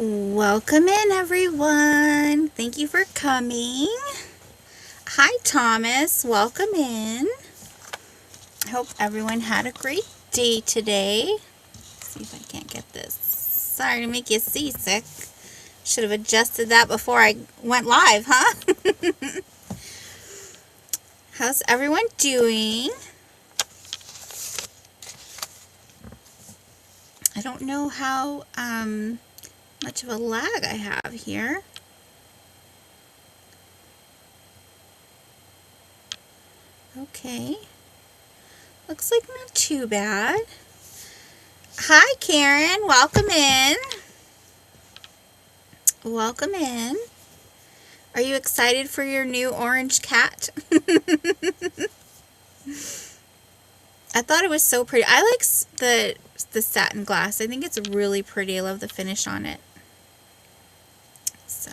Welcome in, everyone. Thank you for coming. Hi, Thomas. Welcome in. I hope everyone had a great day today. Let's see if I can't get this. Sorry to make you seasick. Should have adjusted that before I went live, huh? How's everyone doing? I don't know how much of a lag I have here. Okay. Looks like not too bad. Hi, Karen. Welcome in. Welcome in. Are you excited for your new orange cat? I thought it was so pretty. I like the satin glass. I think it's really pretty. I love the finish on it. So,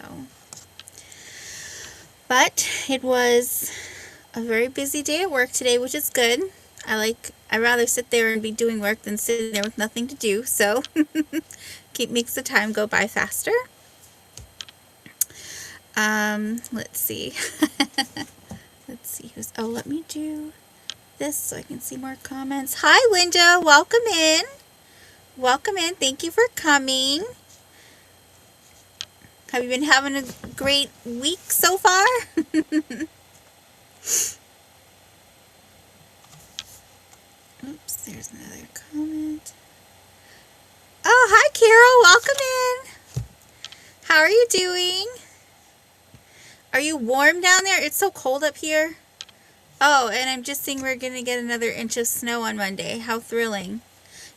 but it was a very busy day at work today, which is good. I'd rather sit there and be doing work than sitting there with nothing to do. So, makes the time go by faster. Let's see. Let's see who's, let me do this so I can see more comments. Hi, Linda. Welcome in. Welcome in. Thank you for coming. Have you been having a great week so far? Oops, there's another comment. Oh, hi, Carol. Welcome in. How are you doing? Are you warm down there? It's so cold up here. Oh, and I'm just seeing we're going to get another inch of snow on Monday. How thrilling.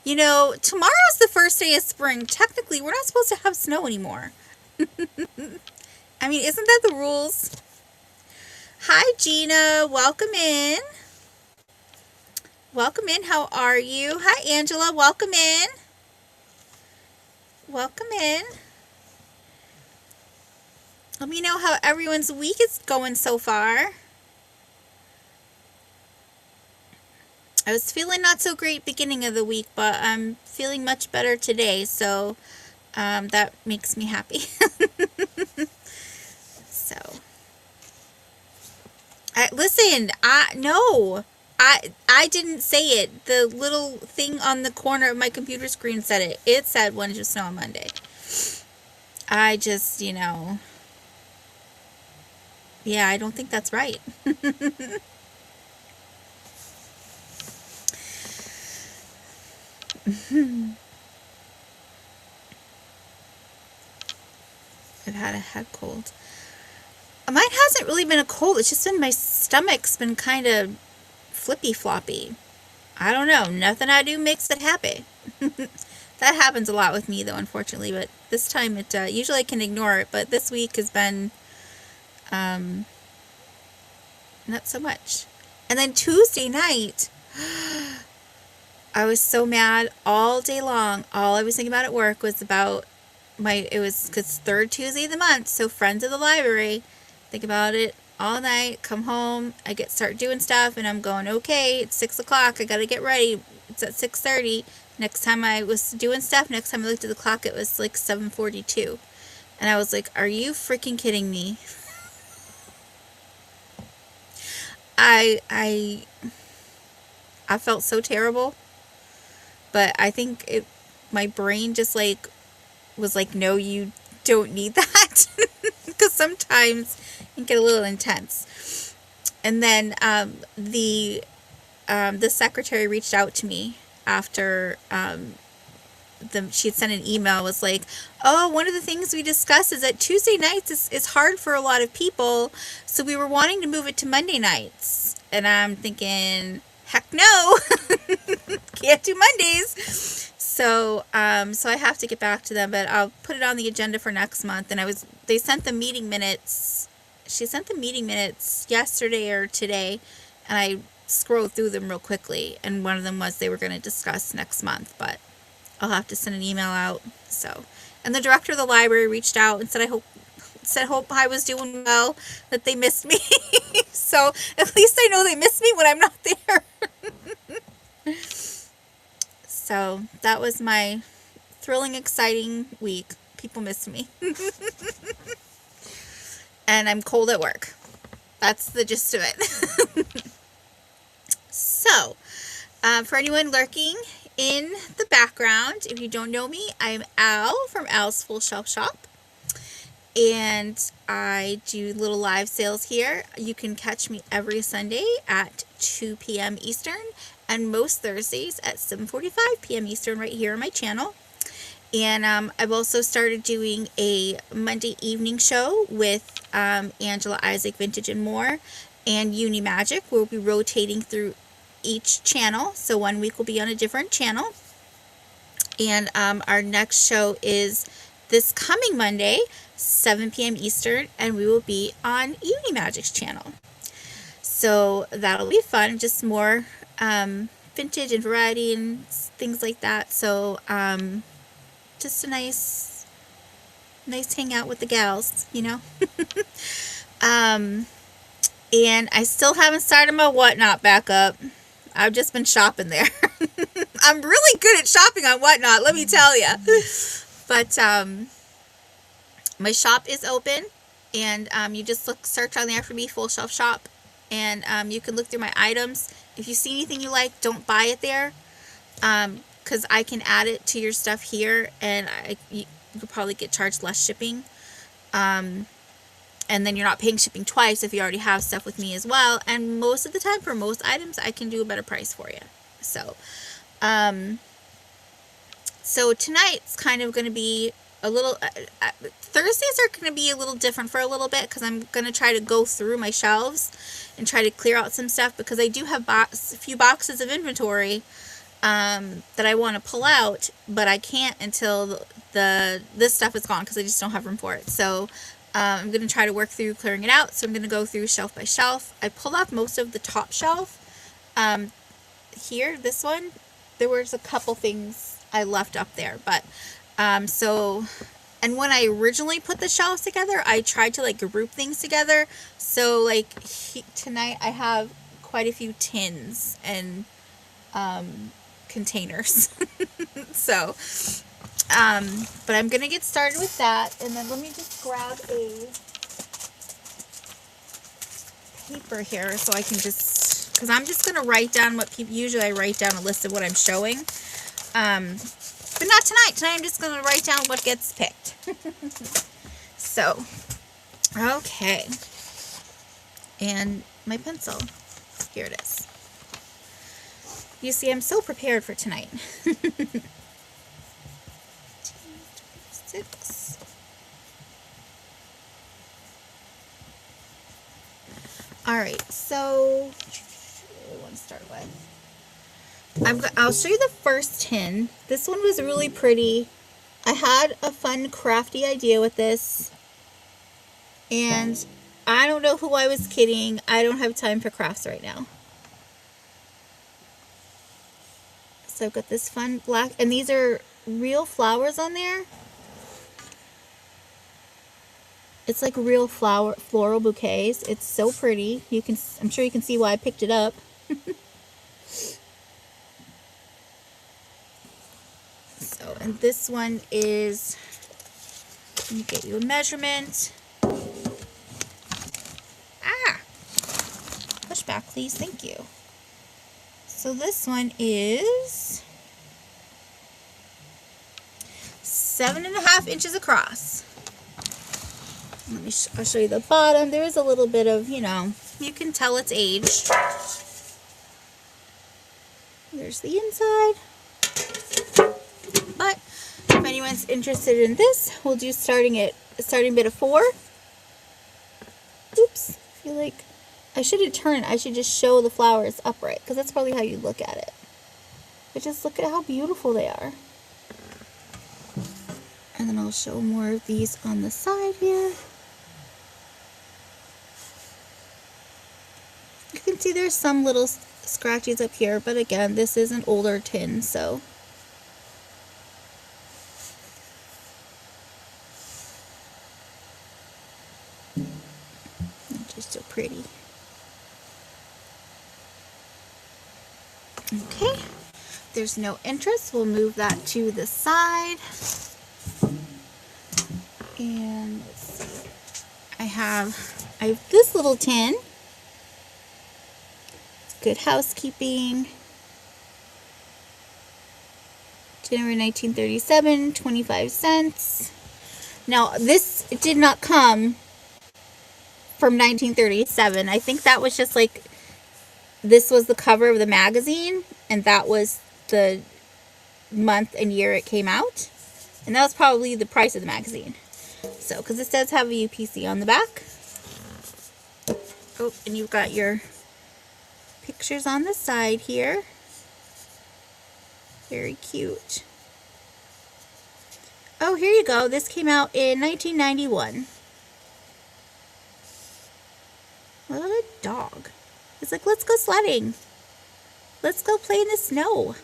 You know, tomorrow's the first day of spring. Technically, we're not supposed to have snow anymore. I mean, isn't that the rules? Hi, Gina. Welcome in. Welcome in. How are you? Hi, Angela. Welcome in. Welcome in. Let me know how everyone's week is going so far. I was feeling not so great beginning of the week, but I'm feeling much better today, so that makes me happy. So, listen, I didn't say it. The little thing on the corner of my computer screen said it. It said 1 inch of snow on Monday. I just, yeah, I don't think that's right. I've had a head cold. Mine hasn't really been a cold. It's just been my stomach's been kind of flippy floppy. I don't know. Nothing I do makes it happy. That happens a lot with me, though, unfortunately. But this time, usually I can ignore it. But this week has been not so much. And then Tuesday night, I was so mad all day long. All I was thinking about at work was about because third Tuesday of the month, so friends of the library. Think about it all night, come home, start doing stuff, and I'm going, okay, it's 6 o'clock, I gotta get ready. It's at 6:30. Next time I was doing stuff, next time I looked at the clock, it was like 7:42. And I was like, are you freaking kidding me? I felt so terrible, but I think my brain just was like, no, you don't need that. Because sometimes it can get a little intense. And then the secretary reached out to me after she had sent an email. Was like, oh, one of the things we discussed is that Tuesday nights is hard for a lot of people, so we were wanting to move it to Monday nights. And I'm thinking, heck no. Can't do Mondays. So I have to get back to them, but I'll put it on the agenda for next month. And they sent the meeting minutes. She sent the meeting minutes yesterday or today, and I scrolled through them real quickly. And one of them was they were going to discuss next month, but I'll have to send an email out. So, and the director of the library reached out and said hope I was doing well, that they missed me. So at least I know they miss me when I'm not there. So that was my thrilling, exciting week. People miss me. And I'm cold at work. That's the gist of it. So, for anyone lurking in the background, if you don't know me, I'm Al from Al's Full Shelf Shop. And I do little live sales here. You can catch me every Sunday at 2 p.m. Eastern and most Thursdays at 7:45 p.m. Eastern right here on my channel. And I've also started doing a Monday evening show with Angela, Isaac, Vintage and More, and Uni Magic. We'll be rotating through each channel. So one week will be on a different channel. And our next show is this coming Monday, 7 p.m. Eastern, and we will be on Uni Magic's channel. So that'll be fun, just more vintage and variety and things like that. So just a nice hangout with the gals, you know. And I still haven't started my Whatnot back up. I've just been shopping there. I'm really good at shopping on Whatnot, let me tell you. But my shop is open, and you just search on there for me, Full Shelf Shop, and you can look through my items. If you see anything you like, don't buy it there, because I can add it to your stuff here, and you could probably get charged less shipping. And then you're not paying shipping twice if you already have stuff with me as well. And most of the time, for most items, I can do a better price for you. So, so tonight's kind of going to be a little, Thursdays are going to be a little different for a little bit, because I'm going to try to go through my shelves and try to clear out some stuff, because I do have a few boxes of inventory that I want to pull out, but I can't until this stuff is gone, because I just don't have room for it. So I'm going to try to work through clearing it out. So I'm going to go through shelf by shelf. I pulled off most of the top shelf. Here, this one, there was a couple things I left up there, but so, and when I originally put the shelves together, I tried to like group things together. So like tonight I have quite a few tins and containers. So, but I'm gonna get started with that, and then let me just grab a paper here so I can just, because I'm just gonna write down what people, usually I write down a list of what I'm showing. But not tonight. Tonight I'm just going to write down what gets picked. So, okay. And my pencil. Here it is. You see, I'm so prepared for tonight. 6. Alright, so what do I want to start with? I'll show you the first tin. This one was really pretty. I had a fun crafty idea with this, and I don't know who I was kidding. I don't have time for crafts right now. So I've got this fun black, and these are real flowers on there. It's like real floral bouquets. It's so pretty. I'm sure you can see why I picked it up. So, and this one is, let me get you a measurement. Push back, please. Thank you. So this one is 7.5 inches across. I'll show you the bottom. There is a little bit of, you know, you can tell it's aged. There's the inside. But if anyone's interested in this, we'll do starting bid of 4. Oops, I feel like I shouldn't turn. I should just show the flowers upright, because that's probably how you look at it. But just look at how beautiful they are. And then I'll show more of these on the side here. You can see there's some little scratches up here, but again, this is an older tin, so. Just so pretty. Okay, there's no interest. We'll move that to the side. And let's see. I have this little tin. It's Good Housekeeping. January 1937, 25 cents. Now, this did not come from 1937. I think that was just like, this was the cover of the magazine, and that was the month and year it came out. And that was probably the price of the magazine. So, because this does have a UPC on the back. Oh, and you've got your pictures on the side here. Very cute. Oh, here you go. This came out in 1991. What a dog. It's like, let's go sledding. Let's go play in the snow.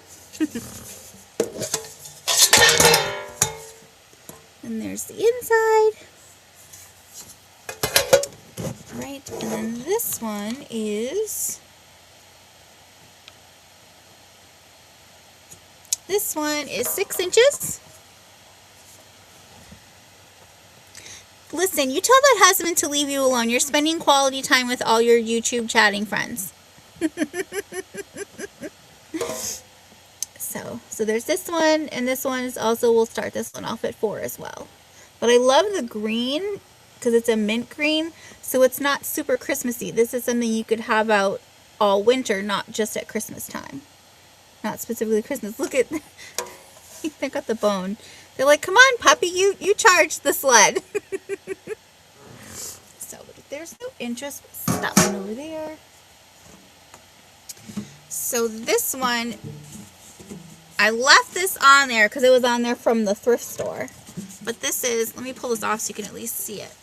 And there's the inside. All right, and then this one is... This one is 6 inches. Listen, you tell that husband to leave you alone. You're spending quality time with all your YouTube chatting friends. So there's this one, and this one is also, we'll start this one off at 4 as well. But I love the green because it's a mint green, so it's not super Christmassy. This is something you could have out all winter, not just at Christmas time. Not specifically Christmas. Look at, they got the bone. They're like, come on, puppy, you charge the sled. So there's no interest. Put that one over there. So this one, I left this on there because it was on there from the thrift store. But this is, let me pull this off so you can at least see it.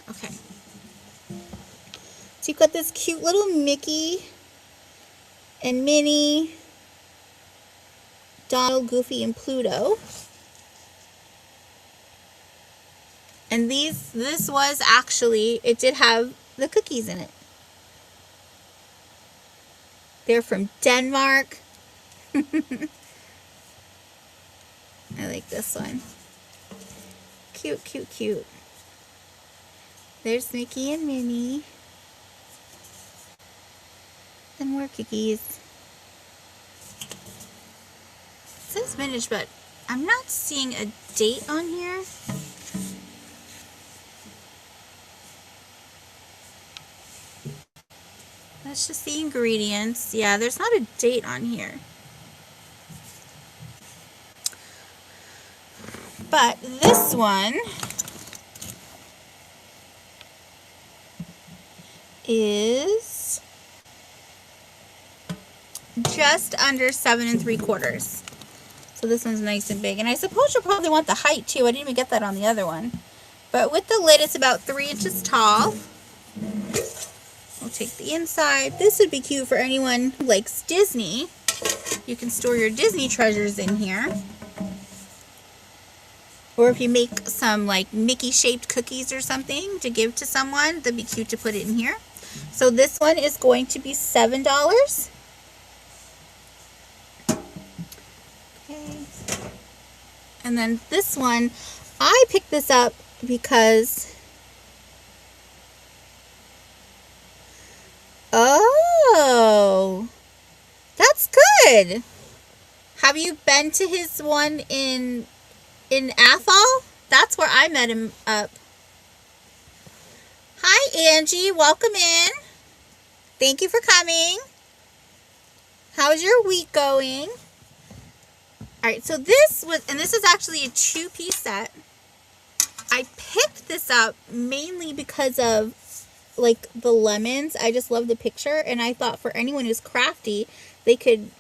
Okay. So you've got this cute little Mickey and Minnie, Donald, Goofy, and Pluto. And this was actually, it did have the cookies in it. They're from Denmark. I like this one. Cute, cute, cute. There's Mickey and Minnie. And more cookies. It says vintage, but I'm not seeing a date on here. That's just the ingredients. Yeah, there's not a date on here. But this one is just under 7 3/4. So this one's nice and big. And I suppose you'll probably want the height too. I didn't even get that on the other one. But with the lid, it's about 3 inches tall. We'll take the inside. This would be cute for anyone who likes Disney. You can store your Disney treasures in here. Or if you make some like Mickey shaped cookies or something to give to someone, that'd be cute to put it in here. So this one is going to be $7. Okay. And then this one, I picked this up because, oh, that's good. Have you been to his one in Athol? That's where I met him up. Hi, Angie. Welcome in. Thank you for coming. How's your week going? All right, so this was, and this is actually a 2-piece set. I picked this up mainly because of like the lemons. I just love the picture, and I thought for anyone who's crafty, they could,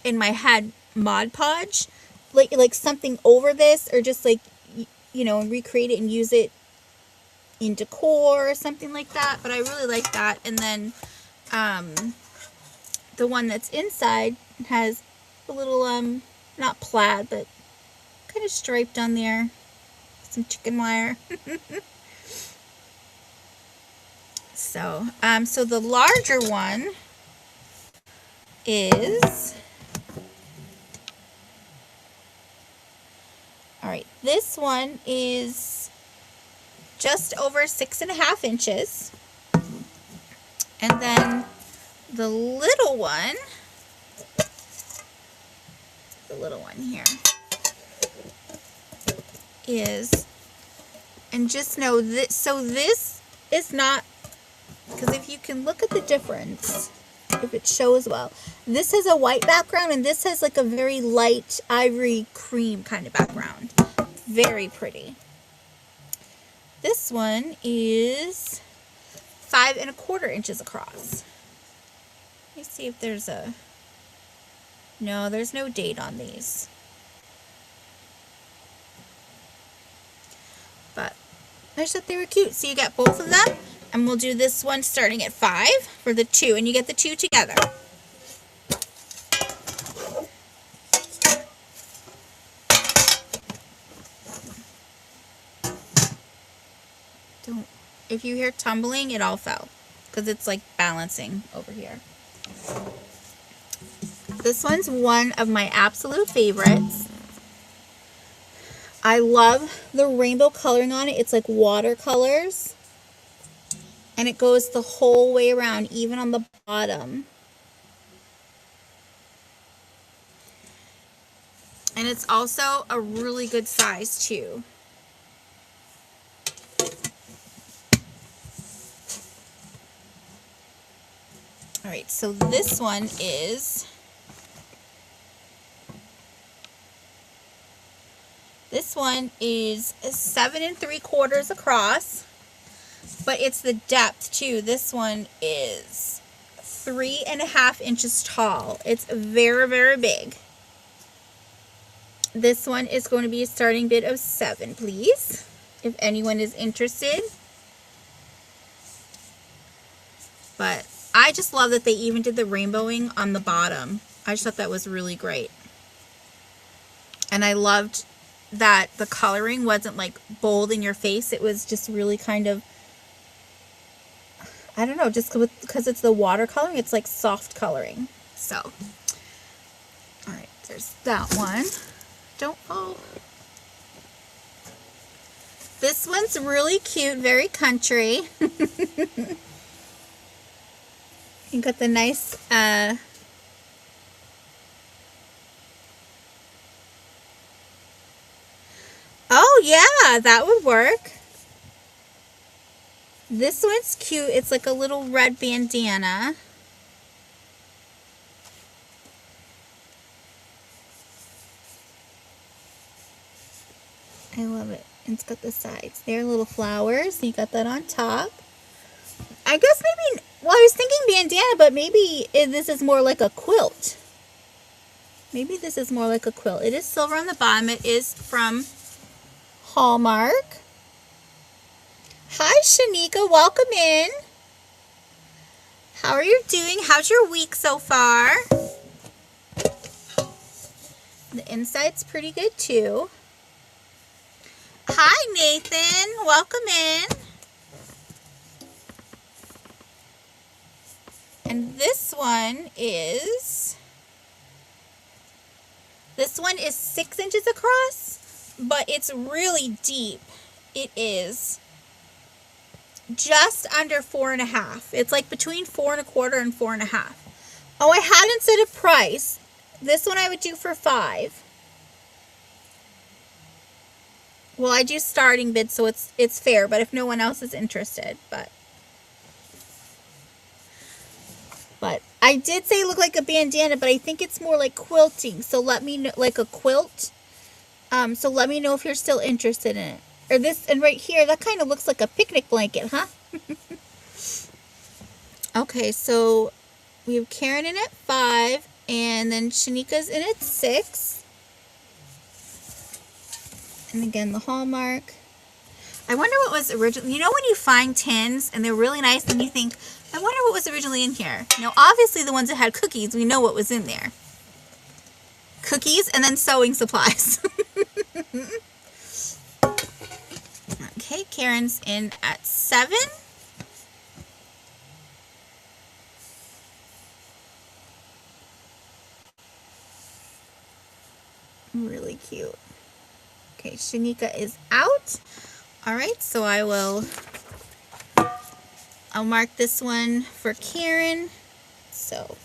in my head, Mod Podge, like something over this, or just like, you know, recreate it and use it in decor or something like that. But I really like that. And then the one that's inside has a little not plaid, but kind of striped on there, some chicken wire. So so the larger one is All right, this one is just over 6.5 inches. And then the little one here is, and just know this, so this is not, because if you can look at the difference, if it shows well, this has a white background and this has like a very light ivory cream kind of background. Very pretty. This one is 5.25 inches across. Let me see if there's a, no, there's no date on these. But I just thought they were cute. So you get both of them, and we'll do this one starting at 5 for the 2, and you get the 2 together. Don't, if you hear tumbling, it all fell because it's like balancing over here. This one's one of my absolute favorites. I love the rainbow coloring on it. It's like watercolors. And it goes the whole way around, even on the bottom. And it's also a really good size too. All right, so this one is, this one is 7.75 across, but it's the depth too. This one is 3.5 inches tall. It's very, very big. This one is going to be a starting bid of 7, please, if anyone is interested. But I just love that they even did the rainbowing on the bottom. I just thought that was really great. And I loved that the coloring wasn't like bold in your face. It was just really kind of, I don't know, just because it's the watercoloring, it's like soft coloring. So, all right, there's that one. Don't fall. This one's really cute, very country. You got the nice, oh yeah, that would work. This one's cute. It's like a little red bandana. I love it. And it's got the sides. They're little flowers. You got that on top. I guess maybe, well, I was thinking bandana, but maybe this is more like a quilt. Maybe this is more like a quilt. It is silver on the bottom. It is from Hallmark. Hi, Shanika. Welcome in. How are you doing? How's your week so far? The inside's pretty good, too. Hi, Nathan. Welcome in. And this one is 6 inches across, but it's really deep. It is just under 4.5. It's like between 4.25 and 4.5. Oh, I hadn't said a price. This one I would do for 5. Well, I do starting bid, so it's fair, but if no one else is interested, but I did say it looked like a bandana, but I think it's more like quilting. So let me know, like a quilt. So let me know if you're still interested in it. Or this, and right here, that kind of looks like a picnic blanket, huh? Okay, so we have Karen in at 5, and then Shanika's in at 6. And again, the Hallmark. I wonder what was originally, you know when you find tins and they're really nice and you think, I wonder what was originally in here. Now, obviously the ones that had cookies, we know what was in there. Cookies and then sewing supplies. Okay, Karen's in at 7. Really cute. Okay, Shanika is out. All right, so I'll mark this one for Karen. So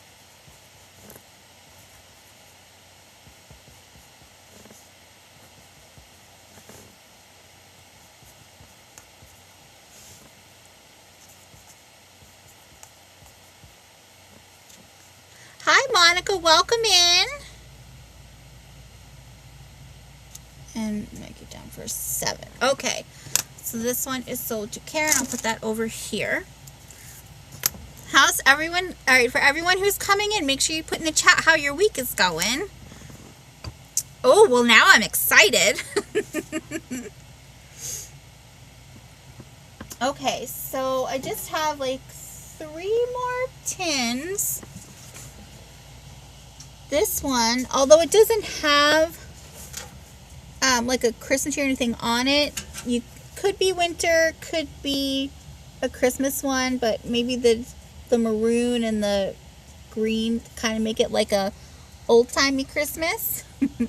hi, Monica, welcome in. And make it down for 7. Okay, so this one is sold to Karen. I'll put that over here. How's everyone? All right, for everyone who's coming in, make sure you put in the chat how your week is going. Oh, well, now I'm excited. Okay, so I just have like 3 more tins. This one, although it doesn't have like a Christmas tree or anything on it, you could be winter, could be a Christmas one, but maybe the maroon and the green kind of make it like a old-timey Christmas. So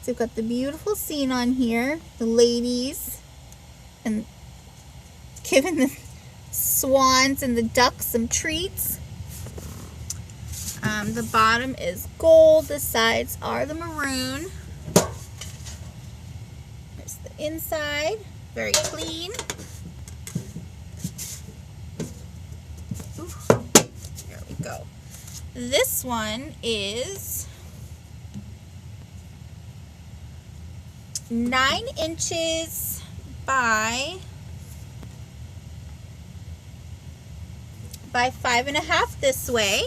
we've got the beautiful scene on here, the ladies, and giving the swans and the ducks some treats. The bottom is gold, the sides are the maroon. There's the inside, very clean. Ooh, there we go. This one is 9 inches by 5.5 this way.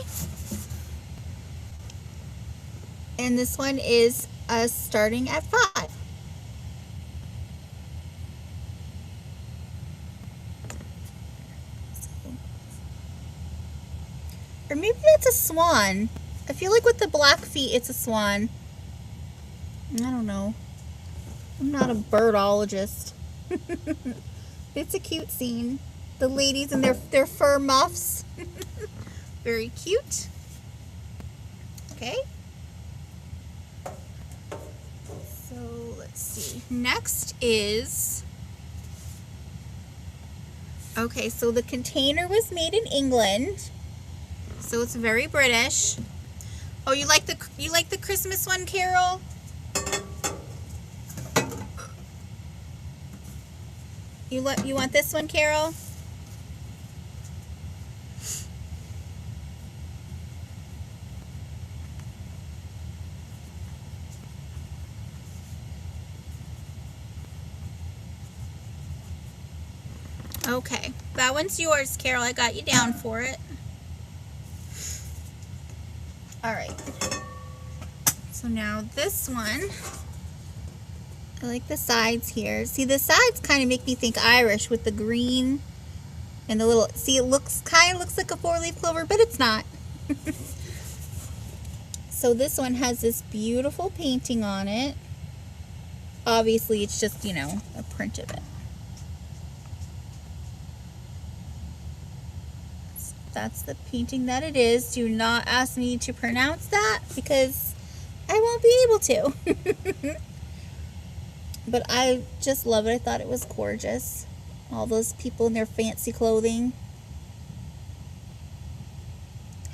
And this one is starting at 5. Or maybe that's a swan. I feel like with the black feet, it's a swan. I don't know. I'm not a birdologist. It's a cute scene. The ladies in their fur muffs. Very cute. Okay. So let's see. Next is... Okay, so the container was made in England. So it's very British. Oh, you like the Christmas one, Carol? You want this one, Carol? Okay, that one's yours, Carol. I got you down for it. All right. So now this one, I like the sides here. See, the sides kind of make me think Irish with the green and the little, see, it kind of looks like a 4-leaf clover, but it's not. So this one has this beautiful painting on it. Obviously, it's just, you know, a print of it. That's the painting that it is. Do not ask me to pronounce that because I won't be able to. But I just love it. I thought it was gorgeous. All those people in their fancy clothing.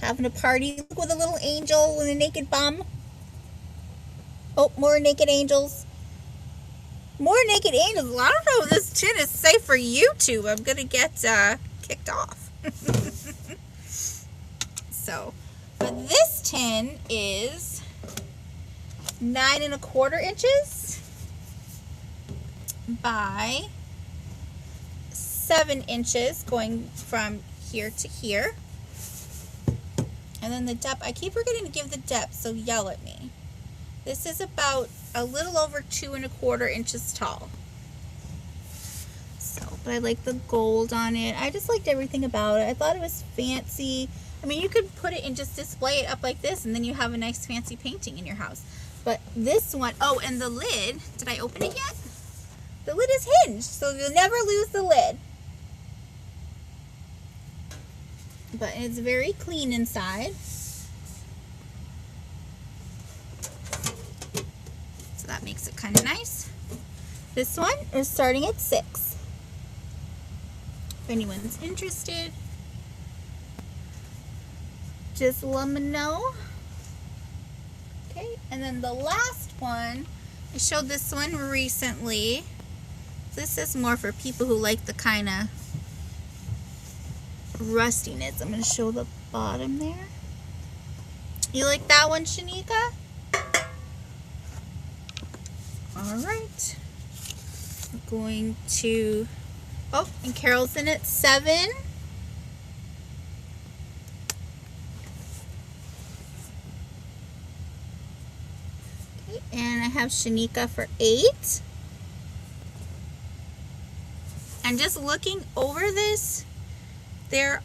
Having a party with a little angel with a naked bum. Oh, more naked angels. More naked angels. Well, I don't know if this tin is safe for YouTube. I'm going to get kicked off. So, but this tin is 9 1/4 inches by 7 inches, going from here to here. And then the depth, I keep forgetting to give the depth, so yell at me. This is about a little over 2 1/4 inches tall. So, but I like the gold on it. I just liked everything about it. I thought it was fancy. I mean, you could put it and just display it up like this, and then you have a nice fancy painting in your house. But this one, oh, and the lid, did I open it yet? The lid is hinged, so you'll never lose the lid. But it's very clean inside. So that makes it kind of nice. This one is starting at $6. If anyone's interested, just let me know. Okay, and then the last one, I showed this one recently. This is more for people who like the kind of rustiness. I'm going to show the bottom there. You like that one, Shanika? All right. We're going to, oh, and Carol's in at 7. Okay, and I have Shanika for 8. And just looking over this, there's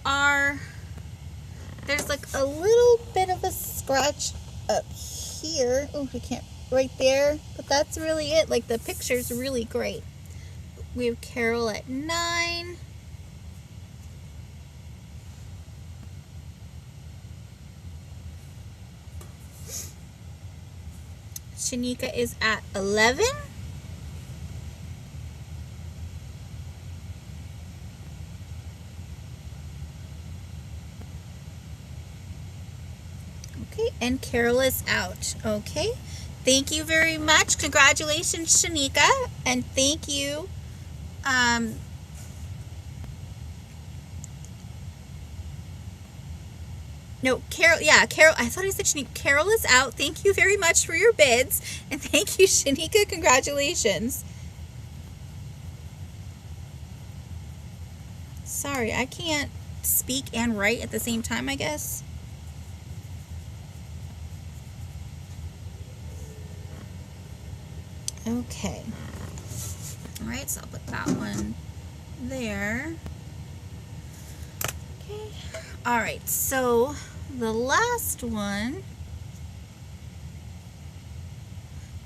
like a little bit of a scratch up here. Oh, I can't, right there. But that's really it. Like, the picture's really great. We have Carol at 9. Shanika is at 11. Okay, and Carol is out. Okay, thank you very much. Congratulations, Shanika, and thank you. No, Carol, yeah, Carol, I thought I said Shanika. Carol is out. Thank you very much for your bids, and thank you, Shanika. Congratulations. Sorry, I can't speak and write at the same time, I guess. Okay. All right, so I'll put that one there. Okay. All right, so the last one.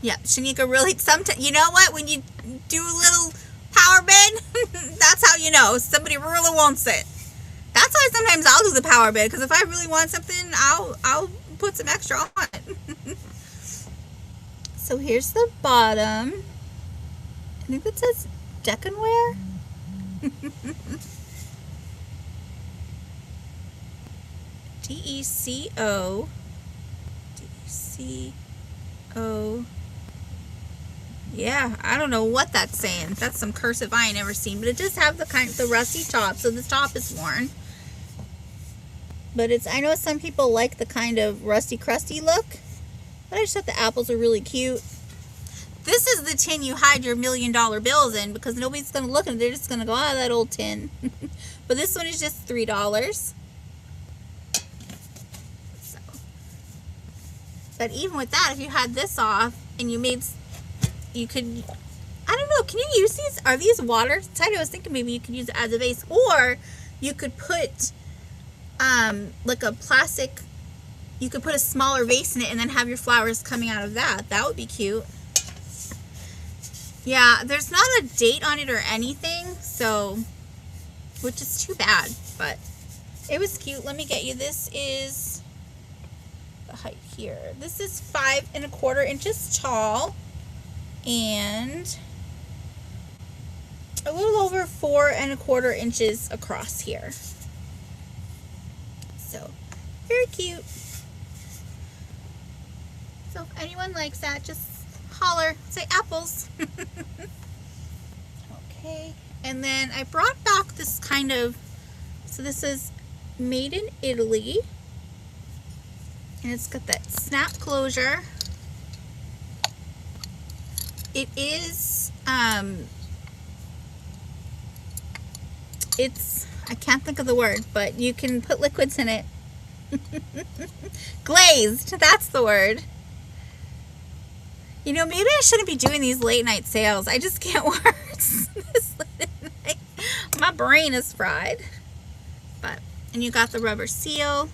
Yeah, Shanika really, sometimes, you know what? When you do a little power bid, that's how you know somebody really wants it. That's why sometimes I'll do the power bid, because if I really want something, I'll put some extra on it. So here's the bottom. I think it says Deckenware. D-E-C-O. D-E-C-O. Yeah, I don't know what that's saying. That's some cursive I ain't ever seen. But it does have the rusty top, so the top is worn. But I know some people like the kind of rusty crusty look. But I just thought the apples are really cute. This is the tin you hide your $1 million bills in, because nobody's going to look and they're just going to go, oh, that old tin. But this one is just $3. So. But even with that, if you had this off and you could, I don't know, can you use these? Are these watertight? I was thinking maybe you could use it as a vase. Or you could put like a plastic, you could put a smaller vase in it and then have your flowers coming out of that. That would be cute. Yeah, there's not a date on it or anything, so, which is too bad, but it was cute. Let me get you, this is the height here. This is 5 1/4 inches tall and a little over 4 1/4 inches across here. So, very cute. So if anyone likes that, just holler, say apples. Okay, and then I brought back this kind of, so this is made in Italy, and it's got that snap closure. It is, it's, I can't think of the word, but you can put liquids in it. Glazed, that's the word. You know, maybe I shouldn't be doing these late night sales. I just can't work this late at night. My brain is fried. But, and you got the rubber seal.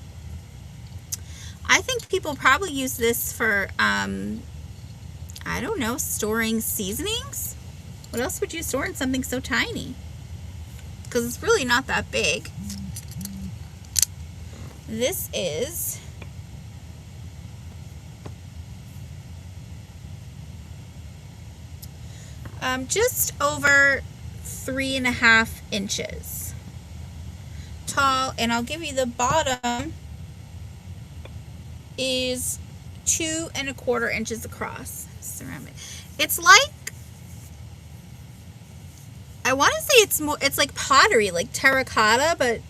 I think people probably use this for, I don't know, storing seasonings. What else would you store in something so tiny? Because it's really not that big. This is Just over 3.5 inches tall, and I'll give you the bottom is 2.25 inches across. Ceramic. It's like, I want to say it's like pottery, like terracotta, but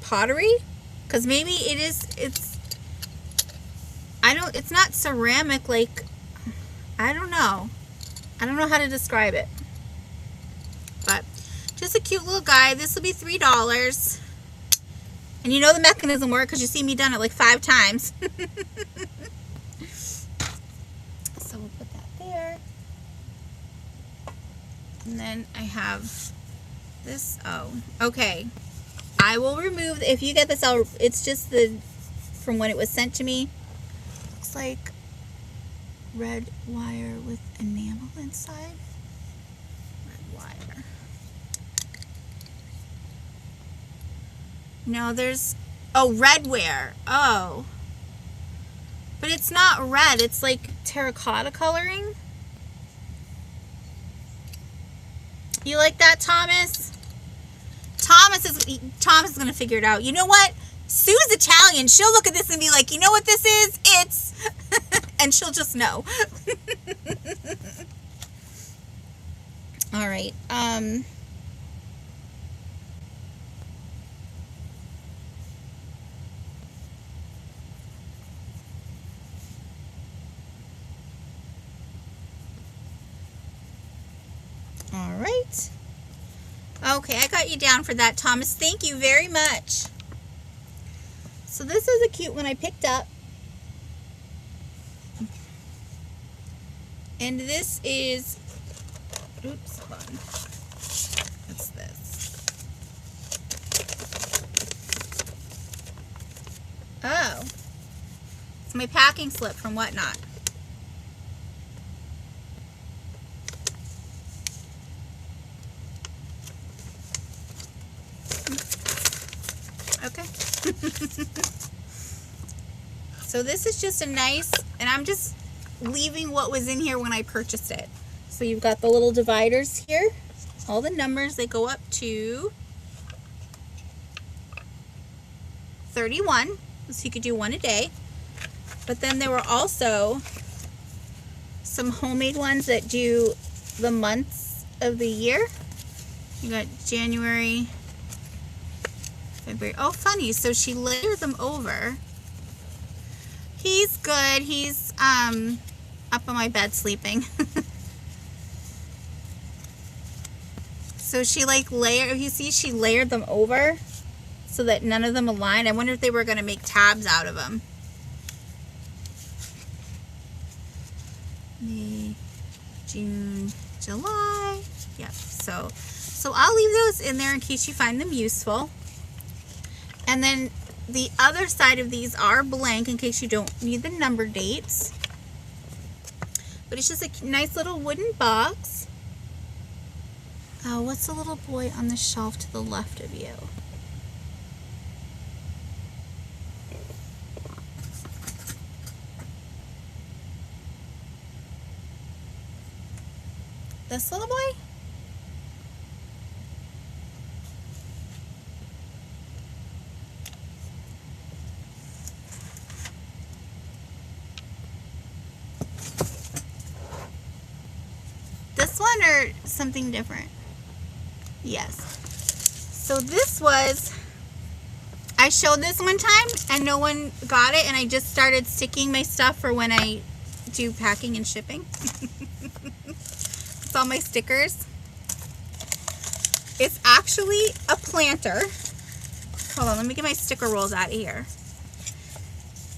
pottery, because maybe it's not ceramic, like, I don't know how to describe it, but just a cute little guy. This will be $3, and you know the mechanism works because you see me done it like 5 times. So we'll put that there, and then I have this. Oh, okay. I will remove, if you get this out, it's just from when it was sent to me. Looks like red wire with enamel inside. Red wire. No, there's, oh, redware. Oh. But it's not red, it's like terracotta coloring. You like that, Thomas? Thomas is gonna figure it out. You know what? Sue's Italian. She'll look at this and be like, you know what this is? It's and she'll just know. All right. All right. Okay, I got you down for that, Thomas. Thank you very much. So this is a cute one I picked up. And this is, oops, hold on. What's this? Oh. It's my packing slip from Whatnot. Okay. So this is just a nice, and I'm just leaving what was in here when I purchased it. So you've got the little dividers here, all the numbers, they go up to 31, so you could do one a day. But then there were also some homemade ones that do the months of the year. You got January, February. Oh, funny. So she layered them over. He's good. He's up on my bed sleeping. So she like you see she layered them over so that none of them aligned. I wonder if they were going to make tabs out of them. May, June, July. Yep. So I'll leave those in there in case you find them useful. And then the other side of these are blank in case you don't need the number dates. But it's just a nice little wooden box. Oh, what's the little boy on the shelf to the left of you? This little boy? This one or something different? Yes. So this was, I showed this one time and no one got it, and I just started sticking my stuff for when I do packing and shipping. It's all my stickers. It's actually a planter. Hold on, let me get my sticker rolls out of here.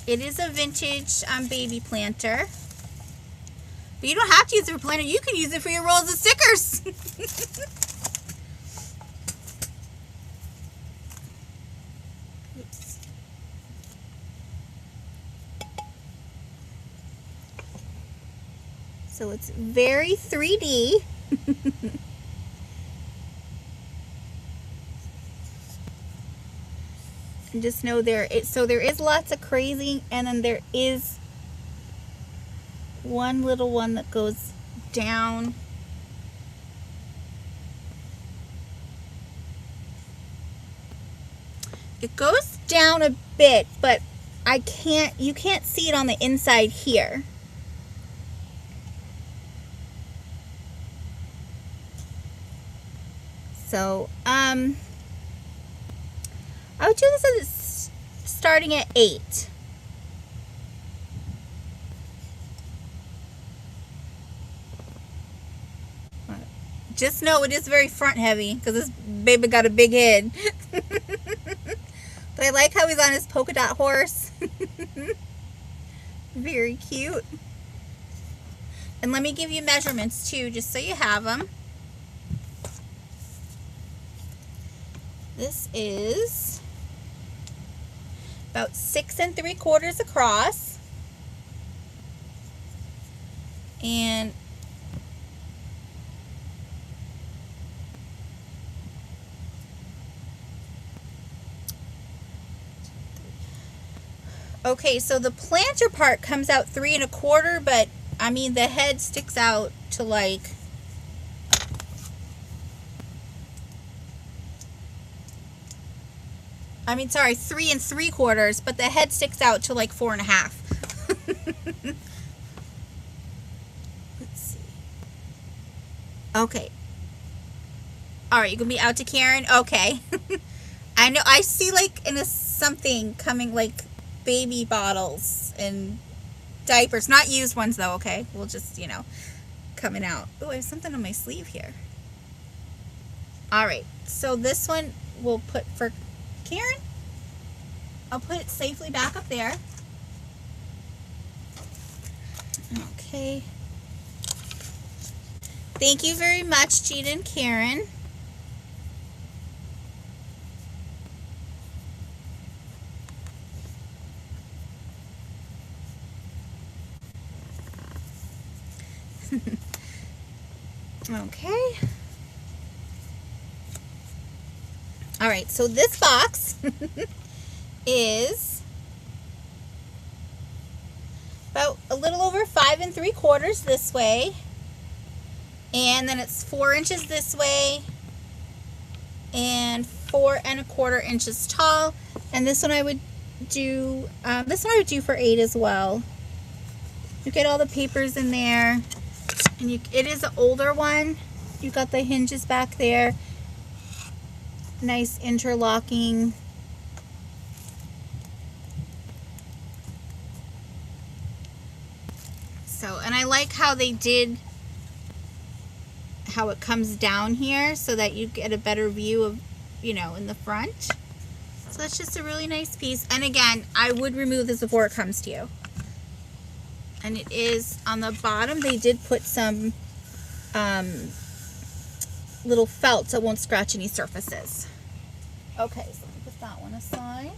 It is a vintage baby planter. But you don't have to use it for planter. You can use it for your rolls of stickers. Oops. So it's very 3D. And just know there is lots of crazy, and then there is one little one that goes down It goes down a bit, but you can't see it on the inside here. So, I would do this as starting at 8. Just know it is very front heavy because this baby got a big head. But I like how he's on his polka dot horse. Very cute. And let me give you measurements too, just so you have them. This is about 6 3/4 across. And okay, so the planter part comes out 3 1/4, but I mean the head sticks out to like, I mean, sorry, 3 3/4, but the head sticks out to like 4 1/2. Let's see. Okay. All right, you gonna be out to Karen? Okay. I know. I see like in a something coming, like baby bottles and diapers, not used ones though. Okay, we'll just, you know, coming out. Oh, I have something on my sleeve here. All right, so this one we'll put for Karen. I'll put it safely back up there. Okay. Thank you very much, Gina and Karen. Okay. All right, so this box is about a little over 5 3/4 this way, and then it's 4 inches this way, and 4 1/4 inches tall. And this one I would do. For 8 as well. You get all the papers in there, and it is an older one. You got the hinges back there. Nice interlocking. So, and I like how they did, how it comes down here so that you get a better view of, you know, in the front. So that's just a really nice piece. And again, I would remove this before it comes to you. And it is on the bottom, they did put some little felt so it won't scratch any surfaces. Okay, so let me put that one aside.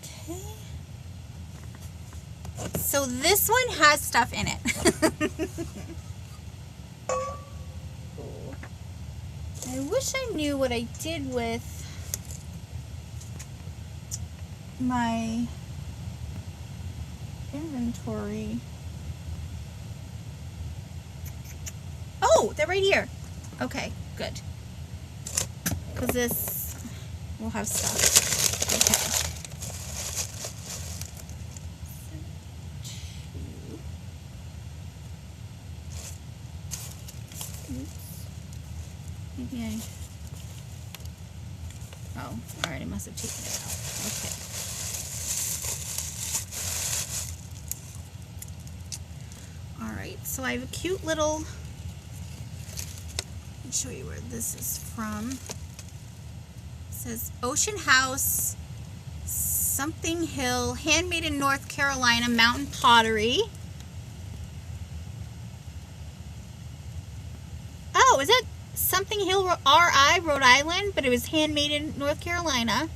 Okay. So this one has stuff in it. I wish I knew what I did with my inventory. Oh, they're right here. Okay, good. Because this will have stuff. Okay. Oops. Maybe I... Oh, alright, I must have taken it out. Okay. Alright, so I have a cute little... Let me show you where this is from. It says Ocean House, something Hill, handmade in North Carolina, mountain pottery. Oh, is that Something Hill, RI, Rhode Island, but it was handmade in North Carolina.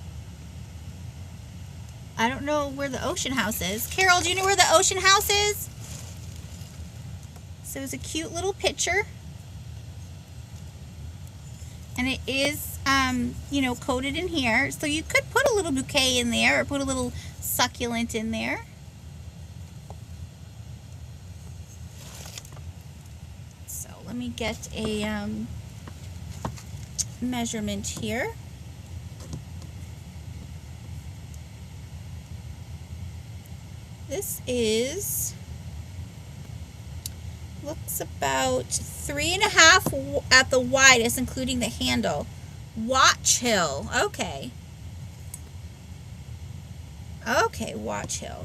I don't know where the Ocean House is. Carol, do you know where the Ocean House is? So it's a cute little picture. And it is, you know, coated in here. So you could put a little bouquet in there or put a little succulent in there. So let me get a measurement here. This is, looks about 3.5 at the widest, including the handle. Watch Hill. Okay. Okay, Watch Hill.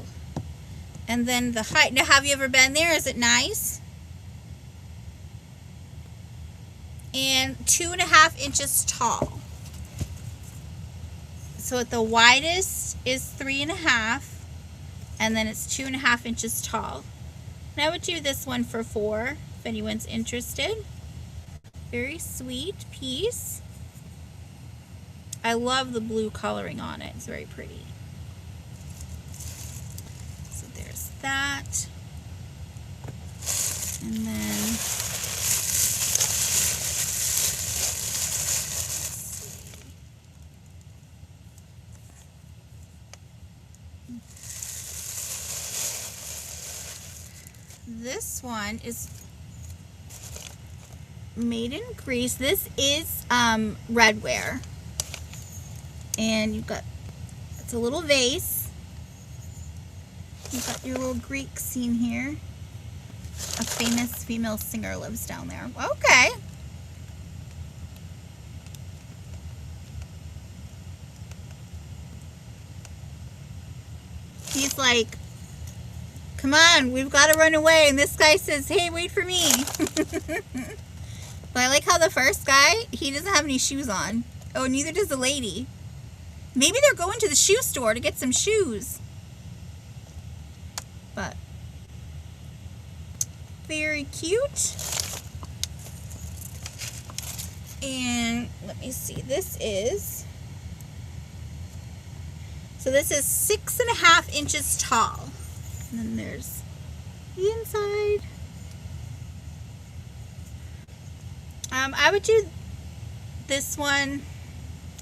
And then the height. Now, have you ever been there? Is it nice? And 2.5 inches tall. So at the widest is 3.5, and then it's 2.5 inches tall. And I would do this one for 4 if anyone's interested. Very sweet piece. I love the blue coloring on it. It's very pretty. So there's that. And then this one is made in Greece. This is redware. And you've got, it's a little vase. You've got your little Greek scene here. A famous female singer lives down there. Okay. He's like, come on, we've got to run away. And this guy says, hey, wait for me. But I like how the first guy, he doesn't have any shoes on. Oh, neither does the lady. Maybe they're going to the shoe store to get some shoes. But very cute. And let me see, this is 6.5 inches tall. And then there's the inside. I would do this one.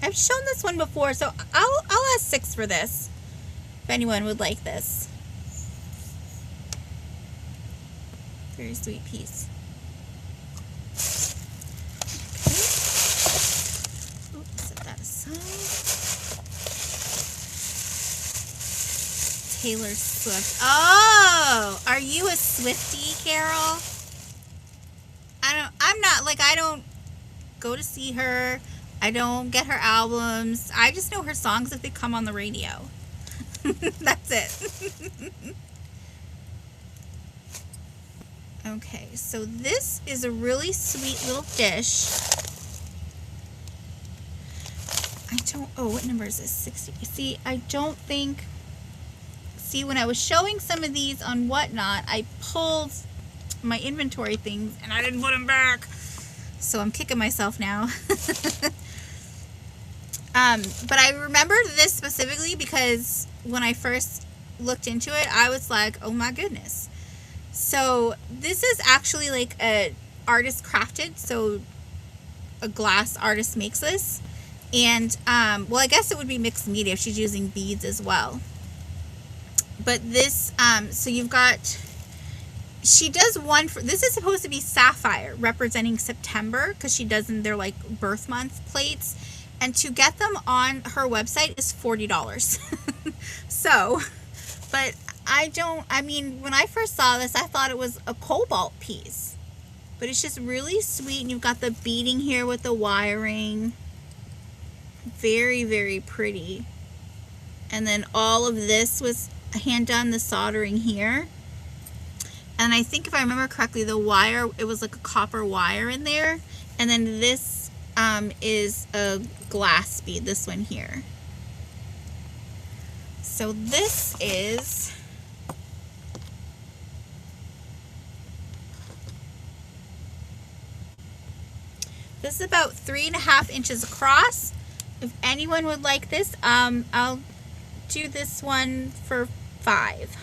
I've shown this one before, so I'll ask 6 for this, if anyone would like this. Very sweet piece. Okay. Oops, set that aside. Taylor Swift. Oh, are you a Swiftie, Carol? I don't go to see her. I don't get her albums. I just know her songs if they come on the radio. That's it. Okay, so this is a really sweet little dish. Oh, what number is this? 60. See, I don't think, when I was showing some of these on Whatnot, I pulled my inventory things and I didn't put them back. So I'm kicking myself now. But I remember this specifically because when I first looked into it, I was like, oh my goodness. So this is actually like a artist crafted. So a glass artist makes this. And, well, I guess it would be mixed media if she's using beads as well. But this, so you've got, she does one for, this is supposed to be sapphire representing September because she does in their like birth month plates. And to get them on her website is $40. So, but I mean, when I first saw this, I thought it was a cobalt piece. But it's just really sweet. And you've got the beading here with the wiring. Very, very pretty. And then all of this was hand done, the soldering here. And I think if I remember correctly, the wire, it was like a copper wire in there. And then this is a glass bead, this one here. So this is about 3.5 inches across. If anyone would like this, I'll do this one for 5.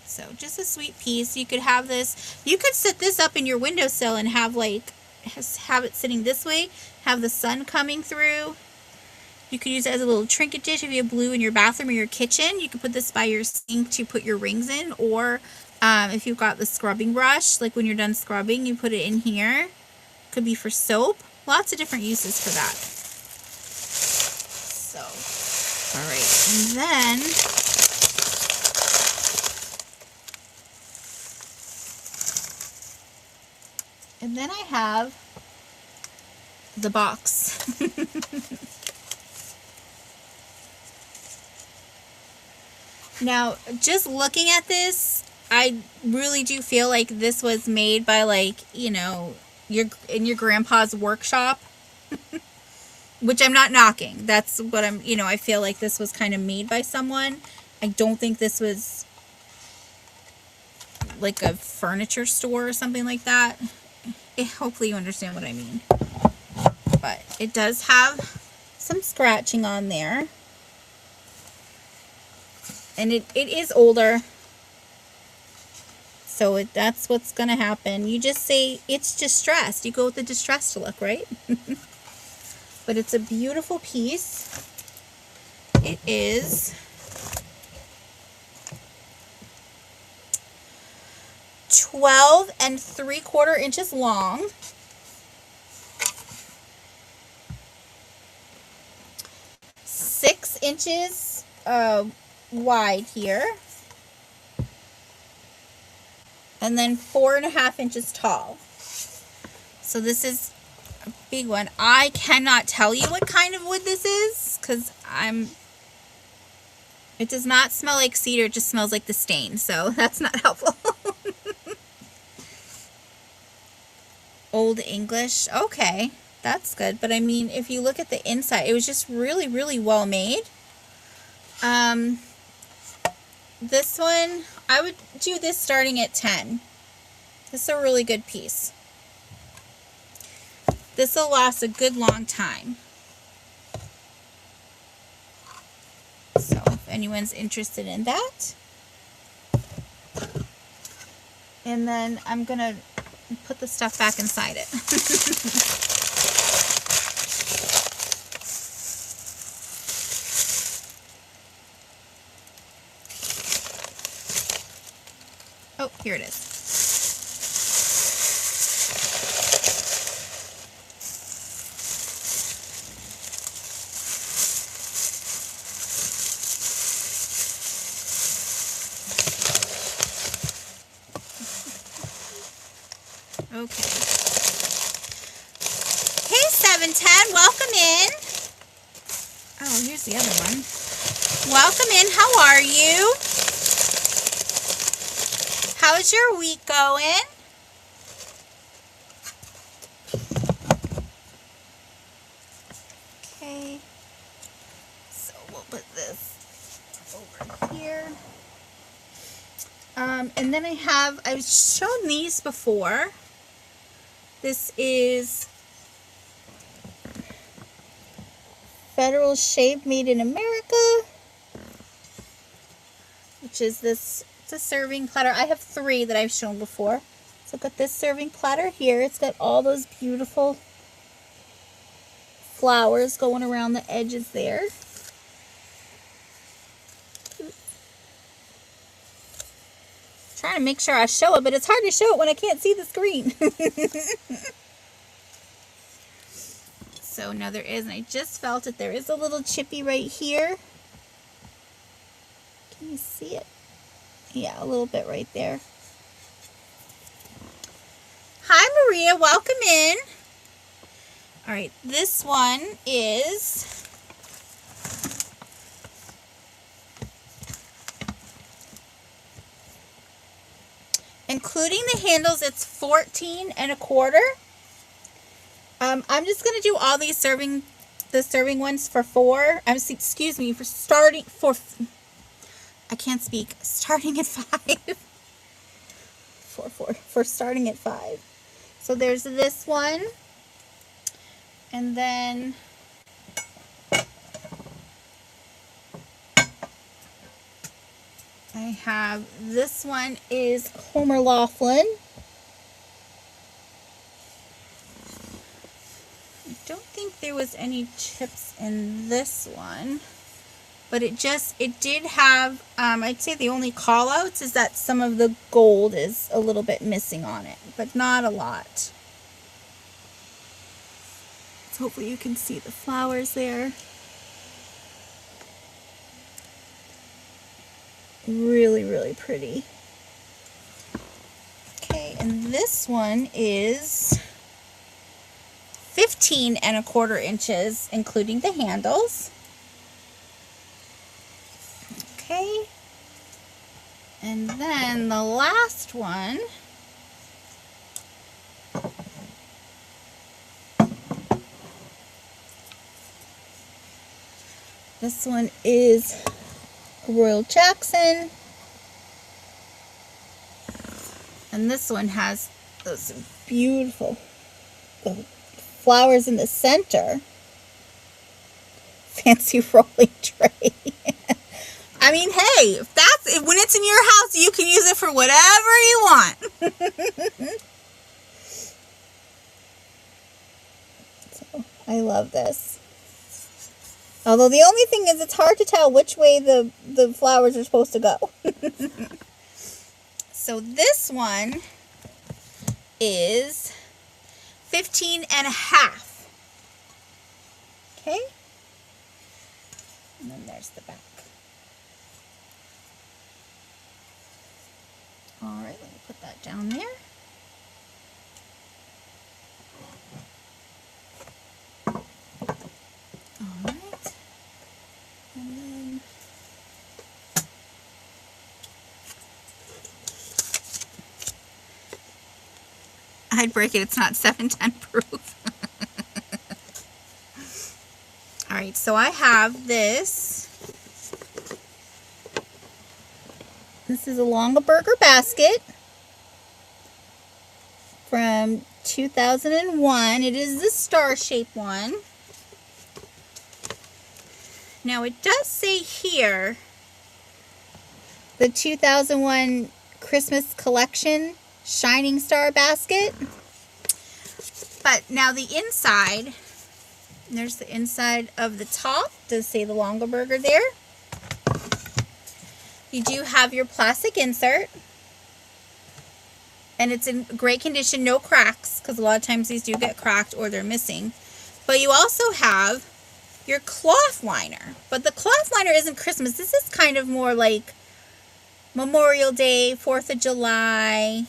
So just a sweet piece. You could have this, you could set this up in your windowsill and have like, have it sitting this way, have the sun coming through, You could use it as a little trinket dish if you have blue in your bathroom or your kitchen. You could put this by your sink to put your rings in, or if you've got the scrubbing brush, like when you're done scrubbing, you put it in here. Could be for soap. Lots of different uses for that. So, all right, and then I have the box. Now, just looking at this, I really do feel like this was made by, like, you know, in your grandpa's workshop. Which I'm not knocking. That's what I'm, you know, I feel like this was kind of made by someone. I don't think this was like a furniture store or something like that. Hopefully you understand what I mean. But it does have some scratching on there. And it is older. So that's what's going to happen. You just say it's distressed. You go with the distressed look, right? But it's a beautiful piece. It is 12 3/4 inches long. Six inches wide here, and then 4.5 inches tall. So this is a big one. I cannot tell you what kind of wood this is because it does not smell like cedar, it just smells like the stain, so that's not helpful. Old English, okay, that's good. But I mean, if you look at the inside, it was just really, really well made. This one, I would do this starting at 10. This is a really good piece. This will last a good long time. So if anyone's interested in that. And then I'm going to put the stuff back inside it. Oh, here it is. Okay. Hey, 710, welcome in. Oh, here's the other one. Welcome in. How are you? How's your week going? Okay. So we'll put this over here. And then I've shown these before. This is Federal Shave Made in America, which is this, it's a serving platter. I have 3 that I've shown before. So I've got this serving platter here. It's got all those beautiful flowers going around the edges there. Trying to make sure I show it, but it's hard to show it when I can't see the screen. So now there is, and I just felt it, there is a little chippy right here. Can you see it? Yeah, a little bit right there. Hi Maria, welcome in. All right, this one is including the handles, it's 14 1/4. I'm just gonna do all these serving ones for 4. Excuse me, I can't speak. Starting at 5. For starting at 5. So there's this one, and then I have this one is Homer Laughlin. I don't think there was any chips in this one, but it did have, I'd say the only call outs is that some of the gold is a little bit missing on it, but not a lot. So hopefully you can see the flowers there. Really, really pretty. Okay, and this one is 15¼ inches, including the handles. Okay, and then the last one this one is Royal Jackson, and this one has those beautiful flowers in the center. Fancy rolling tray. I mean, hey, when it's in your house, you can use it for whatever you want. So, I love this. Although the only thing is it's hard to tell which way the flowers are supposed to go. So this one is 15½. Okay? And then there's the back. Alright, let me put that down there. Alright. And then I'd break it, it's not 710 proof. Alright, so I have this. This is a Longaberger basket from 2001. It is the star-shaped one. Now it does say here the 2001 Christmas collection Shining Star basket. But now the inside, there's the inside of the top. It does say the Longaberger there. You do have your plastic insert, and it's in great condition, no cracks, because a lot of times these do get cracked or they're missing. But you also have your cloth liner, but the cloth liner isn't Christmas. This is kind of more like Memorial Day, 4th of July.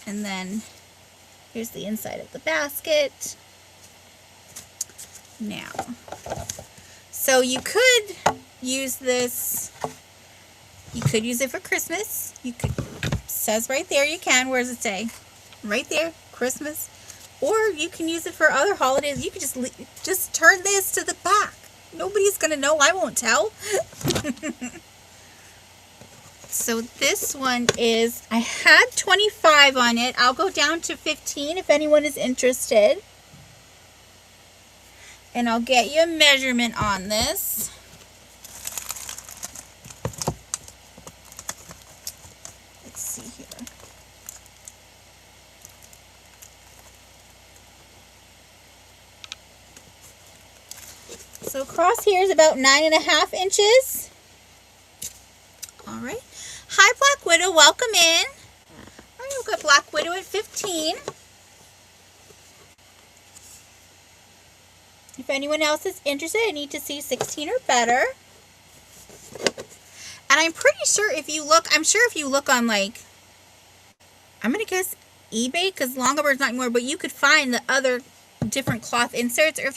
And then here's the inside of the basket. Now, so you could use this, you could use it for Christmas. You could, says right there you can. Where does it say? Right there, Christmas. Or you can use it for other holidays. You could just turn this to the back. Nobody's gonna know. I won't tell. So this one is, I had 25 on it. I'll go down to 15 if anyone is interested. And I'll get you a measurement on this. Let's see here. So across here is about 9½ inches. All right. Hi, Black Widow. Welcome in. All right, we've got Black Widow at 15. If anyone else is interested, I need to see 16 or better. And I'm pretty sure if you look, I'm sure if you look on, like, I'm going to guess eBay, because Longaberger's not anymore, but you could find the other different cloth inserts, or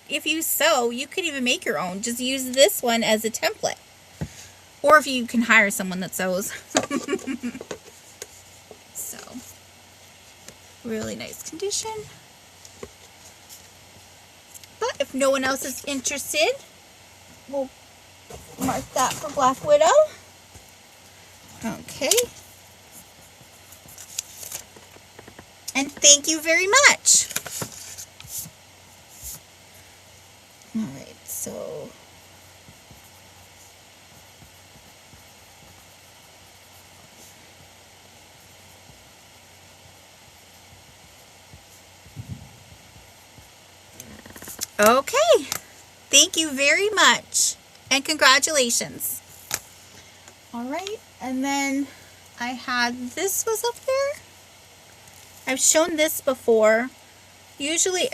if you sew, you could even make your own. Just use this one as a template. Or if you can hire someone that sews. So, really nice condition. But if no one else is interested, we'll mark that for Black Widow. Okay. And thank you very much. Alright, so Okay, thank you very much, and congratulations. All right, and then I had this was up there. I've shown this before. Usually,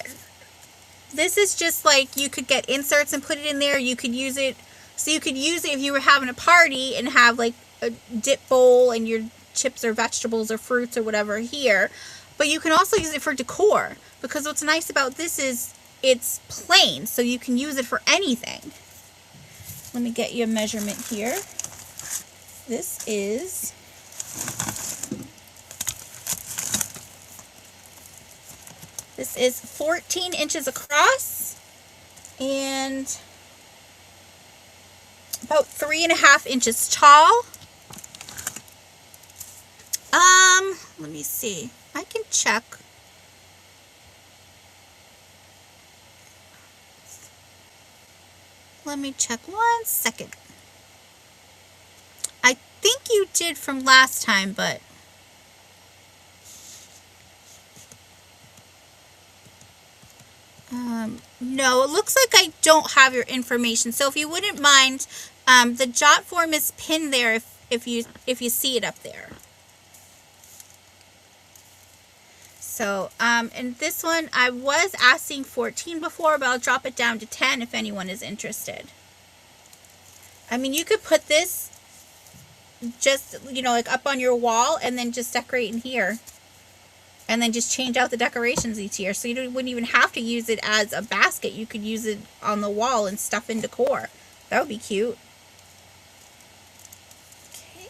this is just like you could get inserts and put it in there. You could use it, so you could use it if you were having a party and have like a dip bowl and your chips or vegetables or fruits or whatever here. But you can also use it for decor, because what's nice about this is it's plain, so you can use it for anything. Let me get you a measurement here. This is 14 inches across and about 3.5 inches tall. Let me see. I can check. Let me check 1 second. I think you did from last time, but no, it looks like I don't have your information. So if you wouldn't mind, the jot form is pinned there if you see it up there. So, and this one, I was asking 14 before, but I'll drop it down to 10 if anyone is interested. I mean, you could put this just, you know, like up on your wall and then just decorate in here. And then just change out the decorations each year. So you wouldn't even have to use it as a basket. You could use it on the wall and stuff in decor. That would be cute. Okay.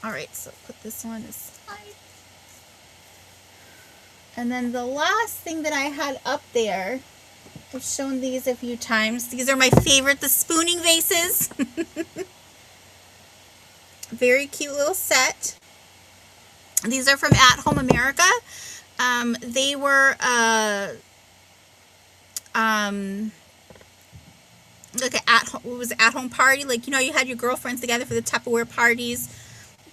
Alright, so put this one aside. And then the last thing that I had up there, I've shown these a few times. These are my favorite, the spooning vases. Very cute little set. These are from At Home America. They were like what was it, at home party, like, you know, you had your girlfriends together for the Tupperware parties.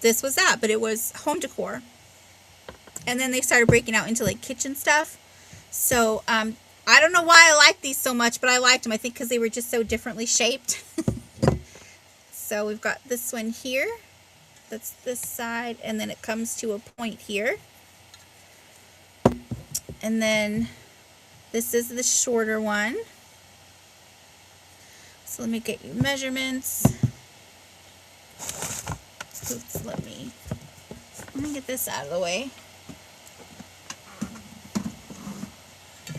This was that, but it was home decor. And then they started breaking out into like kitchen stuff. So I don't know why I like these so much, but I liked them. I think because they were just so differently shaped. So we've got this one here. That's this side, and then it comes to a point here. And then this is the shorter one. So let me get you measurements. Oops, let me get this out of the way.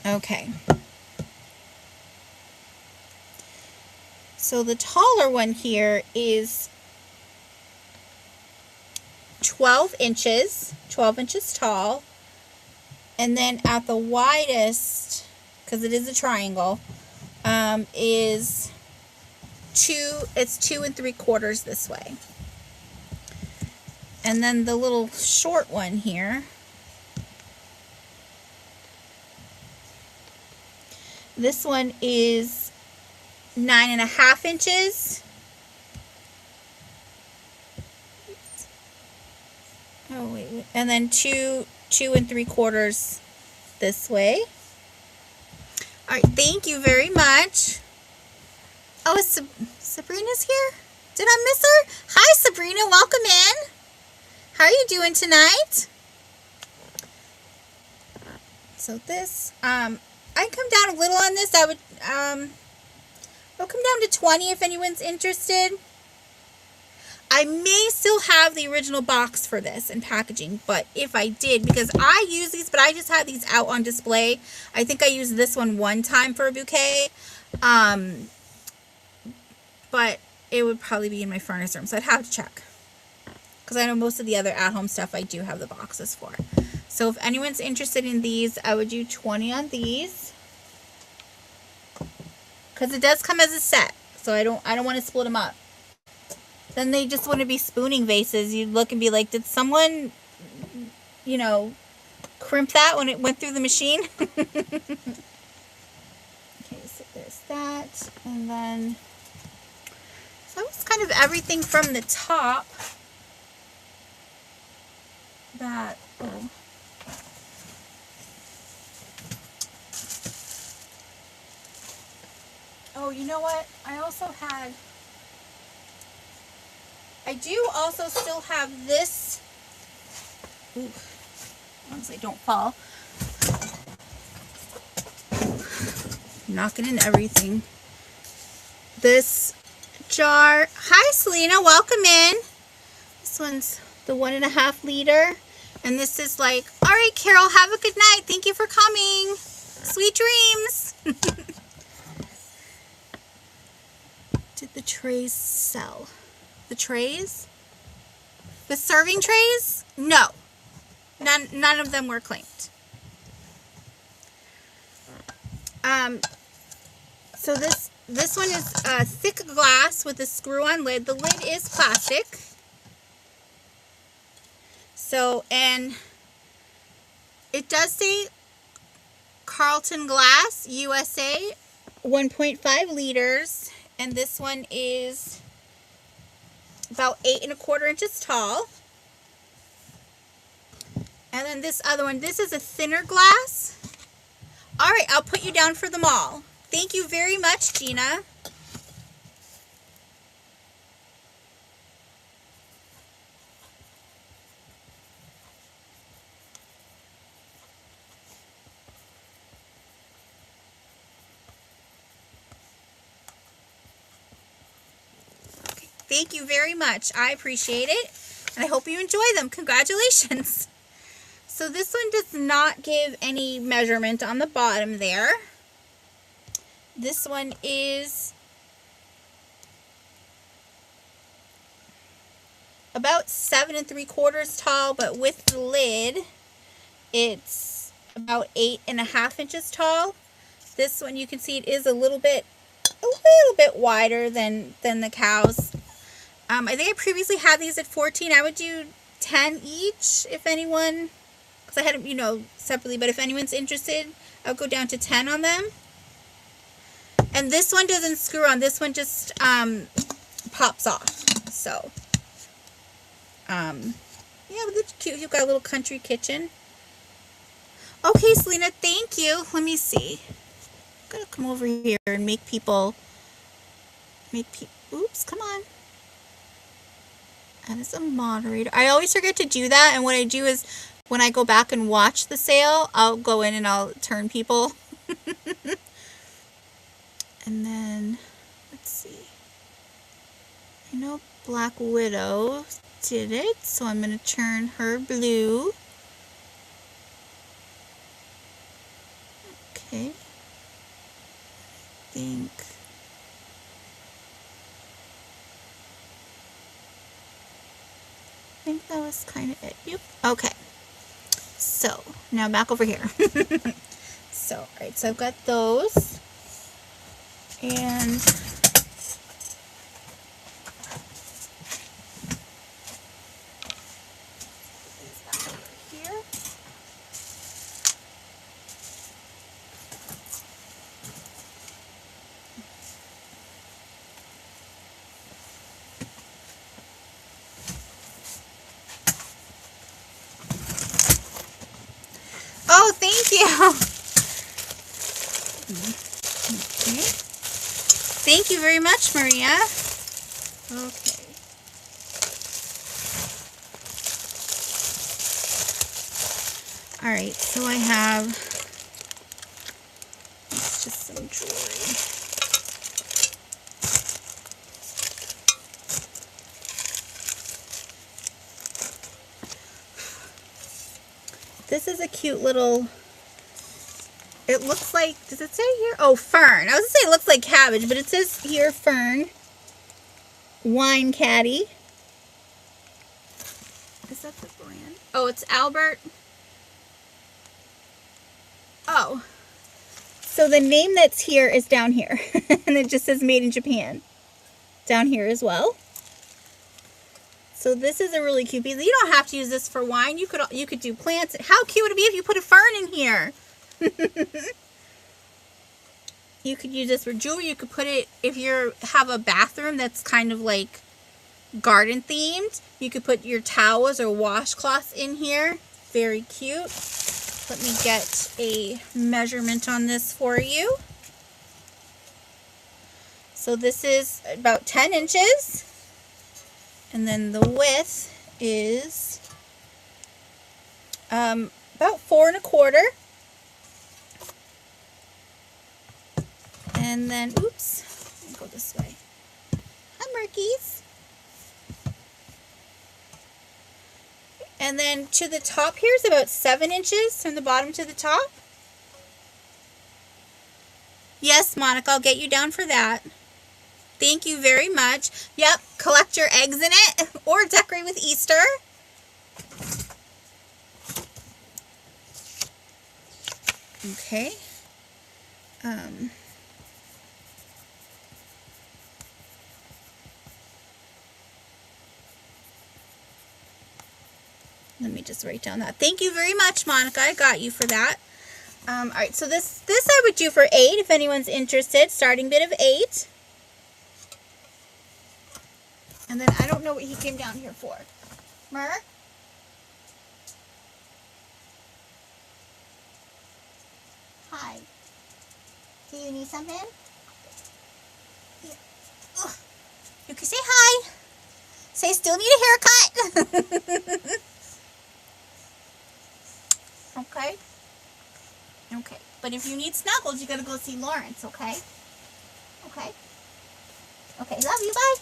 Okay. So the taller one here is 12 inches tall. And then at the widest, because it is a triangle, is 2 3/4 this way. And then the little short one here, this one is 9.5 inches. Oh, wait. And then 2 3/4 this way. All right, thank you very much. Oh, Sabrina's here? Did I miss her? Hi, Sabrina. Welcome in. How are you doing tonight? So this, I come down a little on this. I'll come down to 20 if anyone's interested. I may still have the original box for this and packaging, but if I did, because I use these, but I just had these out on display. I think I used this one time for a bouquet, but it would probably be in my furnace room, so I'd have to check, because I know most of the other at-home stuff I do have the boxes for. So if anyone's interested in these, I would do 20 on these, because it does come as a set, so I don't want to split them up. Then they just wouldn't be spooning vases. You'd look and be like, did someone, you know, crimp that when it went through the machine? Okay, so there's that. And then, so that was kind of everything from the top. That, Oh, you know what? I do also still have this. Ooh, as long as I don't fall. Knocking in everything. This jar. Hi, Selena. Welcome in. This one's the 1.5 liter. And this is like, all right, Carol, have a good night. Thank you for coming. Sweet dreams. Did the trays sell? The trays? The serving trays? No. None of them were claimed. So this one is thick glass with a screw-on lid. The lid is plastic. So, and it does say Carlton Glass, USA, 1.5 liters. And this one is about 8¼ inches tall. And then this other one, this is a thinner glass. All right, I'll put you down for them all. Thank you very much, Gina. Okay, thank you very much. I appreciate it. And I hope you enjoy them. Congratulations. So this one does not give any measurement on the bottom there. This one is about 7¾ tall, but with the lid, it's about 8½ inches tall. This one, you can see it is a little bit wider than the cows. I think I previously had these at 14. I would do 10 each if anyone, because I had them, you know, separately, but if anyone's interested, I'll go down to 10 on them. And this one doesn't screw on. This one just pops off. So, yeah, but it's cute. You've got a little country kitchen. Okay, Selena, thank you. Let me see. I'm going to come over here and make people, oops, come on. And as a moderator, I always forget to do that. And what I do is when I go back and watch the sale, I'll go in and I'll turn people. And then, let's see. I know Black Widow did it, so I'm going to turn her blue. Okay. I think that was kind of it. Yep. Okay. So, now back over here. So, alright, so I've got those. And here. Oh, thank you. Okay. Thank you very much, Maria. Okay. All right, so I have just some jewelry. This is a cute little, it looks like, does it say here? Oh, fern. I was going to say it looks like cabbage, but it says here fern. Wine caddy. Is that the brand? Oh, it's Albert. Oh. So the name that's here is down here. And it just says made in Japan. Down here as well. So this is a really cute piece. You don't have to use this for wine. You could do plants. How cute would it be if you put a fern in here? You could use this for jewelry. You could put it, if you have a bathroom that's kind of like garden themed, you could put your towels or washcloths in here. Very cute. Let me get a measurement on this for you. So this is about 10 inches. And then the width is about 4 1/4. And then, oops, let me go this way. Hi, Murkies. And then to the top here is about 7 inches from the bottom to the top. Yes, Monica, I'll get you down for that. Thank you very much. Yep, collect your eggs in it or decorate with Easter. Okay. Let me just write down that. Thank you very much, Monica. I got you for that. All right, so this I would do for 8 if anyone's interested. Starting bid of 8. And then I don't know what he came down here for. Mur? Hi. Do you need something? Here. Ugh. You can say hi. Say still need a haircut. Okay? Okay. But if you need snuggles, you gotta go see Lawrence, okay? Okay? Okay, love you, bye.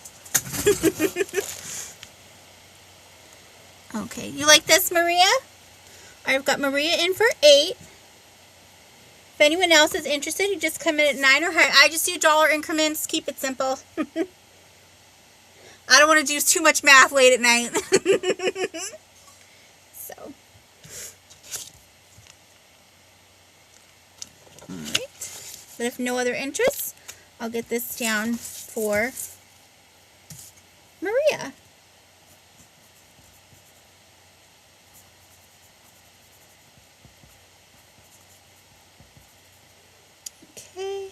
Okay, you like this, Maria? I've got Maria in for 8. If anyone else is interested, you just come in at 9 or higher. I just do dollar increments. Keep it simple. I don't want to do too much math late at night. So. Alright. But if no other interests, I'll get this down for Maria. Okay.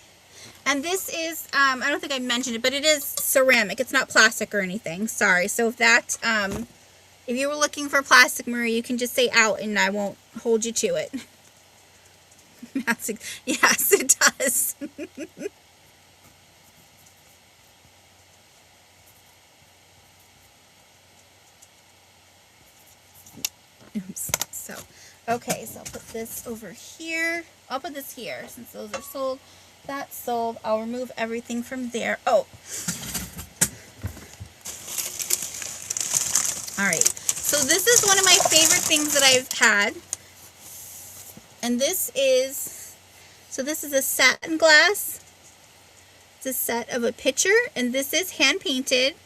And this is, I don't think I mentioned it, but it is ceramic. It's not plastic or anything. Sorry. So if that, if you were looking for plastic, Maria, you can just say out and I won't hold you to it. Yes, it does. Oops. So, okay, so I'll put this over here. I'll put this here since those are sold. That's sold. I'll remove everything from there. Oh. Alright. So this is one of my favorite things that I've had. And this is, so this is a satin glass. It's a set of a pitcher. And this is hand painted.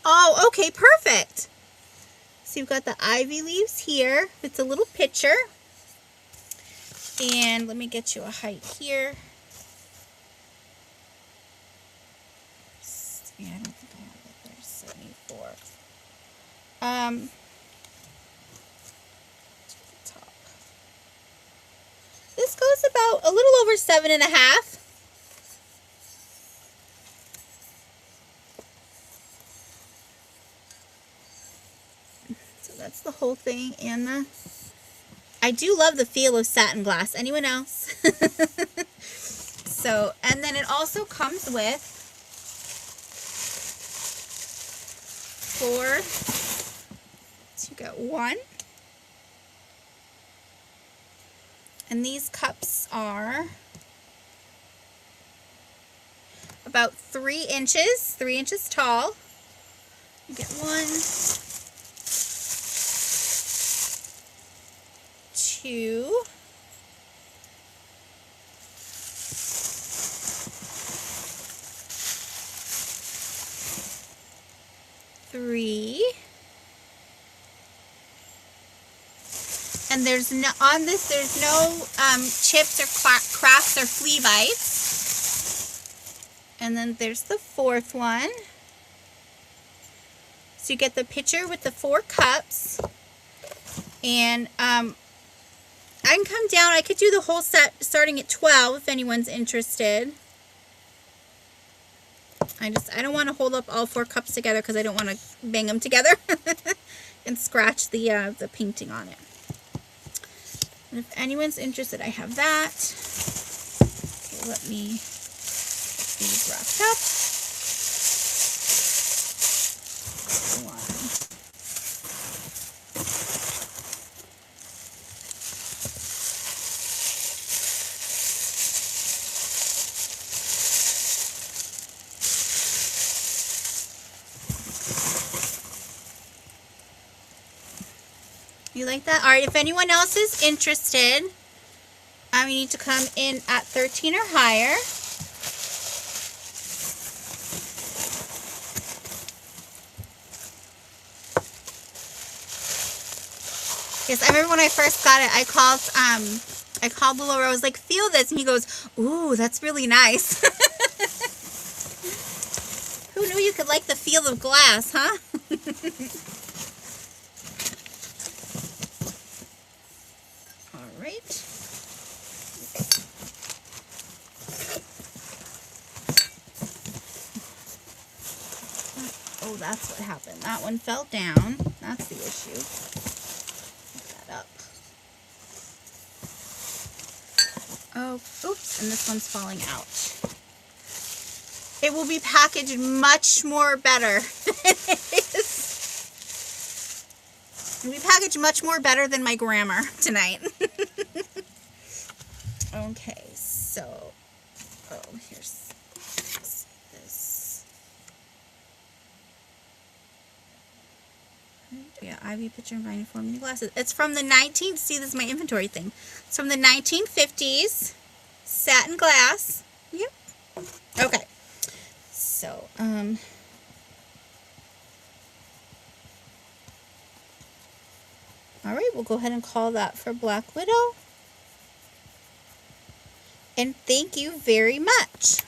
Oh, okay, perfect. So you've got the ivy leaves here. It's a little pitcher. And let me get you a height here. Yeah, I don't think I have it. There's 74. To the top. This goes about a little over 7.5. That's the whole thing, and I do love the feel of satin glass. Anyone else? So, and then it also comes with 4. So you got 1, and these cups are about 3 inches tall. You get 1, 2, 3, and there's no on this. There's no chips or cracks or flea bites. And then there's the 4th one. So you get the pitcher with the 4 cups, and I can come down. I could do the whole set starting at 12 if anyone's interested. I don't want to hold up all 4 cups together because I don't want to bang them together and scratch the painting on it. And if anyone's interested, I have that. Okay, let me get these wrapped up. You like that? All right, if anyone else is interested, you need to come in at 13 or higher. Yes, I remember when I first got it, I called Little Rose, like, feel this, and he goes, ooh, that's really nice. Who knew you could like the feel of glass, huh? All right. Oh, that's what happened. That one fell down. That's the issue. Put that up. Oh, oops, and this one's falling out. It will be packaged much more better than it is. It will be packaged much more better than my grammar tonight. Okay, so, oh, here's this. Yeah, Ivy picture and binding for mini glasses. It's from the see, this is my inventory thing. It's from the 1950s, satin glass. Yep. Okay. So, all right, we'll go ahead and call that for Black Widow. And thank you very much.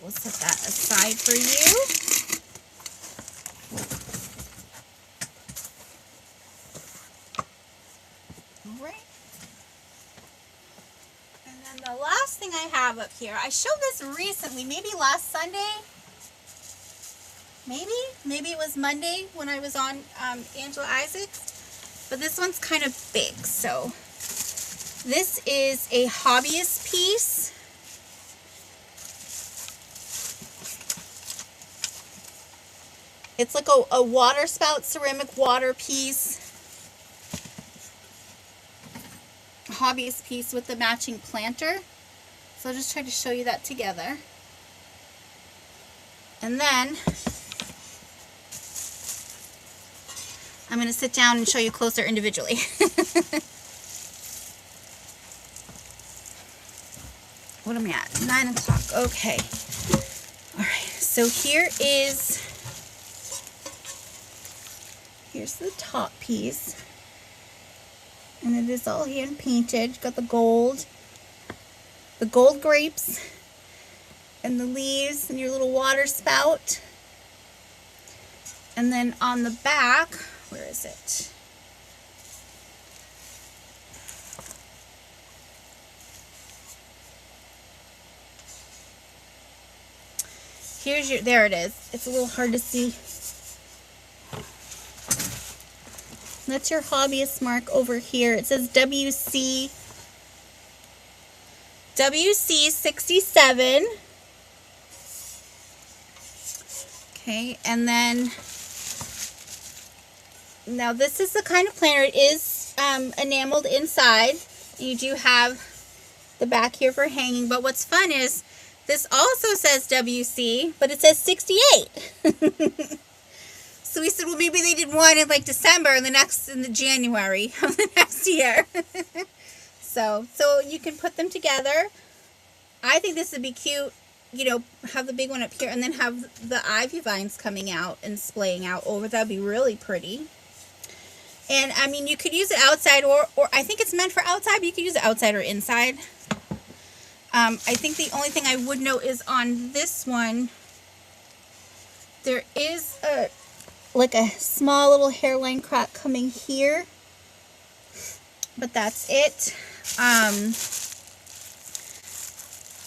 We'll set that aside for you. All right. And then the last thing I have up here, I showed this recently, maybe last Sunday. Maybe it was Monday when I was on Angela Isaacs. But this one's kind of big, so this is a hobbyist piece. It's like a water spout ceramic water piece. Hobbyist piece with the matching planter. So I'll just try to show you that together. And then I'm going to sit down and show you closer individually. What am I at? 9 o'clock. Okay. All right. So here's the top piece. And it is all hand painted. You've got the gold grapes, and the leaves, and your little water spout. And then on the back, where is it? There it is. It's a little hard to see. That's your hobbyist mark over here. It says WC67. Okay, and then now this is the kind of planner. It is enameled inside. You do have the back here for hanging, but what's fun is this also says WC, but it says 68. So we said, well, maybe they did one in like December and the next in the January of the next year. So you can put them together. I think this would be cute, you know, have the big one up here and then have the ivy vines coming out and splaying out over. That'd be really pretty. And I mean, you could use it outside or I think it's meant for outside, but you could use it outside or inside. I think the only thing I would note is on this one, there is like a small little hairline crack coming here, but that's it. I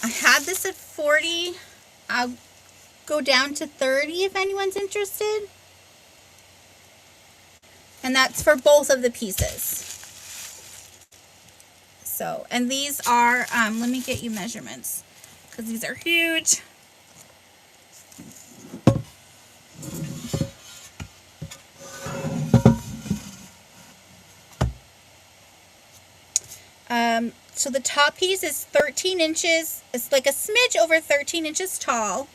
had this at 40. I'll go down to 30 if anyone's interested. And that's for both of the pieces. So, and these are, let me get you measurements because these are huge. So the top piece is 13 inches. It's like a smidge over 13 inches tall.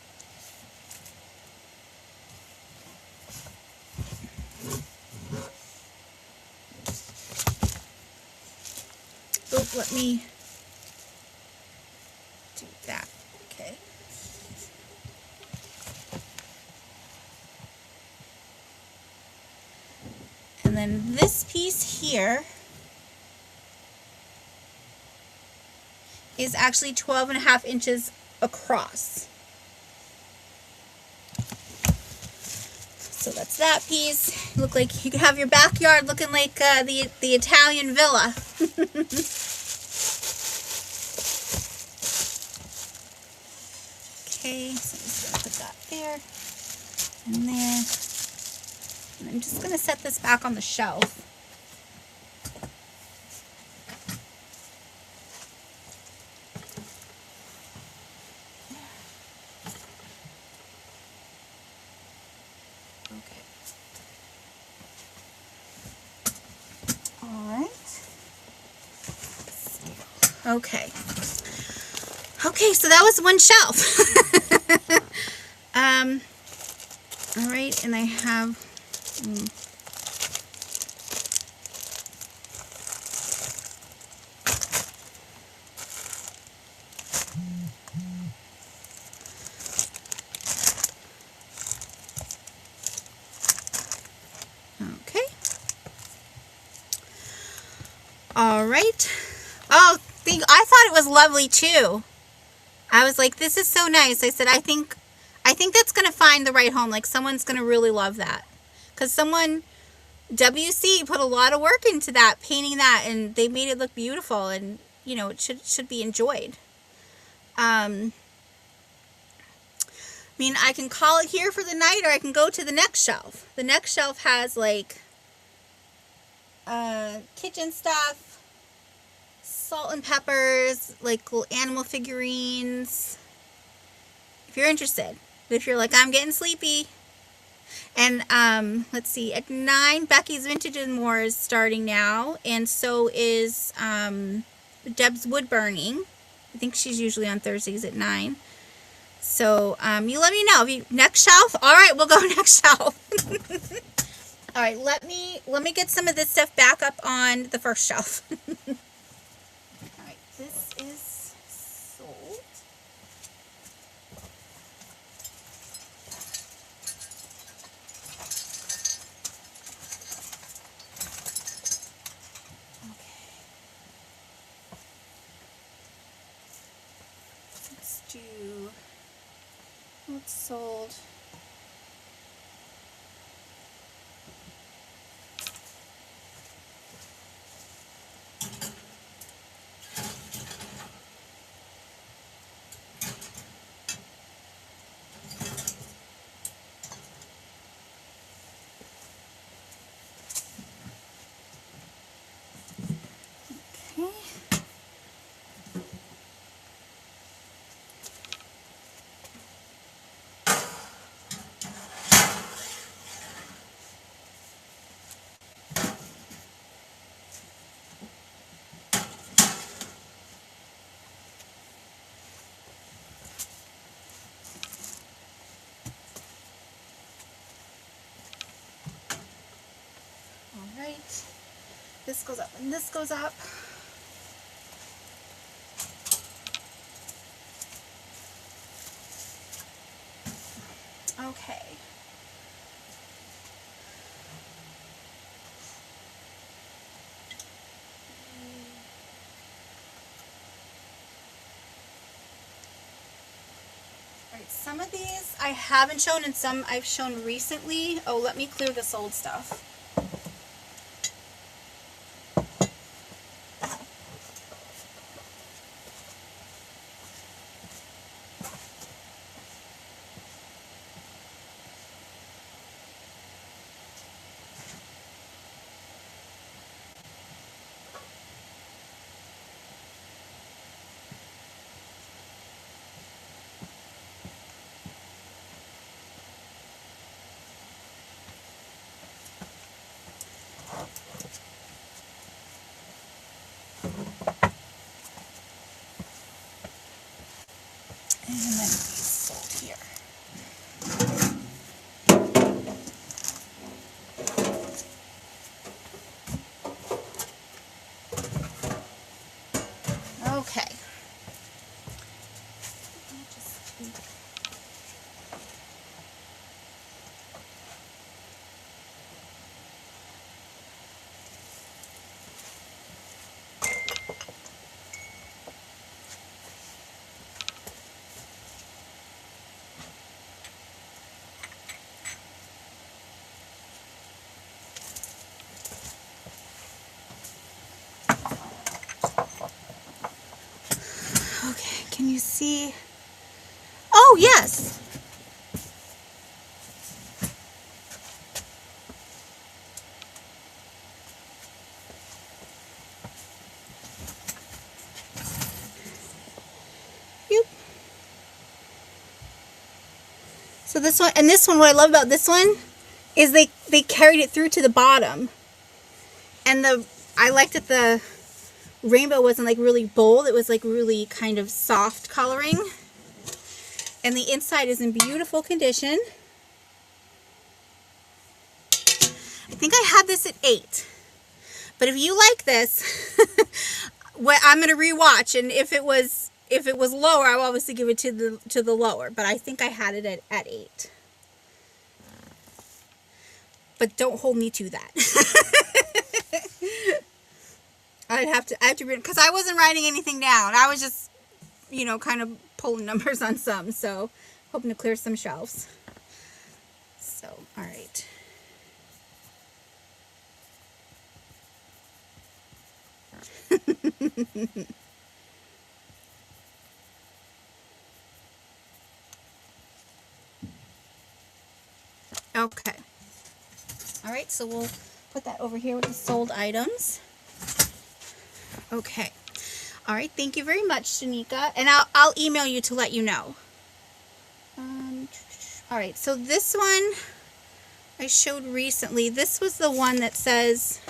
Oh, let me do that. Okay. And then this piece here is actually 12.5 inches across. So that's that piece. Look like you could have your backyard looking like the Italian villa. Okay, so I'm just gonna put that there and there. And I'm just gonna set this back on the shelf. Okay. All right. Okay. Okay, so that was one shelf. All right, and I have. Okay. All right. Oh, I thought it was lovely too. I was like, this is so nice. I said, I think that's going to find the right home. Like someone's going to really love that. Because WC put a lot of work into that, painting that, and they made it look beautiful, and you know, it should be enjoyed. I mean, I can call it here for the night, or I can go to the next shelf. The next shelf has like kitchen stuff, salt and peppers, like little animal figurines. If you're interested. But if you're like, I'm getting sleepy. And let's see, at 9, Becky's Vintage and More is starting now, and so is Deb's Wood Burning. I think she's usually on Thursdays at 9. So you let me know. Next shelf? All right, we'll go next shelf. All right, let me get some of this stuff back up on the first shelf. All right, this is sold. Let's do what's sold. Okay. All right. This goes up and this goes up. Okay. Alright, some of these I haven't shown and some I've shown recently. Oh, let me clear this old stuff. And then these sold here. Okay. Okay, can you see? Oh, yes. Yep. So this one, and this one, what I love about this one is they carried it through to the bottom. And I liked that the rainbow wasn't like really bold. It was like really kind of soft coloring. And the inside is in beautiful condition. I think I had this at 8. But if you like this, I'm going to rewatch, and if it was lower, I'll obviously give it to the lower, but I think I had it at 8. But don't hold me to that. I have to read, because I wasn't writing anything down. I was just, kind of pulling numbers on some, so hoping to clear some shelves. So, all right. Okay. All right, so we'll put that over here with the sold items. Okay. All right, thank you very much, Shanika. And I'll email you to let you know. All right, so this one I showed recently. This was the one that says...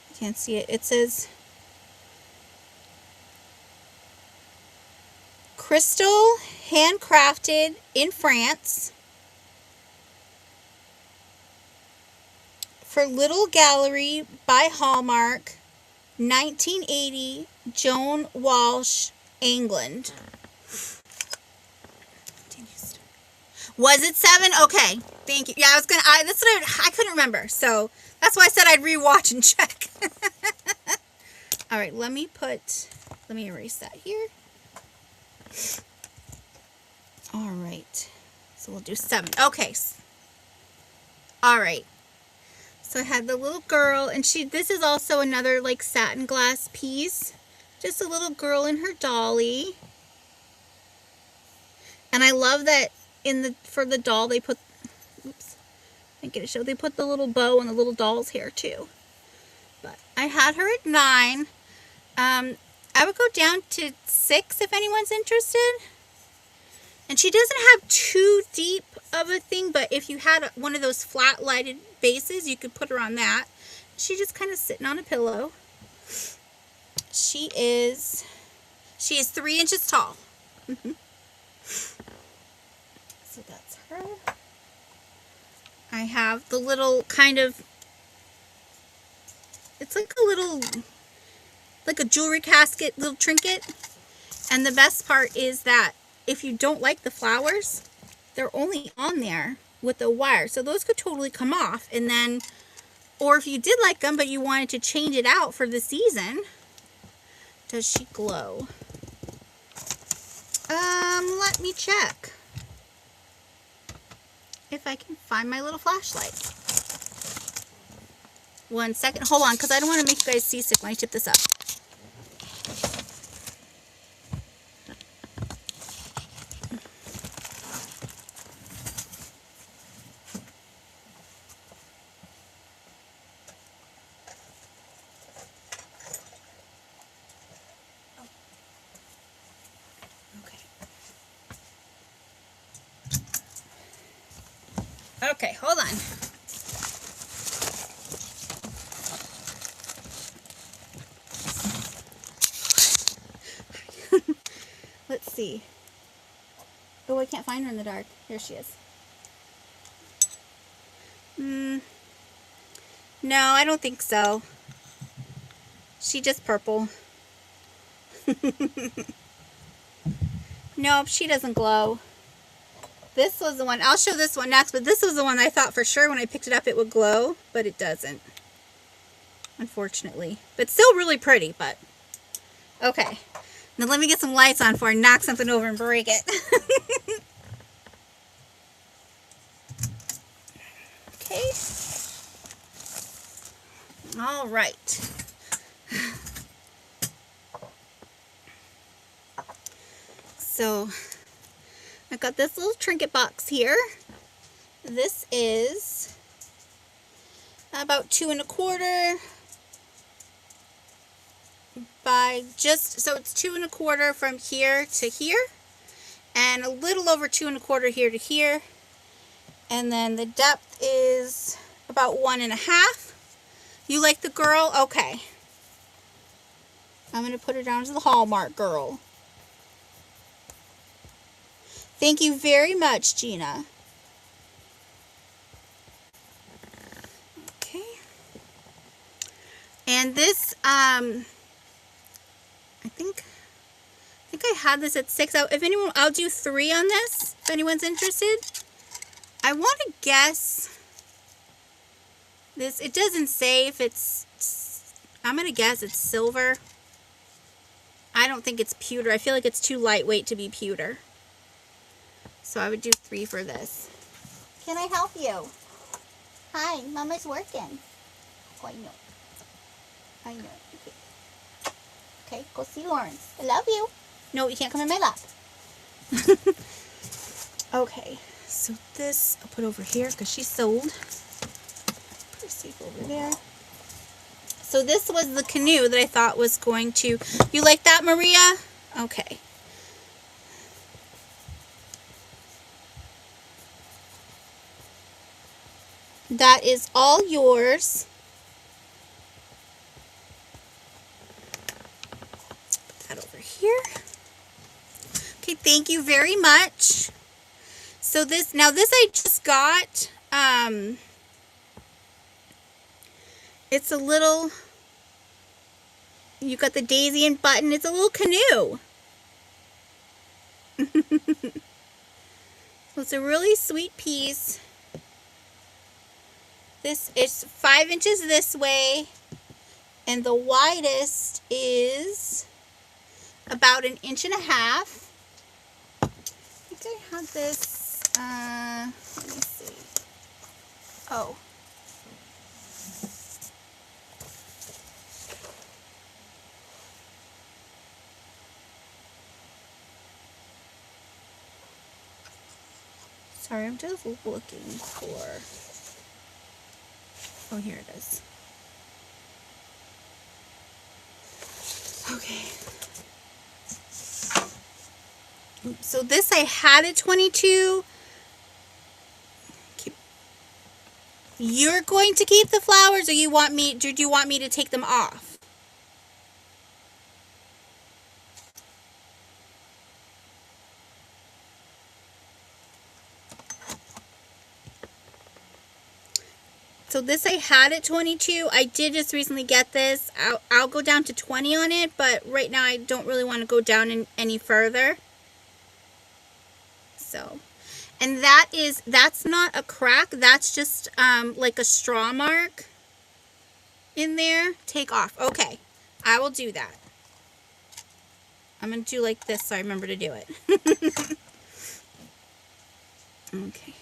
I can't see it. It says... Crystal, handcrafted in France. For Little Gallery by Hallmark, 1980, Joan Walsh, England. Was it 7? Okay, thank you. Yeah, that's what I couldn't remember, so that's why I said I'd rewatch and check. All right, let me erase that here. All right, so we'll do 7. Okay. All right. So I had the little girl, and this is also another like satin glass piece. Just a little girl and her dolly. And I love that for the doll they put, oops, I didn't get to show, they put the little bow on the little doll's hair too. But I had her at 9. I would go down to 6 if anyone's interested. And she doesn't have too deep of a thing, but if you had one of those flat lighted bases, you could put her on that. She's just kind of sitting on a pillow. She is 3 inches tall. So that's her. I have the little kind of, it's like a little, like a jewelry casket, little trinket. And the best part is that if you don't like the flowers, they're only on there with the wire. So those could totally come off. And then, or if you did like them, but you wanted to change it out for the season. Does she glow? Let me check. If I can find my little flashlight. 1 second. Hold on, because I don't want to make you guys seasick when I tip this up. Okay, hold on. see. Oh, I can't find her in the dark. Here she is. No, I don't think so. She just purple. Nope, she doesn't glow. This was the one. I'll show this one next, but this was the one I thought for sure when I picked it up it would glow, but it doesn't. Unfortunately. But still really pretty, but... Okay. Now let me get some lights on before I knock something over and break it. Okay. All right. So, I've got this little trinket box here. This is about 2 1/4 by just, so it's 2 1/4 from here to here, and a little over 2 1/4 here to here, and then the depth is about 1 1/2. You like the girl? Okay. I'm going to put her down as the Hallmark girl. Thank you very much, Gina. Okay. And this, I think I had this at 6. If anyone, I'll do 3 on this, if anyone's interested. I want to guess this. It doesn't say if it's, I'm going to guess it's silver. I don't think it's pewter. I feel like it's too lightweight to be pewter. So I would do 3 for this. Can I help you? Hi, Mama's working. Oh, I know. I know. Okay. Okay, go see Lawrence. I love you. No, you can't come in my lap. Okay, so this I'll put over here because she's sold. Put her safe over there. So this was the canoe that I thought was going to... You like that, Maria? Okay. That is all yours. Put that over here. Okay, thank you very much. So this, now this I just got, it's a little, you got the daisy and button, it's a little canoe. So it's a really sweet piece. This is 5 inches this way, and the widest is about 1.5 inches. I think I had this, let me see. Oh. Sorry, I'm just looking for... Oh, here it is. Okay. So this I had at 22. You're going to keep the flowers, or do you want me to take them off? So this I had at 22. I did just recently get this. I'll go down to 20 on it, but right now I don't really want to go down any further. So, and that's not a crack. That's just like a straw mark in there. Take off. Okay, I will do that. I'm going to do like this so I remember to do it. Okay.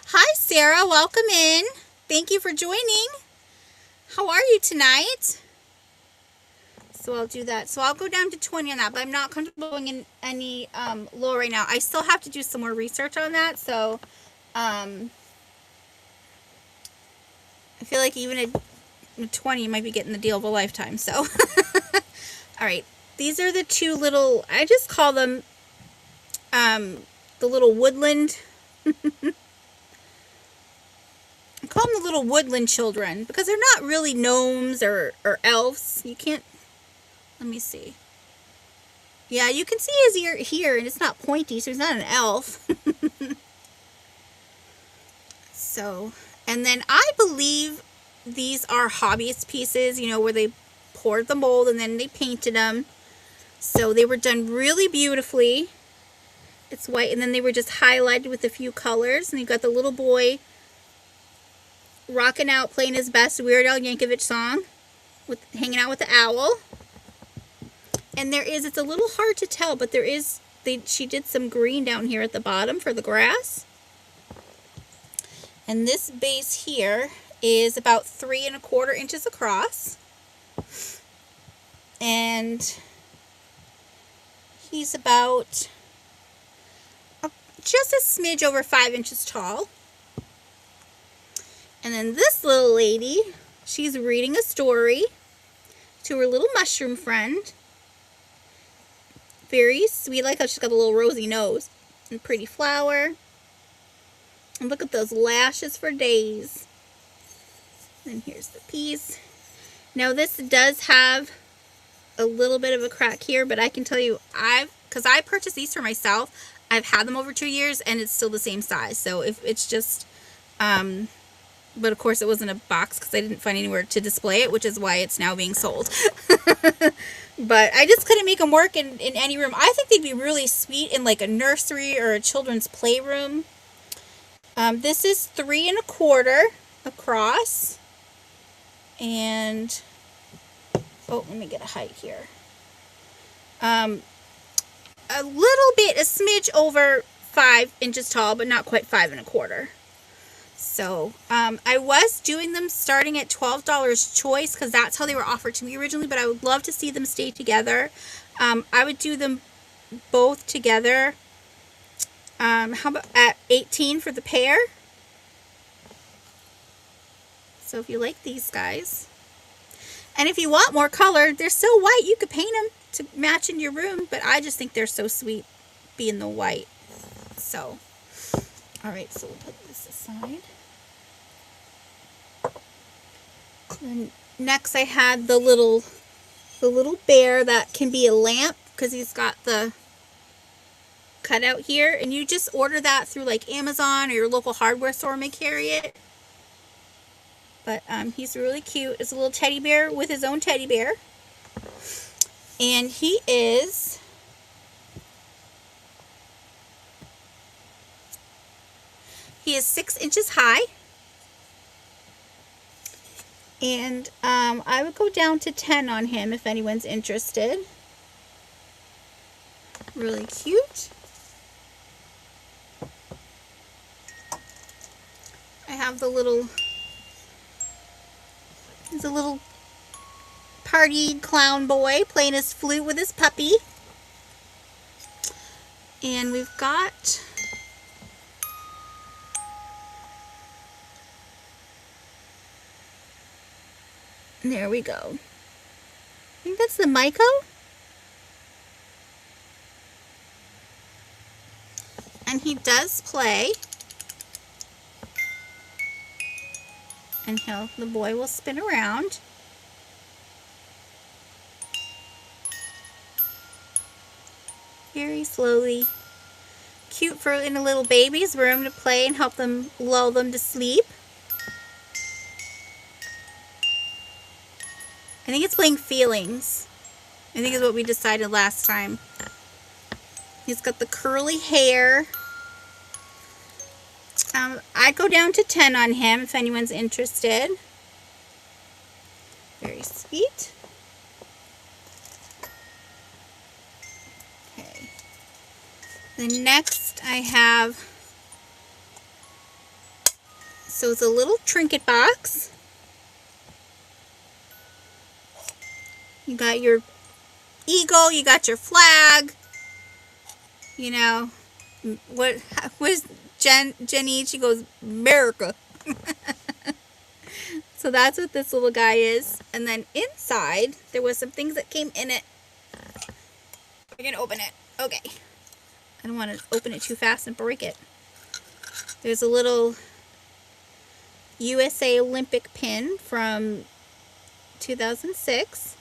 Hi, Sarah. Welcome in. Thank you for joining. How are you tonight? So I'll do that. So I'll go down to 20 on that, but I'm not comfortable going in any lower right now. I still have to do some more research on that. So I feel like even at 20, you might be getting the deal of a lifetime. So, all right. These are the 2 little, I just call them the little woodland. I call them the little woodland children because they're not really gnomes or elves. You can't, let me see. Yeah, you can see his ear here, and it's not pointy, so he's not an elf. So, and then I believe these are hobbyist pieces, you know, where they poured the mold and then they painted them. So they were done really beautifully. It's white, and then they were just highlighted with a few colors. And you got the little boy rocking out, playing his best Weird Al Yankovic song, with hanging out with the owl. And there is, it's a little hard to tell, but there is, she did some green down here at the bottom for the grass. And this base here is about 3¼ inches across. And he's about just a smidge over 5 inches tall. And then this little lady, she's reading a story to her little mushroom friend. Very sweet. I like how she's got a little rosy nose and pretty flower. And look at those lashes for days. And here's the piece. Now this does have a little bit of a crack here, but I can tell you, because I purchased these for myself, I've had them over 2 years and it's still the same size. So if it's just, but of course it wasn't a box because I didn't find anywhere to display it, which is why it's now being sold. But I just couldn't make them work in any room. I think they'd be really sweet in like a nursery or a children's playroom. This is 3¼ across. And, oh, let me get a height here. A little bit, a smidge over 5 inches tall, but not quite 5¼ So, I was doing them starting at $12 choice because that's how they were offered to me originally, but I would love to see them stay together. I would do them both together. How about at $18 for the pair? So if you like these guys. And if you want more color, they're so white, you could paint them to match in your room, but I just think they're so sweet being the white. So, alright, so we'll put this aside. And next I had the little bear that can be a lamp because he's got the cutout here, and you just order that through like Amazon or your local hardware store may carry it. But he's really cute. It's a little teddy bear with his own teddy bear. And he is He is 6 inches high. And I would go down to 10 on him if anyone's interested. Really cute. I have the little, he's a little party clown boy playing his flute with his puppy. And we've got there we go. I think that's the Maiko. And he does play. And the boy will spin around. Very slowly. Cute for in a little baby's room to play and help them lull them to sleep. I think it's playing Feelings. I think is what we decided last time. He's got the curly hair. I'd go down to 10 on him if anyone's interested. Very sweet. Okay. The next I have, so it's a little trinket box. You got your eagle, you got your flag. You know, what is Jenny? She goes, America. So that's what this little guy is. And then inside, there was some things that came in it. We're going to open it. Okay. I don't want to open it too fast and break it. There's a little USA Olympic pin from 2006.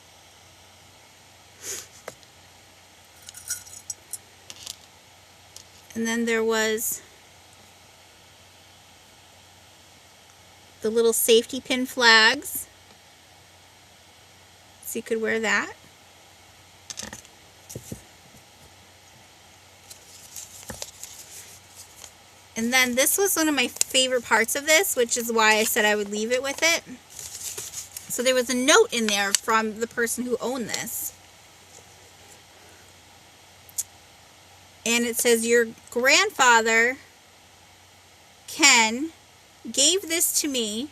And then there was the little safety pin flags. So you could wear that. And then this was one of my favorite parts of this, which is why I said I would leave it with it. So there was a note in there from the person who owned this. And it says, your grandfather, Ken, gave this to me,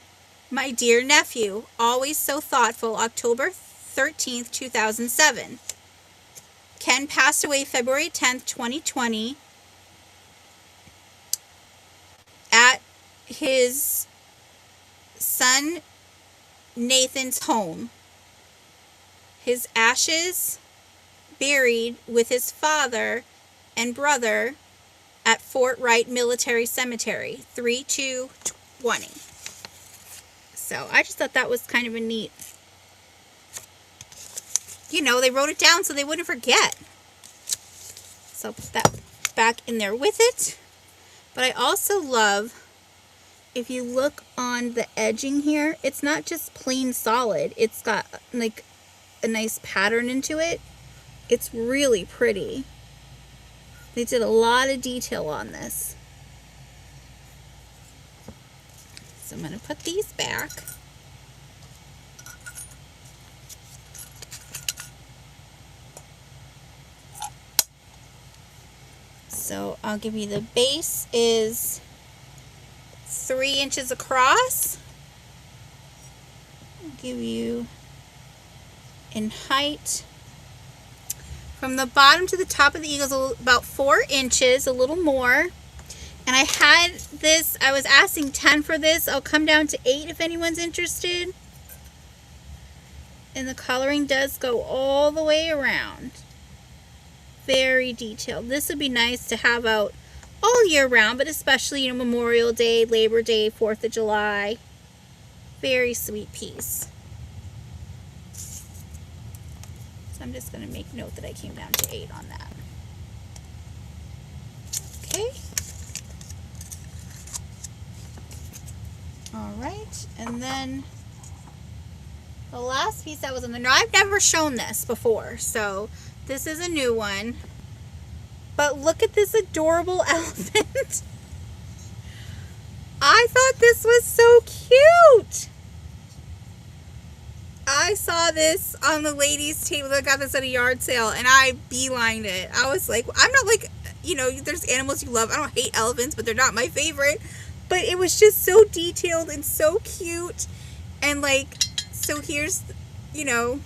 my dear nephew, always so thoughtful, October 13th, 2007. Ken passed away February 10th, 2020 at his son Nathan's home. His ashes buried with his father and brother at Fort Wright Military Cemetery, 3/2/20. So I just thought that was kind of a neat, you know, they wrote it down so they wouldn't forget. So I'll put that back in there with it. But I also love, if you look on the edging here, it's not just plain solid. It's got like a nice pattern into it. It's really pretty. They did a lot of detail on this. So I'm going to put these back. So I'll give you, the base is 3 inches across. I'll give you in height, from the bottom to the top of the eagle is about 4 inches, a little more. And I had this, I was asking 10 for this. I'll come down to 8 if anyone's interested. And the coloring does go all the way around. Very detailed. This would be nice to have out all year round, but especially, you know, Memorial Day, Labor Day, 4th of July. Very sweet piece. I'm just going to make note that I came down to 8 on that. Okay. All right. And then the last piece that was in there. Now, I've never shown this before, so this is a new one. But look at this adorable elephant. I thought this was so cute. I saw this on the ladies' table. I got this at a yard sale, and I beelined it. I was like, I'm not like, you know, there's animals you love. I don't hate elephants, but they're not my favorite. But it was just so detailed and so cute. And like, so here's, you know,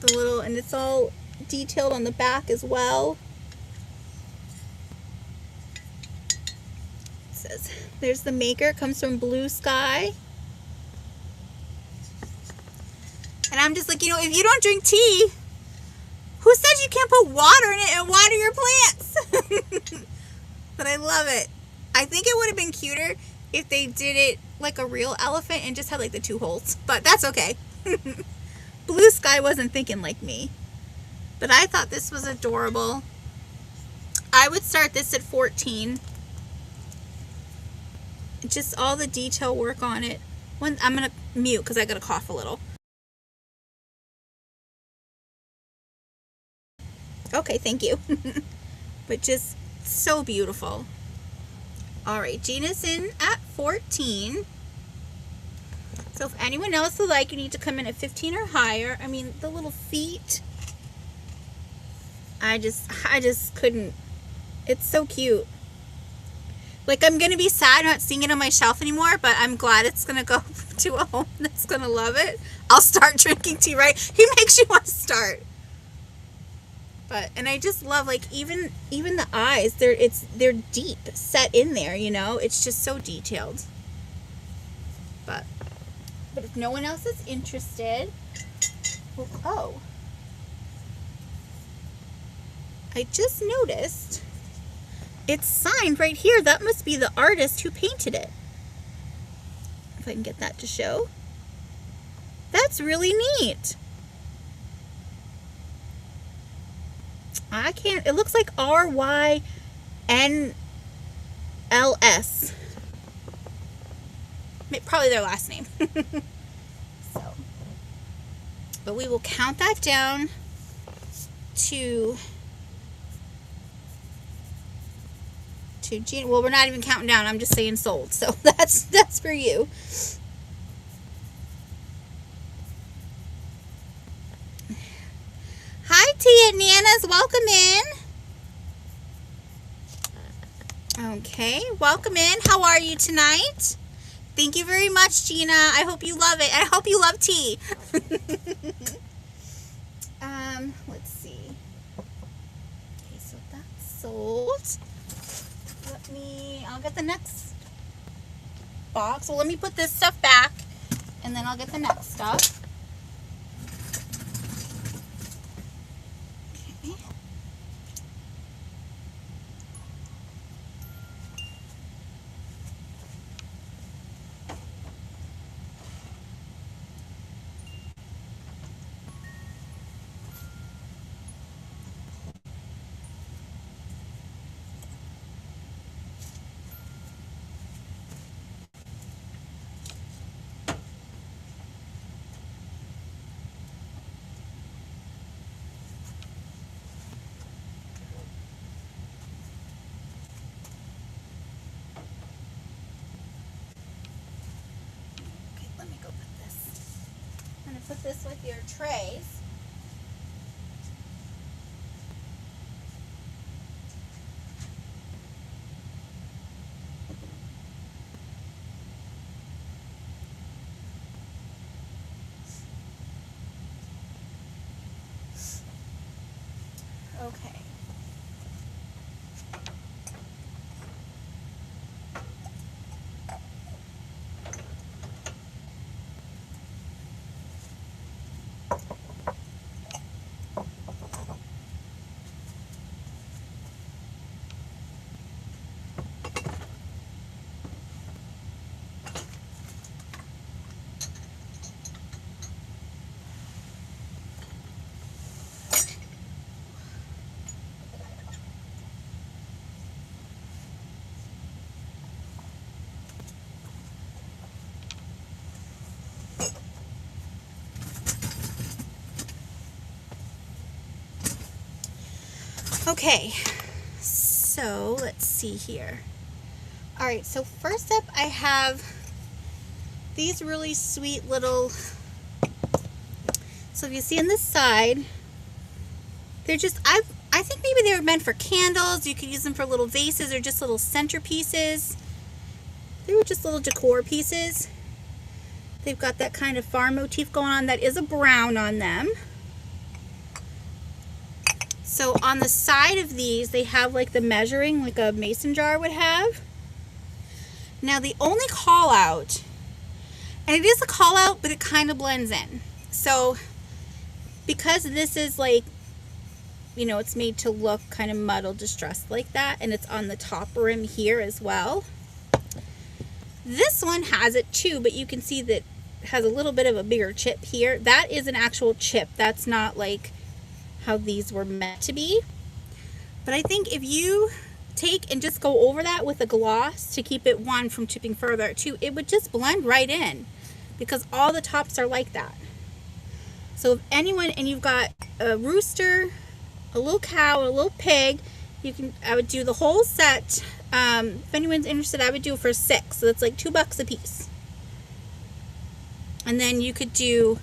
the little, and it's all detailed on the back as well. It says, there's the maker. It comes from Blue Sky. And I'm just like, you know, if you don't drink tea, who says you can't put water in it and water your plants? But I love it. I think it would have been cuter if they did it like a real elephant and just had like the 2 holes. But that's okay. Blue Sky wasn't thinking like me. But I thought this was adorable. I would start this at 14. Just all the detail work on it. I'm going to mute because I got to cough a little. Okay, thank you. But just so beautiful. All right, Gina's in at 14. So if anyone else would like, you need to come in at 15 or higher. I mean, the little feet. I just couldn't. It's so cute. Like, I'm going to be sad not seeing it on my shelf anymore, but I'm glad it's going to go to a home that's going to love it. I'll start drinking tea, right? He makes you want to start. But, and I just love, like, even the eyes, they're deep set in there, you know. It's just so detailed. But if no one else is interested, oh, I just noticed it's signed right here. That must be the artist who painted it. If I can get that to show. That's really neat. I can't, it looks like RYNLS. Probably their last name. So, but we will count that down to Gina. Well, we're not even counting down. I'm just saying sold. So that's for you. Hi, Tia Nanas. Welcome in. Okay, welcome in. How are you tonight? Thank you very much, Gina. I hope you love it. I hope you love tea. Let's see. Okay, so that's sold. I'll get the next box. Well, let me put this stuff back, and then I'll get the next stuff. Okay. Let me go put this. I'm going to put this with your trays. Okay. Okay, so let's see here. All right, so first up I have these really sweet little, so if you see on this side, they're just, I think maybe they were meant for candles. You could use them for little vases or just little centerpieces. They were just little decor pieces. They've got that kind of farm motif going on that is a brown on them. So on the side of these, they have like the measuring, like a mason jar would have. Now the only call out, and it is a call out, but it kind of blends in. So because this is like, you know, it's made to look kind of muddled, distressed like that, and it's on the top rim here as well. This one has it too, but you can see that it has a little bit of a bigger chip here. That is an actual chip. That's not like how these were meant to be. But I think if you take and just go over that with a gloss to keep it, one, from chipping further, two, it would just blend right in because all the tops are like that. So if anyone, and you've got a rooster, a little cow, a little pig, I would do the whole set. If anyone's interested, I would do it for $6. So that's like $2 a piece. And then you could do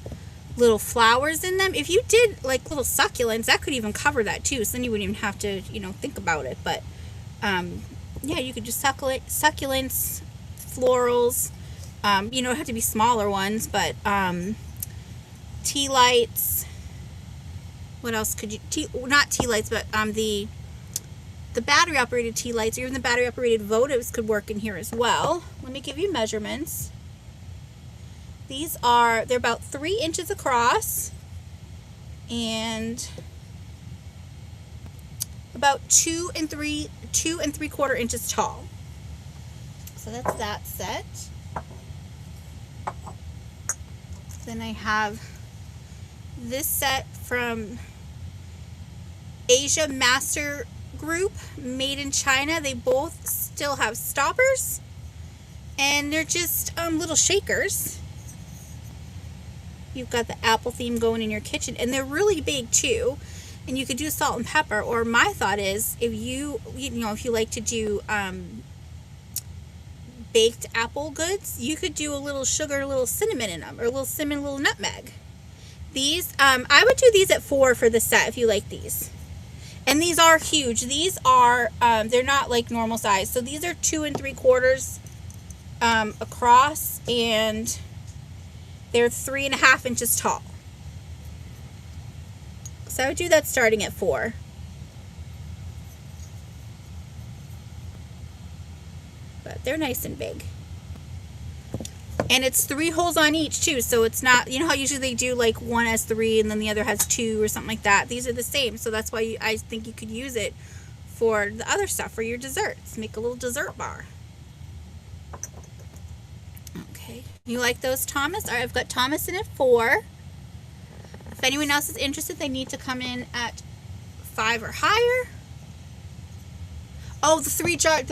little flowers in them. If you did like little succulents, that could even cover that too. So then you wouldn't even have to, you know, think about it. But yeah, you could do succulents, florals. You know, it have to be smaller ones, but tea lights. What else could you? Not tea lights, but the battery operated tea lights, or even the battery operated votives could work in here as well. Let me give you measurements. They're about 3 inches across and about 2 3/4 inches tall. So that's that set. Then I have this set from Asia Master Group, made in China. They both still have stoppers, and they're just little shakers. You've got the apple theme going in your kitchen, and they're really big too. And you could do salt and pepper, or my thought is, if you like to do baked apple goods, you could do a little sugar, a little cinnamon in them, or a little cinnamon, a little nutmeg. These, I would do these at 4 for the set if you like these. And these are huge. These are, they're not like normal size. So these are 2 3/4 across, and they're 3.5 inches tall. So I would do that starting at 4. But they're nice and big. And it's 3 holes on each too, so it's not, you know how usually they do like one has 3 and then the other has 2 or something like that. These are the same, so that's why I think you could use it for the other stuff, for your desserts. Make a little dessert bar. Okay, you like those, Thomas? All right, I've got Thomas in at 4. If anyone else is interested, they need to come in at 5 or higher. Oh, the 3 jar,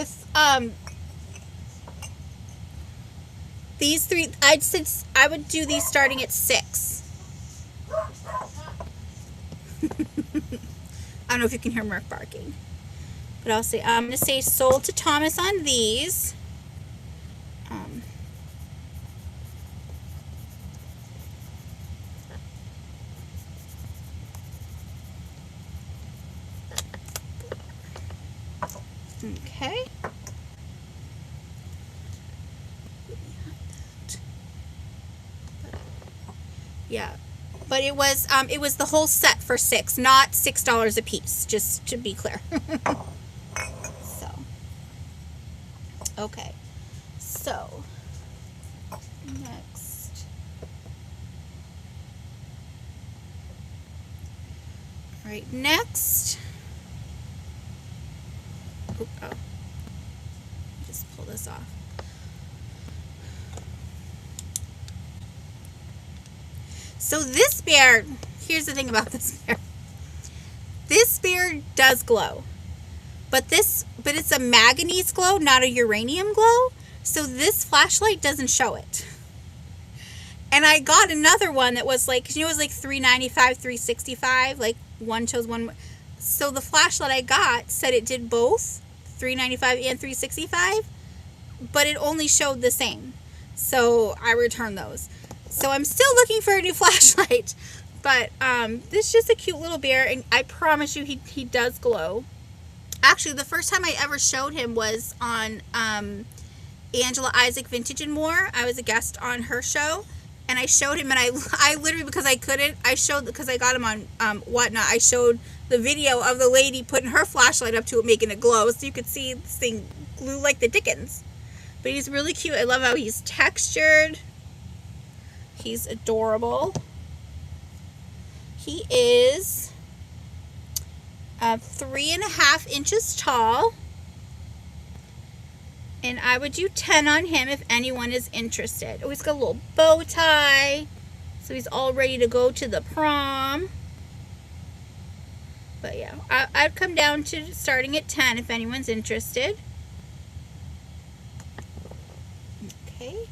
these 3, I would do these starting at 6. I don't know if you can hear Merc barking, but I'm going to say sold to Thomas on these. Okay. Yeah, but it was the whole set for 6, not $6 a piece, just to be clear. So, okay, so next, all right, next. Oh, just pull this off. So this bear, here's the thing about this bear. This bear does glow, but it's a manganese glow, not a uranium glow. So this flashlight doesn't show it. And I got another one that was like, it was like $3.95, $3.65, like one chose one. So the flashlight I got said it did both $3.95 and $3.65, but it only showed the same. So I returned those. So I'm still looking for a new flashlight, but this is just a cute little bear, and I promise you he does glow. Actually, the first time I ever showed him was on Angela Isaac Vintage and More. I was a guest on her show, and I showed him, and I literally, because I couldn't, because I got him on Whatnot, I showed the video of the lady putting her flashlight up to it, making it glow, so you could see this thing glue like the dickens. But he's really cute. I love how he's textured. He's adorable. He is 3.5 inches tall. And I would do 10 on him if anyone is interested. Oh, he's got a little bow tie. So he's all ready to go to the prom. But yeah, I'd come down to starting at 10 if anyone's interested. Okay.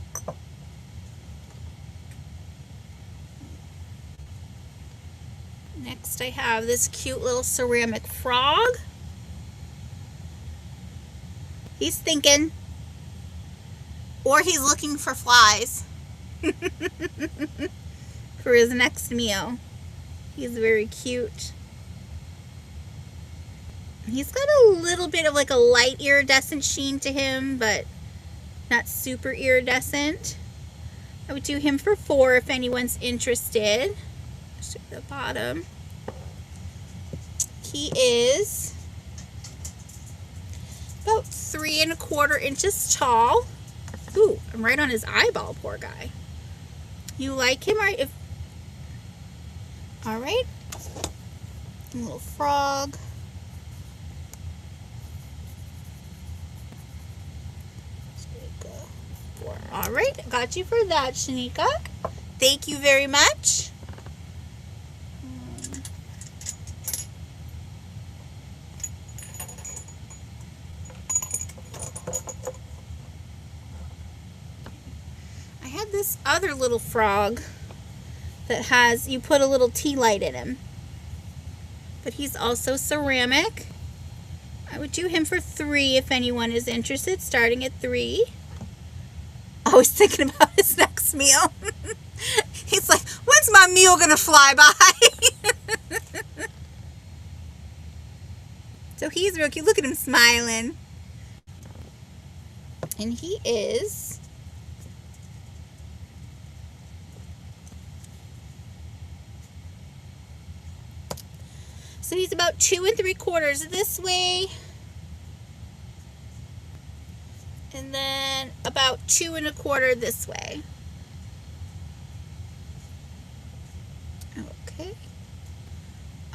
Next I have this cute little ceramic frog. He's thinking, or he's looking for flies for his next meal. He's very cute. He's got a little bit of like a light iridescent sheen to him, but not super iridescent. I would do him for 4 if anyone's interested. Show the bottom. He is about 3.25 inches tall. Ooh, I'm right on his eyeball, poor guy. You like him, right? All right. A little frog. All right, got you for that, Shanika. Thank you very much. this other little frog that has, you put a little tea light in him. But he's also ceramic. I would do him for $3 if anyone is interested, starting at $3. Always thinking about his next meal. He's like, when's my meal gonna fly by? So he's real cute. Look at him smiling. And he is so he's about 2 3/4 this way, and then about 2 1/4 this way. Okay.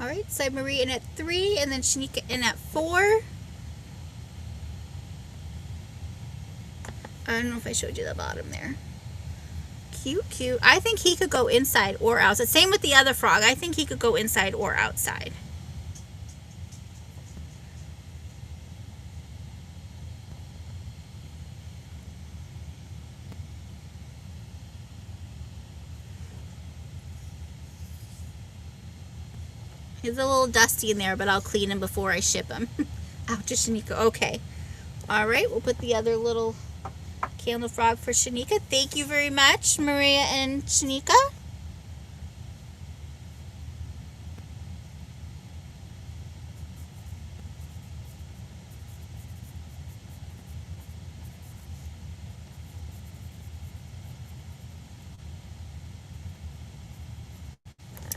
All right, so Marie in at 3, and then Shanika in at 4. I don't know if I showed you the bottom there. Cute, cute. I think he could go inside or outside. Same with the other frog. I think he could go inside or outside. He's a little dusty in there, but I'll clean him before I ship him. Ouch, Shanika. Okay. All right, we'll put the other little candle frog for Shanika. Thank you very much, Maria and Shanika.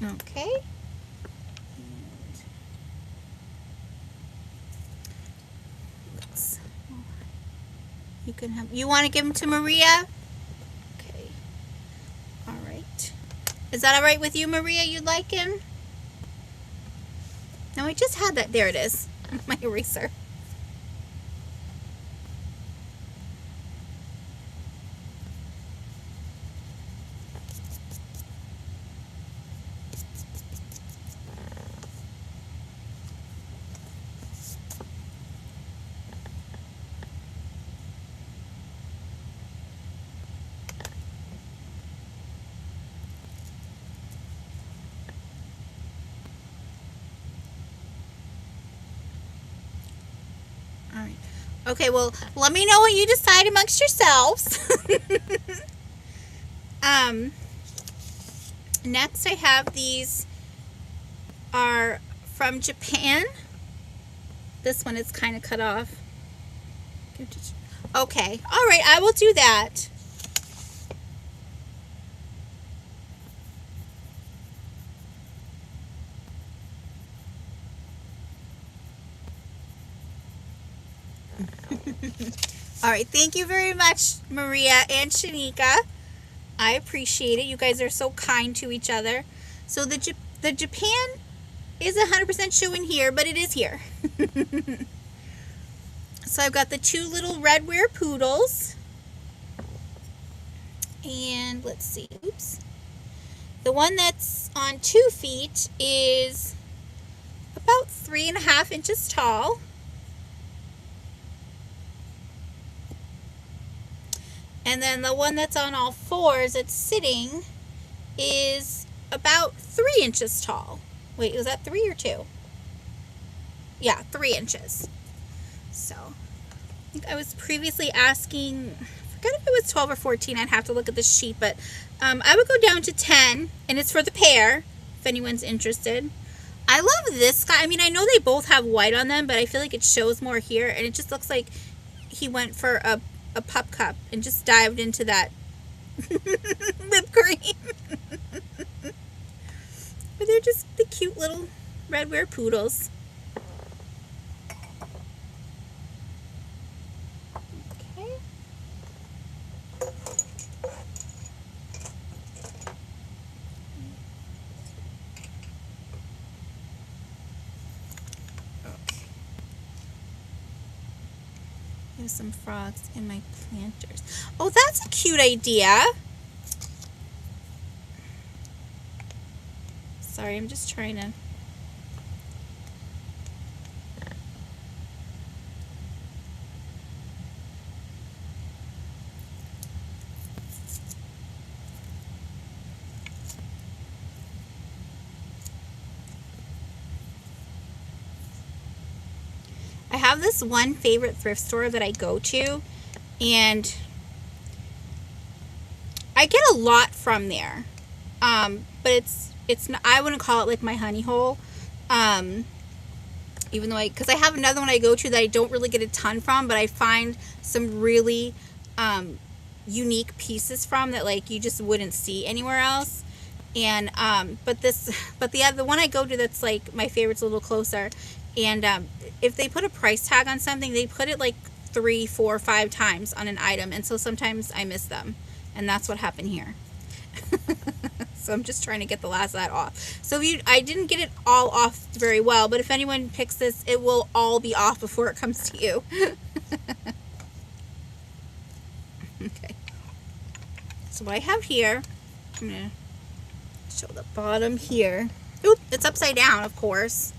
Okay. You can have, you want to give him to Maria? Okay. All right. Is that all right with you, Maria? You'd like him? No, I just had that. There it is. My eraser. Okay, well, let me know what you decide amongst yourselves. Next, I have these are from Japan. This one is kind of cut off. Okay, all right, I will do that. All right, thank you very much, Maria and Shanika. I appreciate it. You guys are so kind to each other. So the Japan is 100% showing here, but it is here. So I've got the 2 little red were poodles. And let's see, oops. The one that's on 2 feet is about 3.5 inches tall. And then the one that's on all 4s, it's sitting, is about 3 inches tall. Wait, was that 3 or 2? Yeah, 3 inches. So, I think I was previously asking, I forgot if it was 12 or 14. I'd have to look at the sheet, but I would go down to 10, and it's for the pair, if anyone's interested. I love this guy. I mean, I know they both have white on them, but I feel like it shows more here, and it just looks like he went for a pup cup and just dived into that whipped cream. But they're just the cute little red were poodles. Okay. There's some frogs in my planters. Oh, that's a cute idea. Sorry, I'm just trying to... I have this one favorite thrift store that I go to, and I get a lot from there. But it's not, I wouldn't call it like my honey hole. Even though because I have another one I go to that I don't really get a ton from, but I find some really unique pieces from that like you just wouldn't see anywhere else. And but the one I go to that's like my favorite's a little closer, and if they put a price tag on something, they put it like 3, 4, 5 times on an item, and so sometimes I miss them, and that's what happened here. So I'm just trying to get the last of that off. So I didn't get it all off very well, but if anyone picks this, it will all be off before it comes to you. Okay. So what I have here, I'm going to show the bottom here. Oop, it's upside down, of course.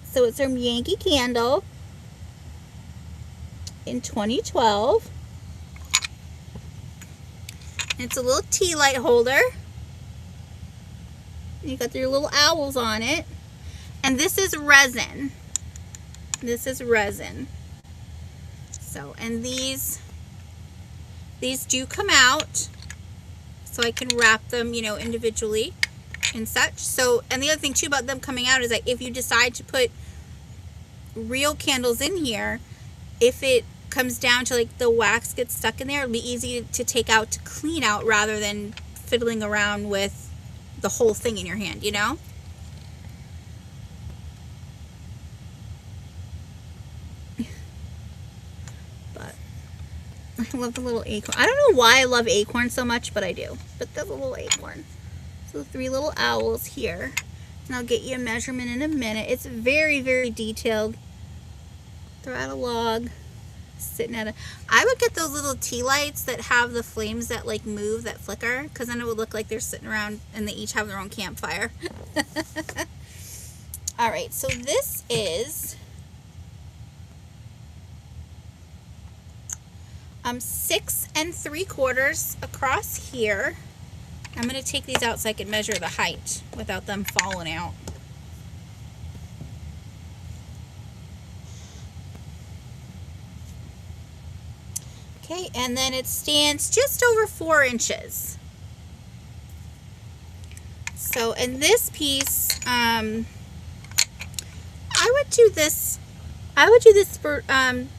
So it's from Yankee Candle in 2012. It's a little tea light holder. You got your little owls on it. And this is resin. This is resin. So, and these do come out. So I can wrap them, you know, individually and such. So, and the other thing too about them coming out is that if you decide to put real candles in here, if it comes down to like the wax gets stuck in there, it'll be easy to take out to clean out rather than fiddling around with the whole thing in your hand, you know? But I love the little acorn. I don't know why I love acorns so much, but I do. But there's a little acorn. So 3 little owls here. And I'll get you a measurement in a minute. It's very, very detailed. Throw out a log. Sitting at I would get those little tea lights that have the flames that like move, that flicker, because then it would look like they're sitting around and they each have their own campfire. All right, so this is 6 3/4 across here. I'm going to take these out so I can measure the height without them falling out. Okay, and then it stands just over 4 inches. So, in this piece, I would do this for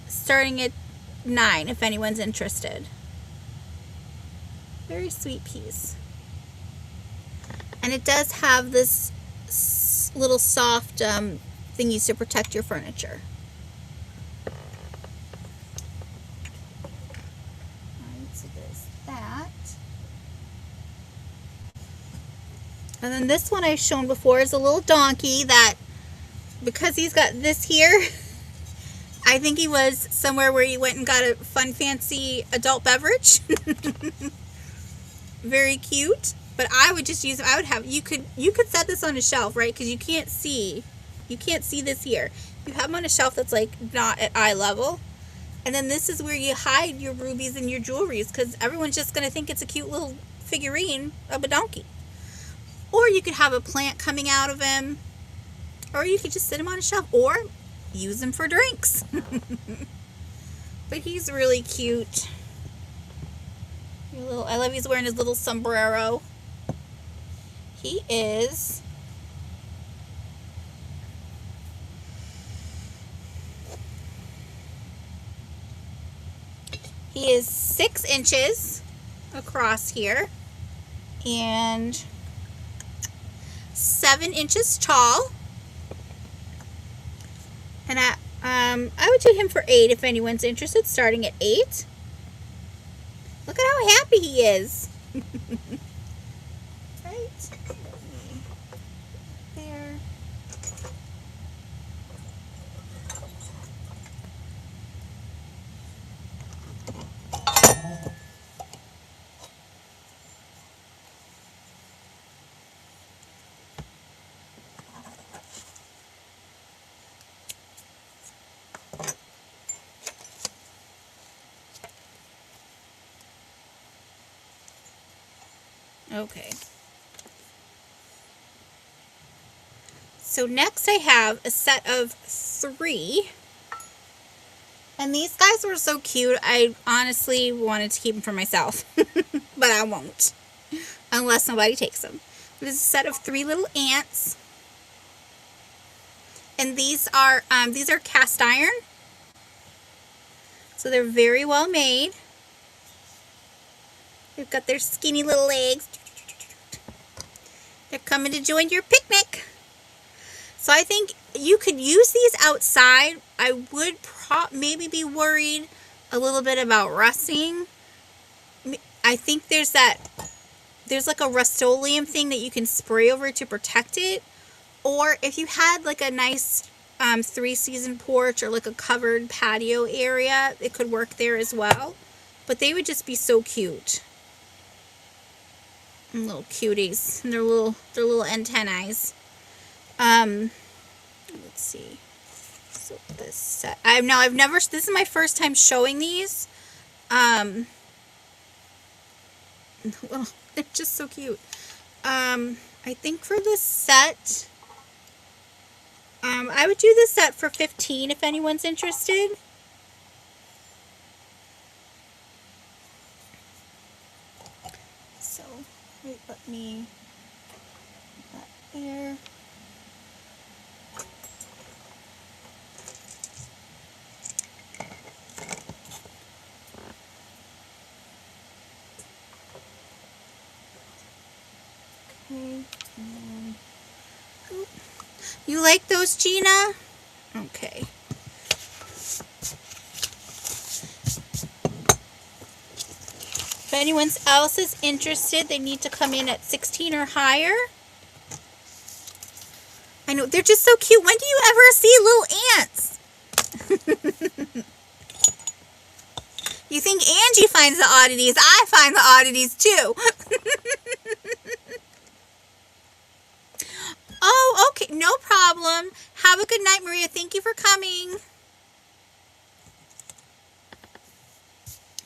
starting at 9 if anyone's interested. Very sweet piece. And it does have this little soft thingies to protect your furniture. So there's that. And then this one I've shown before is a little donkey that, because he's got this here, I think he was somewhere where he went and got a fun fancy adult beverage. Very cute. But I would just use, I would have, you could set this on a shelf, right? Because you can't see this here. You have them on a shelf that's like not at eye level. And then this is where you hide your rubies and your jewelries, because everyone's just going to think it's a cute little figurine of a donkey. Or you could have a plant coming out of him. Or you could just sit him on a shelf. Or use him for drinks. But he's really cute. I love he's wearing his little sombrero. He is He is 6 inches across here and 7 inches tall. And I would do him for 8 if anyone's interested, starting at 8. Look at how happy he is. Right? There. Okay. So next I have a set of 3. And these guys were so cute. I honestly wanted to keep them for myself. But I won't. Unless somebody takes them. This is a set of 3 little ants. And these are cast iron. So they're very well made. They've got their skinny little legs. They're coming to join your picnic. So I think you could use these outside. I would maybe be worried a little bit about rusting. I think there's like a Rust-Oleum thing that you can spray over to protect it. Or if you had like a nice 3-season porch or like a covered patio area, it could work there as well. But they would just be so cute. And little cuties. And their little antennae. Let's see. So this set. This is my first time showing these. Well, they're just so cute. I think for this set, I would do this set for $15 if anyone's interested. So, wait, let me put that there. You like those, Gina? Okay. If anyone else is interested, they need to come in at 16 or higher. I know, they're just so cute. When do you ever see little ants? You think Angie finds the oddities? I find the oddities too. Oh, okay. No problem. Have a good night, Maria. Thank you for coming.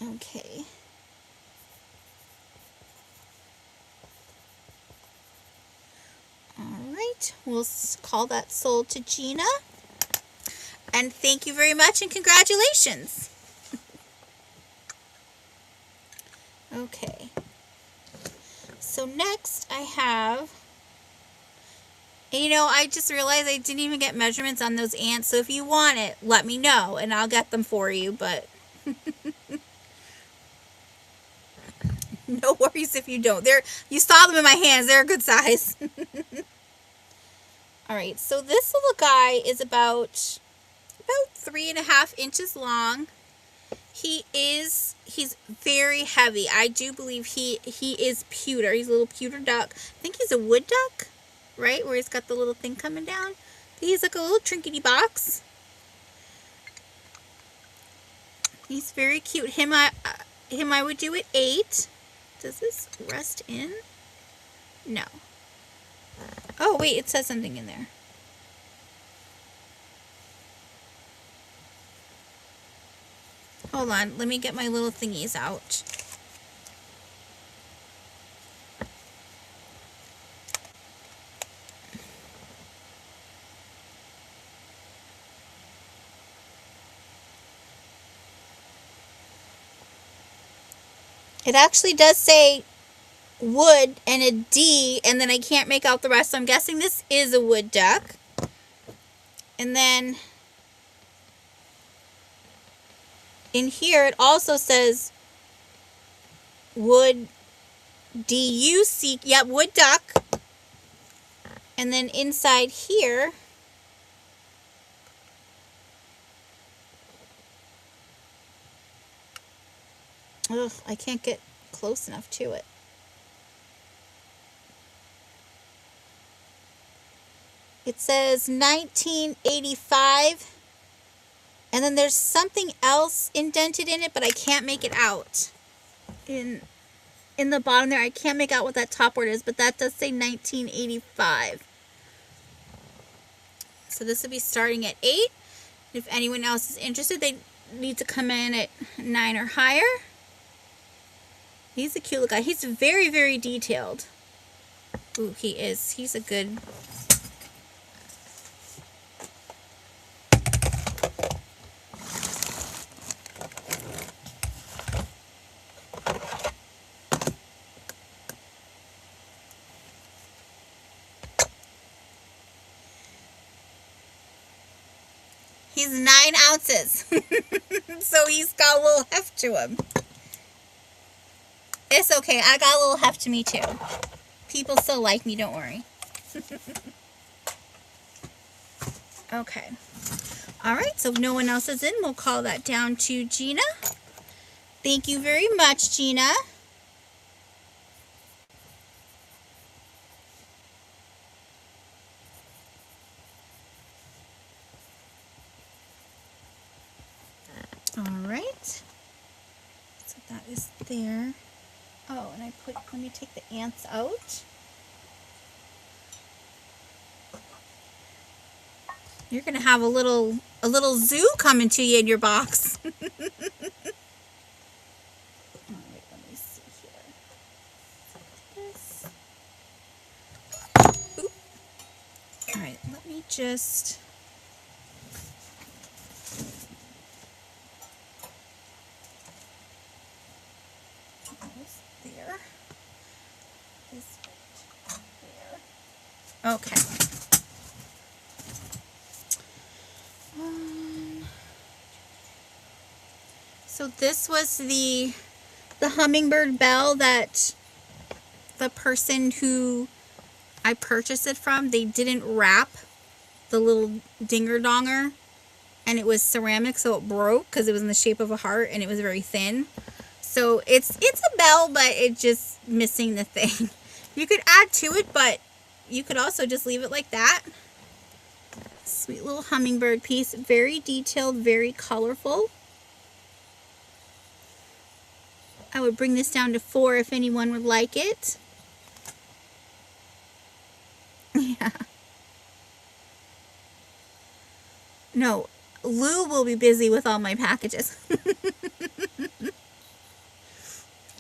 Okay. All right. We'll call that sold to Gina. And thank you very much and congratulations. Okay. So next I have... I just realized I didn't even get measurements on those ants, so if you want it, let me know, and I'll get them for you, but no worries if you don't. You saw them in my hands. They're a good size. Alright, so this little guy is about 3.5 inches long. He's very heavy. I do believe he is pewter. He's a little pewter duck. I think he's a wood duck. Right, where he's got the little thing coming down. He's like a little trinkety box. He's very cute. Him I would do at 8. Does this rest in? No. Oh wait, it says something in there. Hold on, let me get my little thingies out. It actually does say wood and a D, and then I can't make out the rest, so I'm guessing this is a wood duck. And then in here it also says wood D-U-C, yep, wood duck. And then inside here ugh, I can't get close enough to it. It says 1985. And then there's something else indented in it, but I can't make it out. In the bottom there, I can't make out what that top word is, but that does say 1985. So this will be starting at 8. If anyone else is interested, they need to come in at 9 or higher. He's a cute little guy. He's very, very detailed. Ooh, he is. He's a good... He's 9 ounces. So he's got a little heft to him. It's okay. I got a little heft to me too. People still like me, don't worry. Okay. Alright, so if no one else is in, we'll call that down to Gina. Thank you very much, Gina. Alright. So that is there. Oh, and let me take the ants out. You're gonna have a little zoo coming to you in your box. All right, let me see here. This. Oop. All right, let me just. There. This right there. Okay. So this was the hummingbird bell that the person who I purchased it from, they didn't wrap the little dinger donger, and it was ceramic, so it broke because it was in the shape of a heart and it was very thin. So it's a bell, but it's just missing the thing. You could add to it, but you could also just leave it like that. Sweet little hummingbird piece, very detailed, very colorful. I would bring this down to 4 if anyone would like it. Yeah. No, Lou will be busy with all my packages.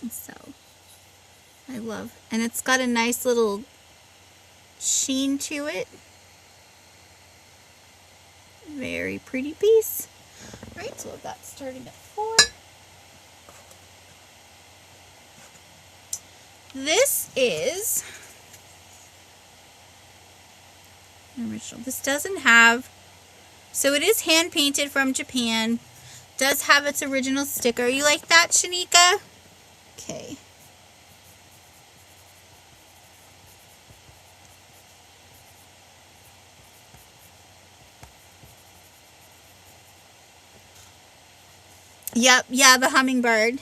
So, I love, and it's got a nice little sheen to it. Very pretty piece. Right, so that's starting at 4. This is original. This doesn't have, so it is hand painted from Japan. Does have its original sticker. You like that, Shanika? Okay. Yep, yeah, the hummingbird.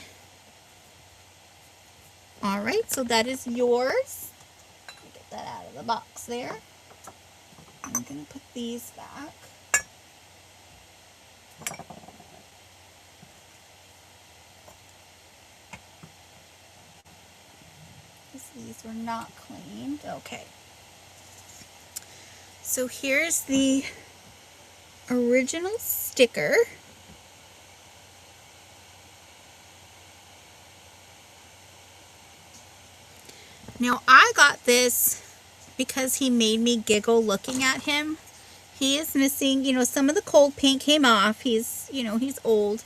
All right, so that is yours. Get that out of the box there. I'm going to put these back. These were not cleaned. Okay. So here's the original sticker. Now I got this because he made me giggle looking at him. He is missing, some of the cold paint came off. He's, he's old.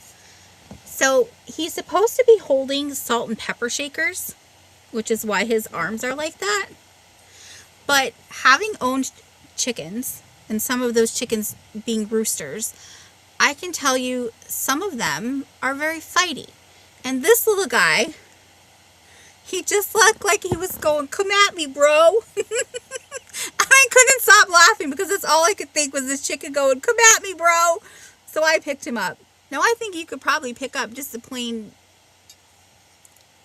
So he's supposed to be holding salt and pepper shakers, which is why his arms are like that. But having owned chickens, and some of those chickens being roosters, I can tell you some of them are very fighty. And this little guy, he just looked like he was going, "Come at me, bro." I couldn't stop laughing because that's all I could think was this chicken going, "Come at me, bro." So I picked him up. Now I think you could probably pick up just a plain,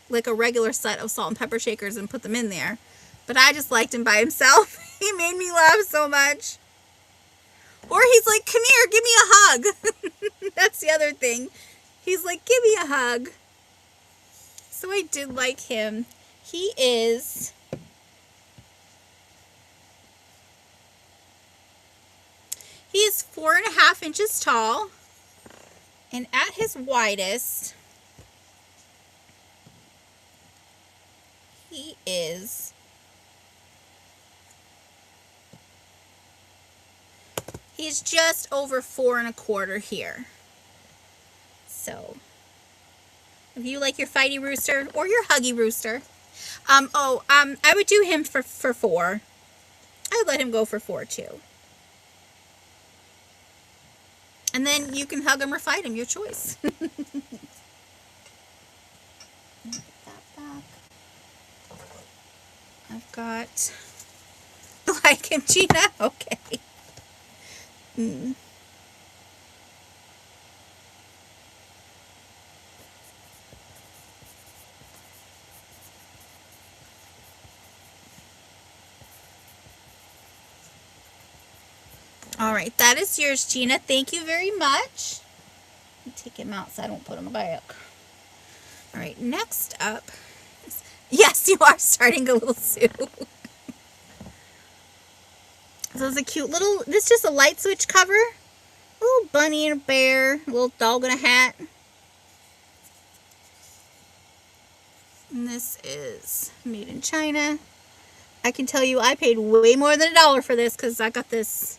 like a regular set of salt and pepper shakers and put them in there. But I just liked him by himself. He made me laugh so much. Or he's like, "Come here, give me a hug." That's the other thing. He's like, "Give me a hug." So I did like him. He is He is 4.5 inches tall, and at his widest, he's just over 4.25 here. So, if you like your fighty rooster or your huggy rooster, I would do him for 4. I would let him go for 4 too. And then you can hug them or fight them, your choice. Put that back. I've got black kimchi now. Okay. All right, that is yours, Gina. Thank you very much. Take him out so I don't put him back. All right, next up. Yes, you are starting a little Sue. So it's a cute little, this is just a light switch cover. A little bunny and a bear, a little dog in a hat. And this is made in China. I can tell you I paid way more than $1 for this because I got this.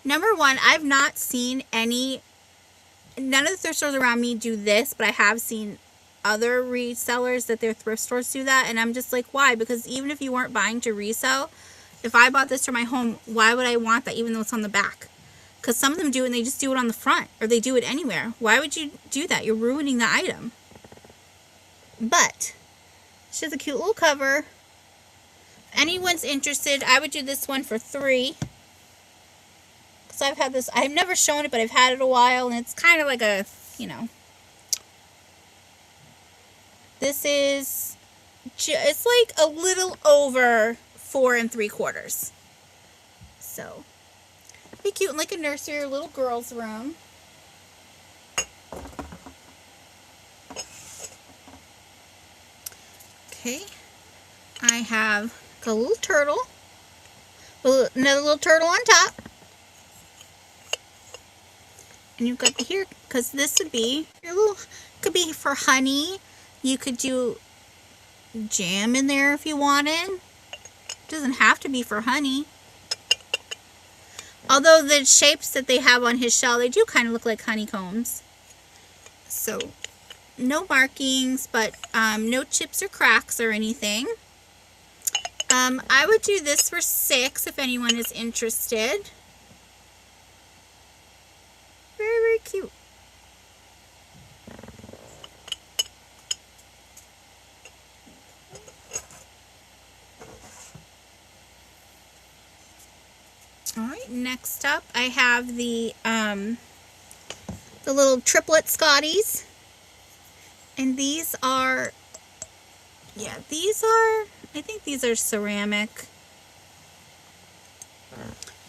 Number one, I've not seen any, none of the thrift stores around me do this, but I have seen other resellers that their thrift stores do that. And I'm just like, why? Because even if you weren't buying to resell, if I bought this for my home, why would I want that even though it's on the back? Because some of them do it and they just do it on the front or they do it anywhere. Why would you do that? You're ruining the item. But it's just a cute little cover. If anyone's interested, I would do this one for $3. Because I've had this, I've never shown it, but I've had it a while and it's kind of like a, you know. This is, it's like a little over 4 3/4. So, be cute in like a nursery or a little girl's room. Okay, I have a little turtle, another little turtle on top. And you've got here, because this would be your little, could be for honey. You could do jam in there if you wanted. It doesn't have to be for honey. Although the shapes that they have on his shell, they do kind of look like honeycombs. So, no markings, but no chips or cracks or anything. I would do this for $6 if anyone is interested. Very, very cute. Alright, next up I have the little triplet Scotties. And these are, yeah, these are, I think these are ceramic.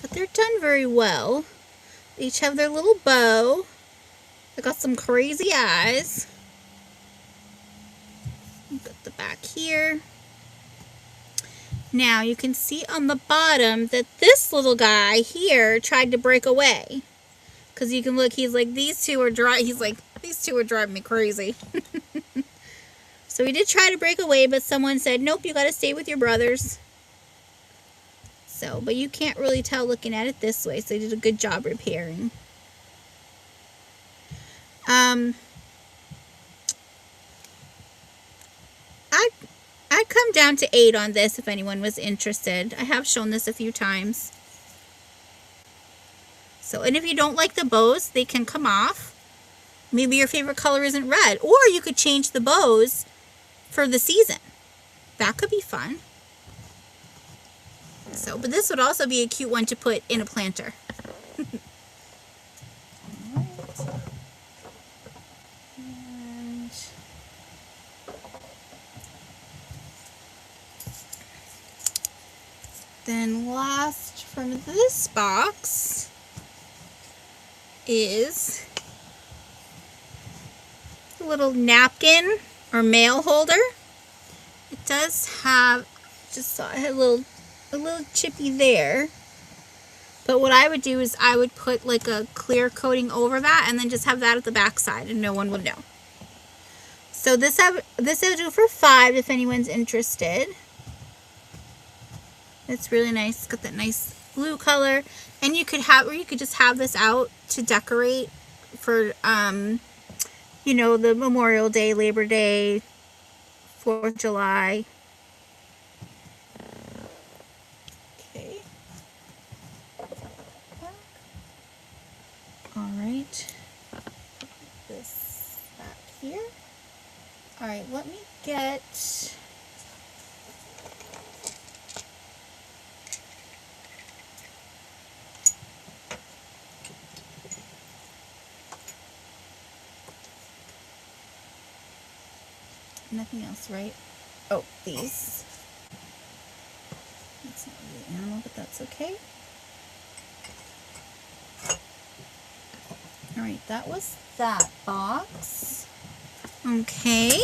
But they're done very well. They each have their little bow. They got some crazy eyes. Got the back here. Now you can see on the bottom that this little guy here tried to break away. Because you can look, he's like, these two are driving me crazy. So he did try to break away, but someone said, nope, you got to stay with your brothers. So, but you can't really tell looking at it this way, so they did a good job repairing. I'd come down to 8 on this if anyone was interested. I have shown this a few times. So, and if you don't like the bows, they can come off. Maybe your favorite color isn't red. Or you could change the bows for the season. That could be fun. So, but this would also be a cute one to put in a planter. And then last from this box is a little napkin or mail holder. It does have, just saw it had a little chippy there. But what I would do is I would put like a clear coating over that and then just have that at the back side and no one would know. So this I would do for $5 if anyone's interested. It's really nice. It's got that nice blue color. And you could have, or you could just have this out to decorate for, you know, the Memorial Day, Labor Day, 4th of July. Okay. Alright. Alright, let me get... Nothing else, right? Oh, these. That's not really an animal, but that's okay. Alright, that was that box. Okay.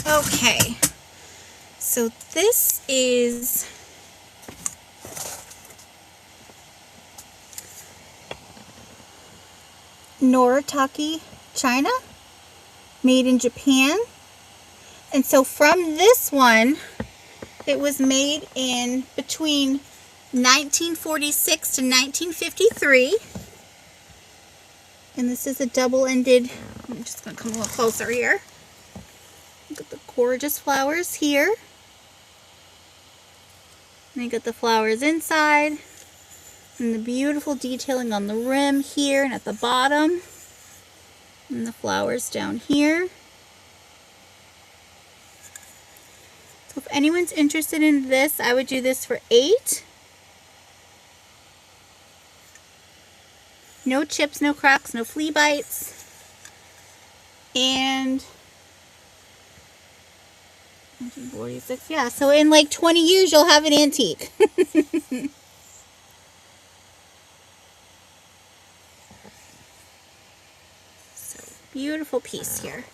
Okay, so this is Noritake China, made in Japan. And so from this one, it was made in between 1946 to 1953. And this is a double-ended, I'm just going to come a little closer here. Look at the gorgeous flowers here. And you got the flowers inside. And the beautiful detailing on the rim here and at the bottom. And the flowers down here. So if anyone's interested in this, I would do this for $8. No chips, no cracks, no flea bites. And 1946, yeah, so in like 20 years you'll have an antique. So, beautiful piece here.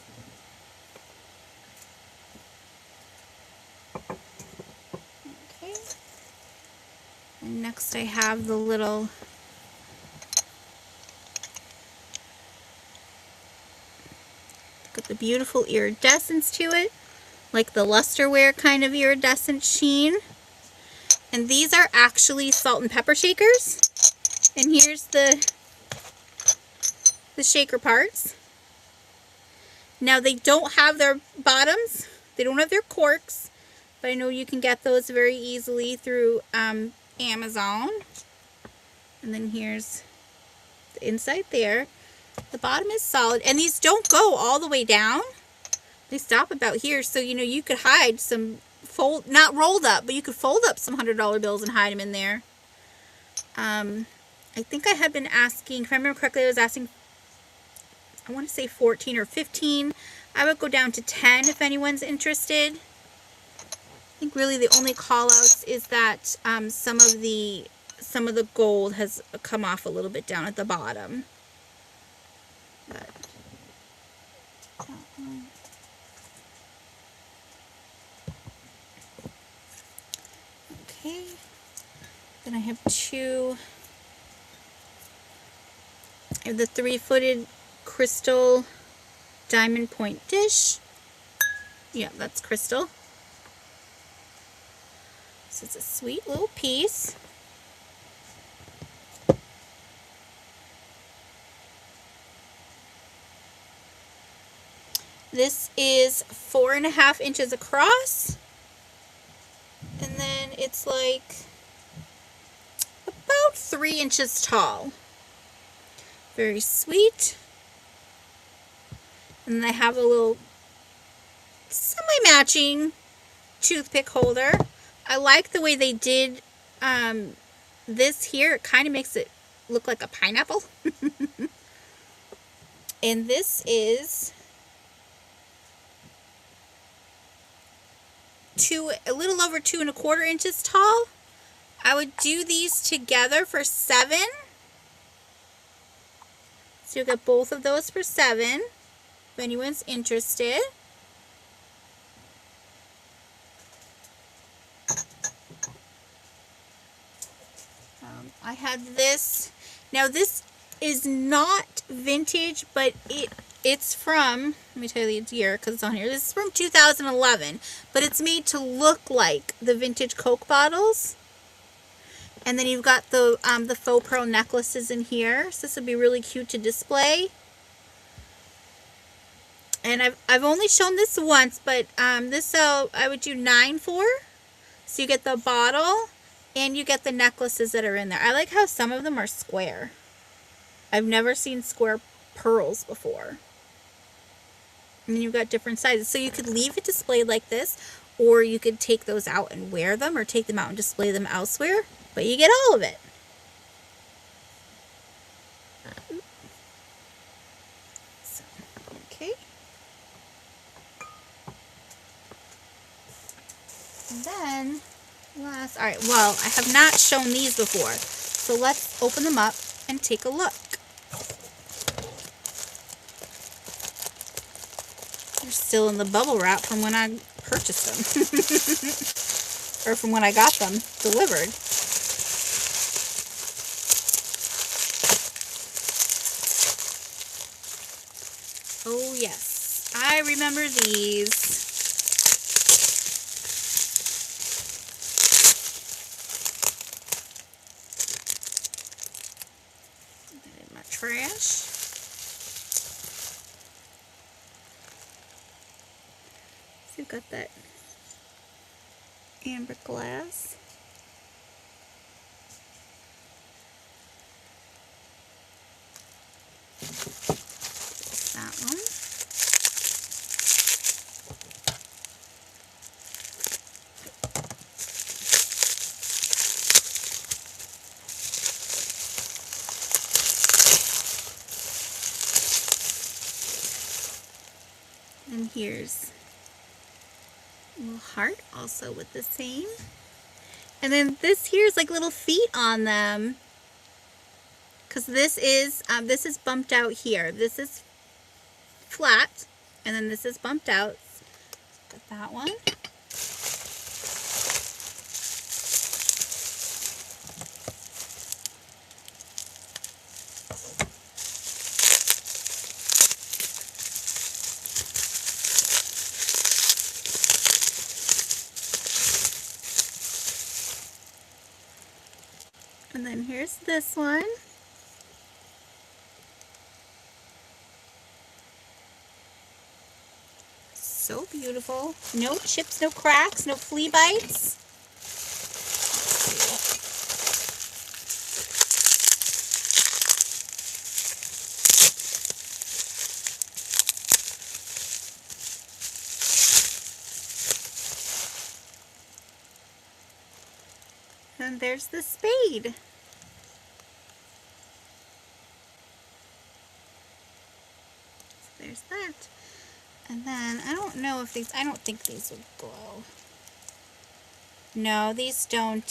Okay. And next I have the little got the beautiful iridescence to it, like the lusterware kind of iridescent sheen. And these are actually salt and pepper shakers. And here's the shaker parts. Now they don't have their bottoms, they don't have their corks, but I know you can get those very easily through Amazon. And then here's the inside there. The bottom is solid, and these don't go all the way down. They stop about here, so you know you could hide some not rolled up, but you could fold up some $100 bills and hide them in there. I think I had been asking, if I remember correctly, I was asking, I want to say 14 or 15. I would go down to 10 if anyone's interested. I think really the only call outs is that some of the gold has come off a little bit down at the bottom. But, okay. Then I have two. I have the 3-footed crystal diamond point dish. Yeah, that's crystal. This is a sweet little piece. This is 4.5 inches across. And then it's like about 3 inches tall. Very sweet. And I have a little semi-matching toothpick holder. I like the way they did this here. It kind of makes it look like a pineapple. And this is a little over 2¼ inches tall. I would do these together for $7. So you'll get both of those for $7 if anyone's interested. I had this. Now this is not vintage, but it's from, let me tell you the year because it's on here. This is from 2011, but it's made to look like the vintage Coke bottles. And then you've got the faux pearl necklaces in here. So this would be really cute to display. And I've only shown this once, but this I would do $9 for. So you get the bottle and you get the necklaces that are in there. I like how some of them are square. I've never seen square pearls before. And then you've got different sizes. So you could leave it displayed like this, or you could take those out and wear them, or take them out and display them elsewhere. But you get all of it. So, okay. And then, alright, well, I have not shown these before. So let's open them up and take a look. They're still in the bubble wrap from when I purchased them. Or from when I got them delivered. Oh yes, I remember these. Put that in my trash. So we've got that amber glass. That one. And here's a little heart also with the same. And then this here's like little feet on them. Because this is bumped out here. This is flat, and then this is bumped out. Got that one. And then here's this one. So beautiful. No chips, no cracks, no flea bites. And there's the spade. So there's that. And then, I don't know if these, I don't think these would glow. No, these don't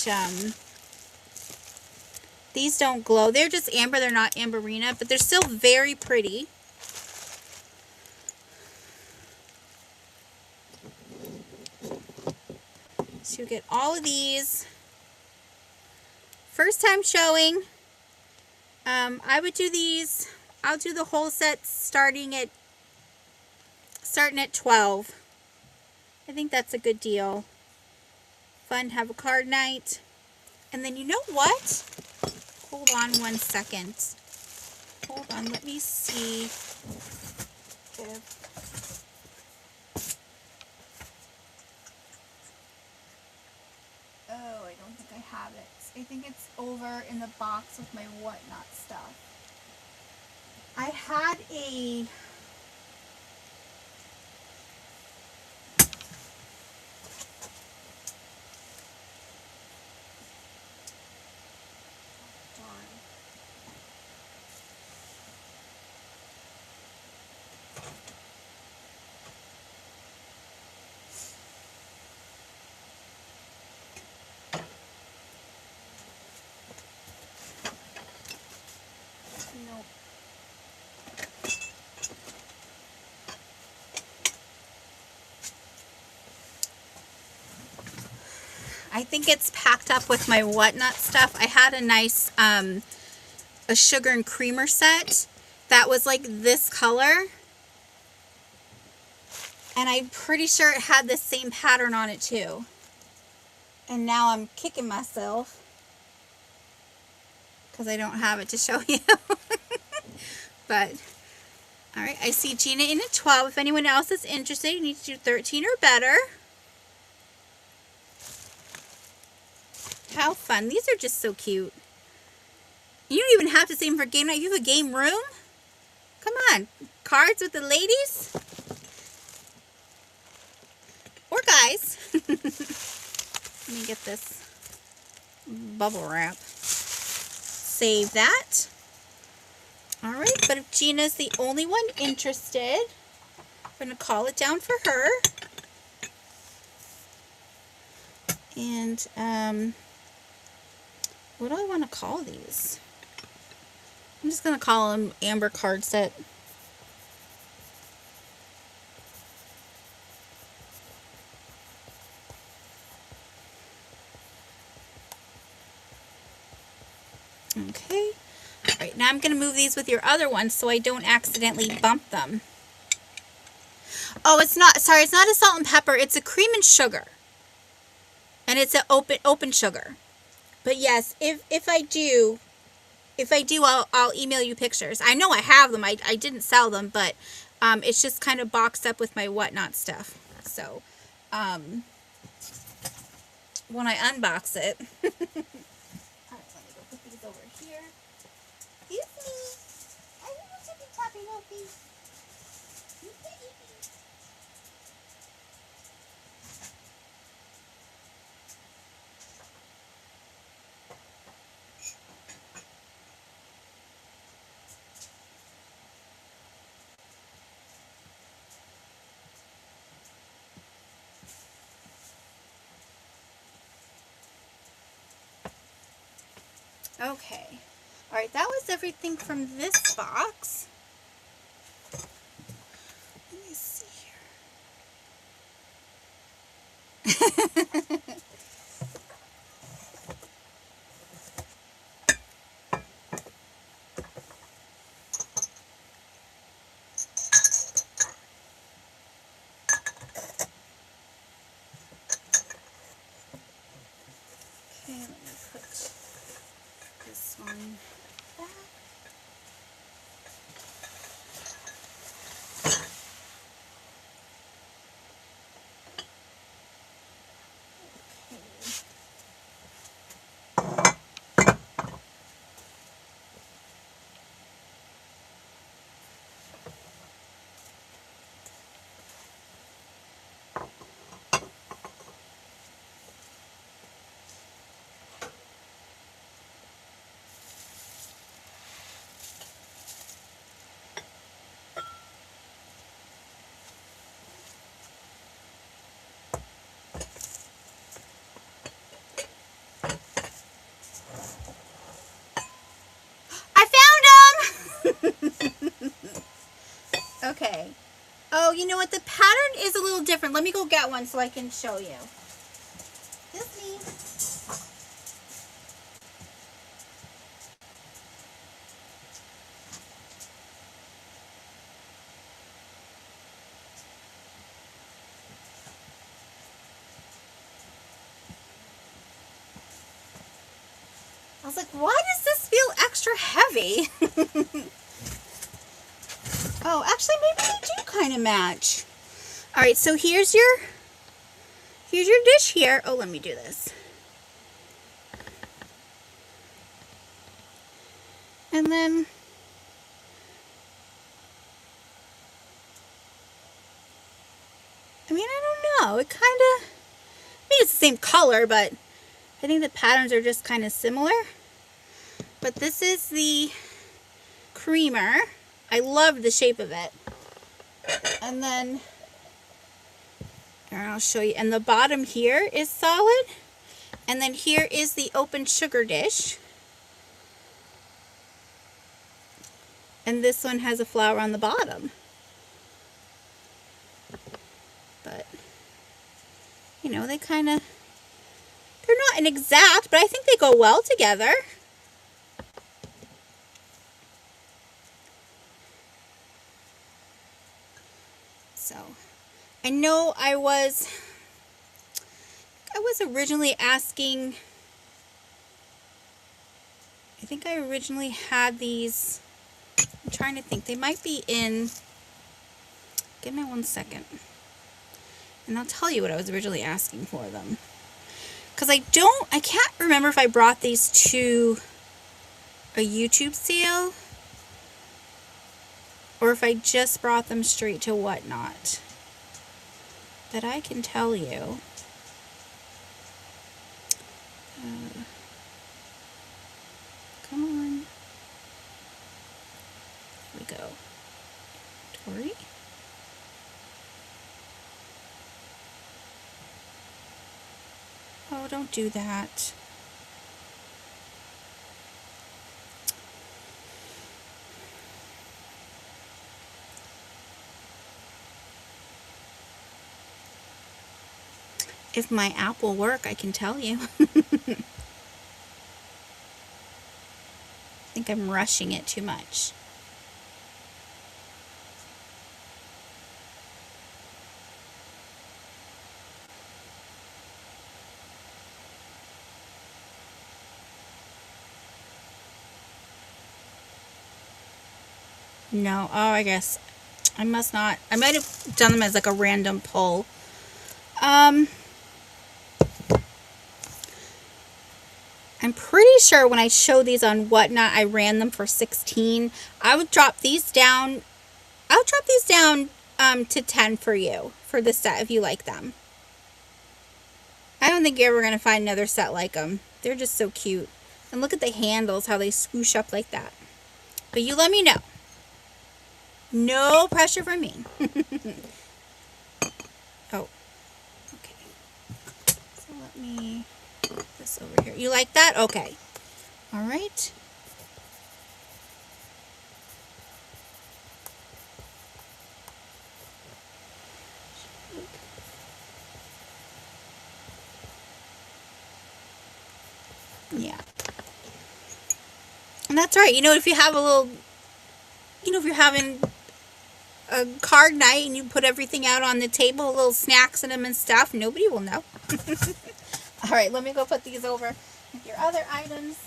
glow. They're just amber, they're not amberina, but they're still very pretty. So you get all of these. First time showing. I would do these, I'll do the whole set starting at 12. I think that's a good deal. Fun to have a card night. And then you know what? Hold on one second. Hold on, let me see if... Oh, I don't think I have it. I think it's over in the box with my whatnot stuff. I had a... I think it's packed up with my whatnot stuff. I had a nice, a sugar and creamer set that was like this color. And I'm pretty sure it had the same pattern on it too. And now I'm kicking myself because I don't have it to show you. But, alright, I see Gina in a 12. If anyone else is interested, you need to do 13 or better. How fun. These are just so cute. You don't even have to save them for game night. You have a game room? Come on. Cards with the ladies? Or guys. Let me get this bubble wrap. Save that. Alright, but if Gina's the only one interested, I'm going to call it down for her. And, what do I want to call these? I'm just going to call them Amber card set. Okay. Alright, now I'm going to move these with your other ones so I don't accidentally bump them. Oh, it's not, sorry, it's not a salt and pepper. It's a cream and sugar. And it's an open sugar. But yes, if I do, I'll email you pictures. I know I have them. I didn't sell them, but it's just kind of boxed up with my whatnot stuff. So, when I unbox it. Alright, let me go put these over here. Excuse me. I want to be tapping on these. Okay. Alright, that was everything from this box. Let me see here. Okay, let me put this one back. Okay. Oh, you know what? The pattern is a little different. Let me go get one so I can show you. Disney. I was like, why does this feel extra heavy? Oh, actually, maybe they do kind of match. All right, so here's your dish here. Oh, let me do this. And then I mean, I don't know. It kind of, I mean, it's the same color, but I think the patterns are just kind of similar. But this is the creamer. I love the shape of it. And then, I'll show you. And the bottom here is solid. And then here is the open sugar dish. And this one has a flower on the bottom. But, you know, they kind of They're not an exact, but I think they go well together. So, I know I was originally asking, I think I originally had these, I'm trying to think, they might be in, give me 1 second, and I'll tell you what I was originally asking for them. Because I can't remember if I brought these to a YouTube sale or if I just brought them straight to Whatnot. But I can tell you. Come on. Here we go. Tori? Oh, don't do that. If my app will work, I can tell you. I think I'm rushing it too much. No, oh, I guess I must not. I might have done them as like a random pull. I'm pretty sure when I showed these on Whatnot, I ran them for 16. I would drop these down. I'll drop these down to 10 for you for this set if you like them. I don't think you're ever going to find another set like them. They're just so cute. And look at the handles, how they swoosh up like that. But you let me know. No pressure from me. Oh, okay. So let me put this over here. You like that? Okay. All right. Yeah. And that's right. You know, if you have a little, you know, if you're having a card night and you put everything out on the table, little snacks in them and stuff, nobody will know. All right, let me go put these over with your other items.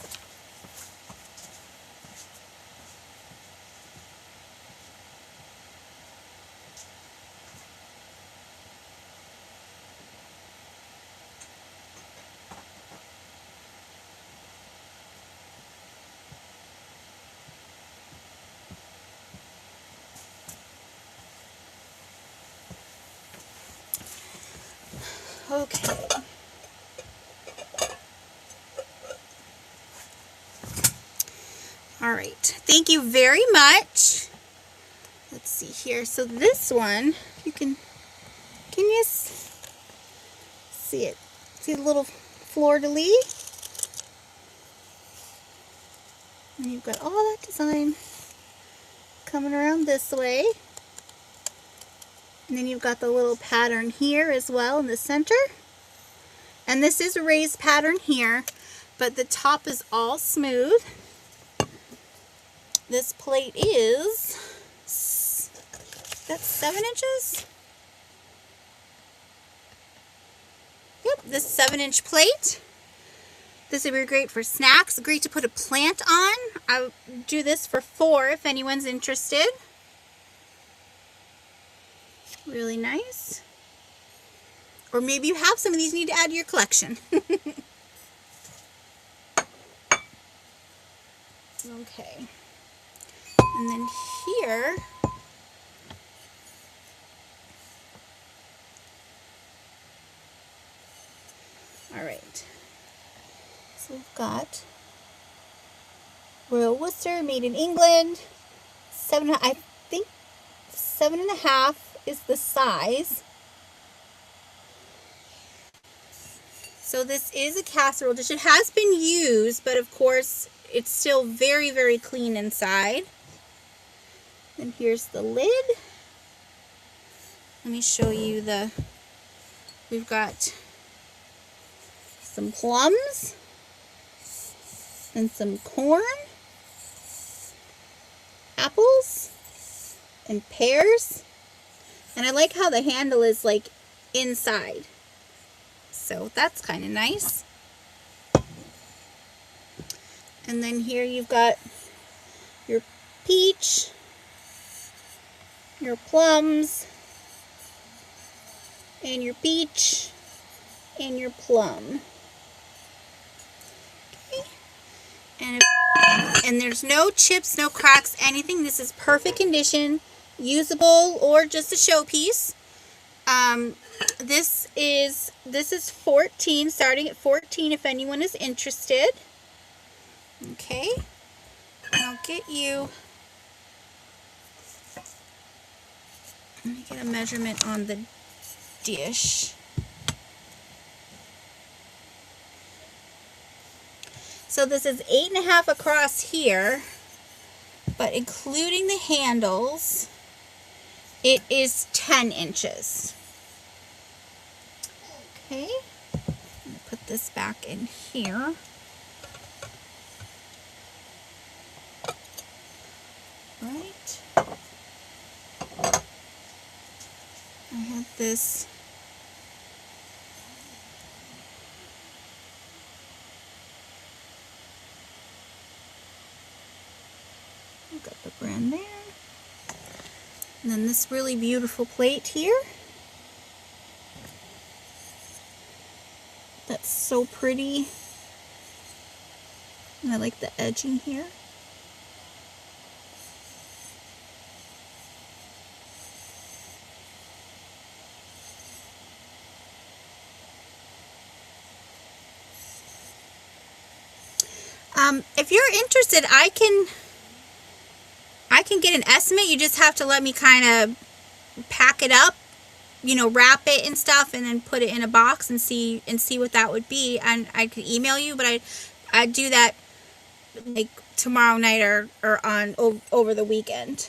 Okay. All right. Thank you very much. Let's see here. So this one, can you see it? See the little fleur-de-lis? And you've got all that design coming around this way. And then you've got the little pattern here as well in the center. And this is a raised pattern here, but the top is all smooth. This plate is, that's 7 inches? Yep, this 7-inch plate. This would be great for snacks. Great to put a plant on. I'll do this for 4 if anyone's interested. Really nice. Or maybe you have some of these you need to add to your collection. Okay. And then here, all right. So we've got Royal Worcester, made in England. I think 7.5 is the size. So this is a casserole dish. It has been used, but of course it's still very, very clean inside. And here's the lid. Let me show you we've got some plums and some corn, apples and pears. And I like how the handle is like inside. So that's kind of nice. And then here you've got your peach, your plums, and your peach, and your plum. Okay. And there's no chips, no cracks, anything. This is perfect condition, usable or just a showpiece. This is 14, starting at 14 if anyone is interested. Okay, and I'll get you, let me get a measurement on the dish. So this is 8.5 across here, but including the handles, it is 10 inches. Okay, I'm going to put this back in here. Right. I have this got the brand there. And then this really beautiful plate here. That's so pretty. And I like the edging here. If you're interested, I can get an estimate. You just have to let me kind of pack it up, you know, wrap it and stuff, and then put it in a box and see what that would be. And I could email you, but I'd do that like tomorrow night or on over the weekend.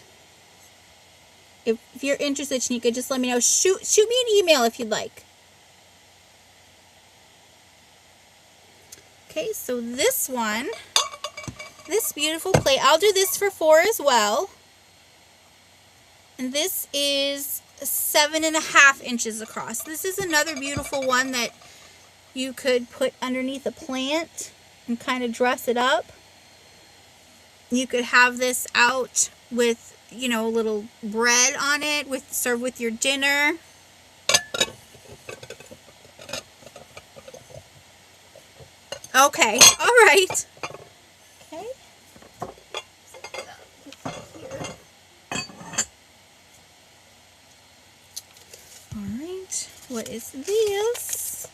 If you're interested, Shanika, just let me know. Shoot me an email if you'd like. Okay, so this one, this beautiful plate, I'll do this for 4 as well. And this is 7.5 inches across. This is another beautiful one that you could put underneath a plant and kind of dress it up. You could have this out with, you know, a little bread on it, serve with your dinner. Okay, all right. Okay. All right, what is this?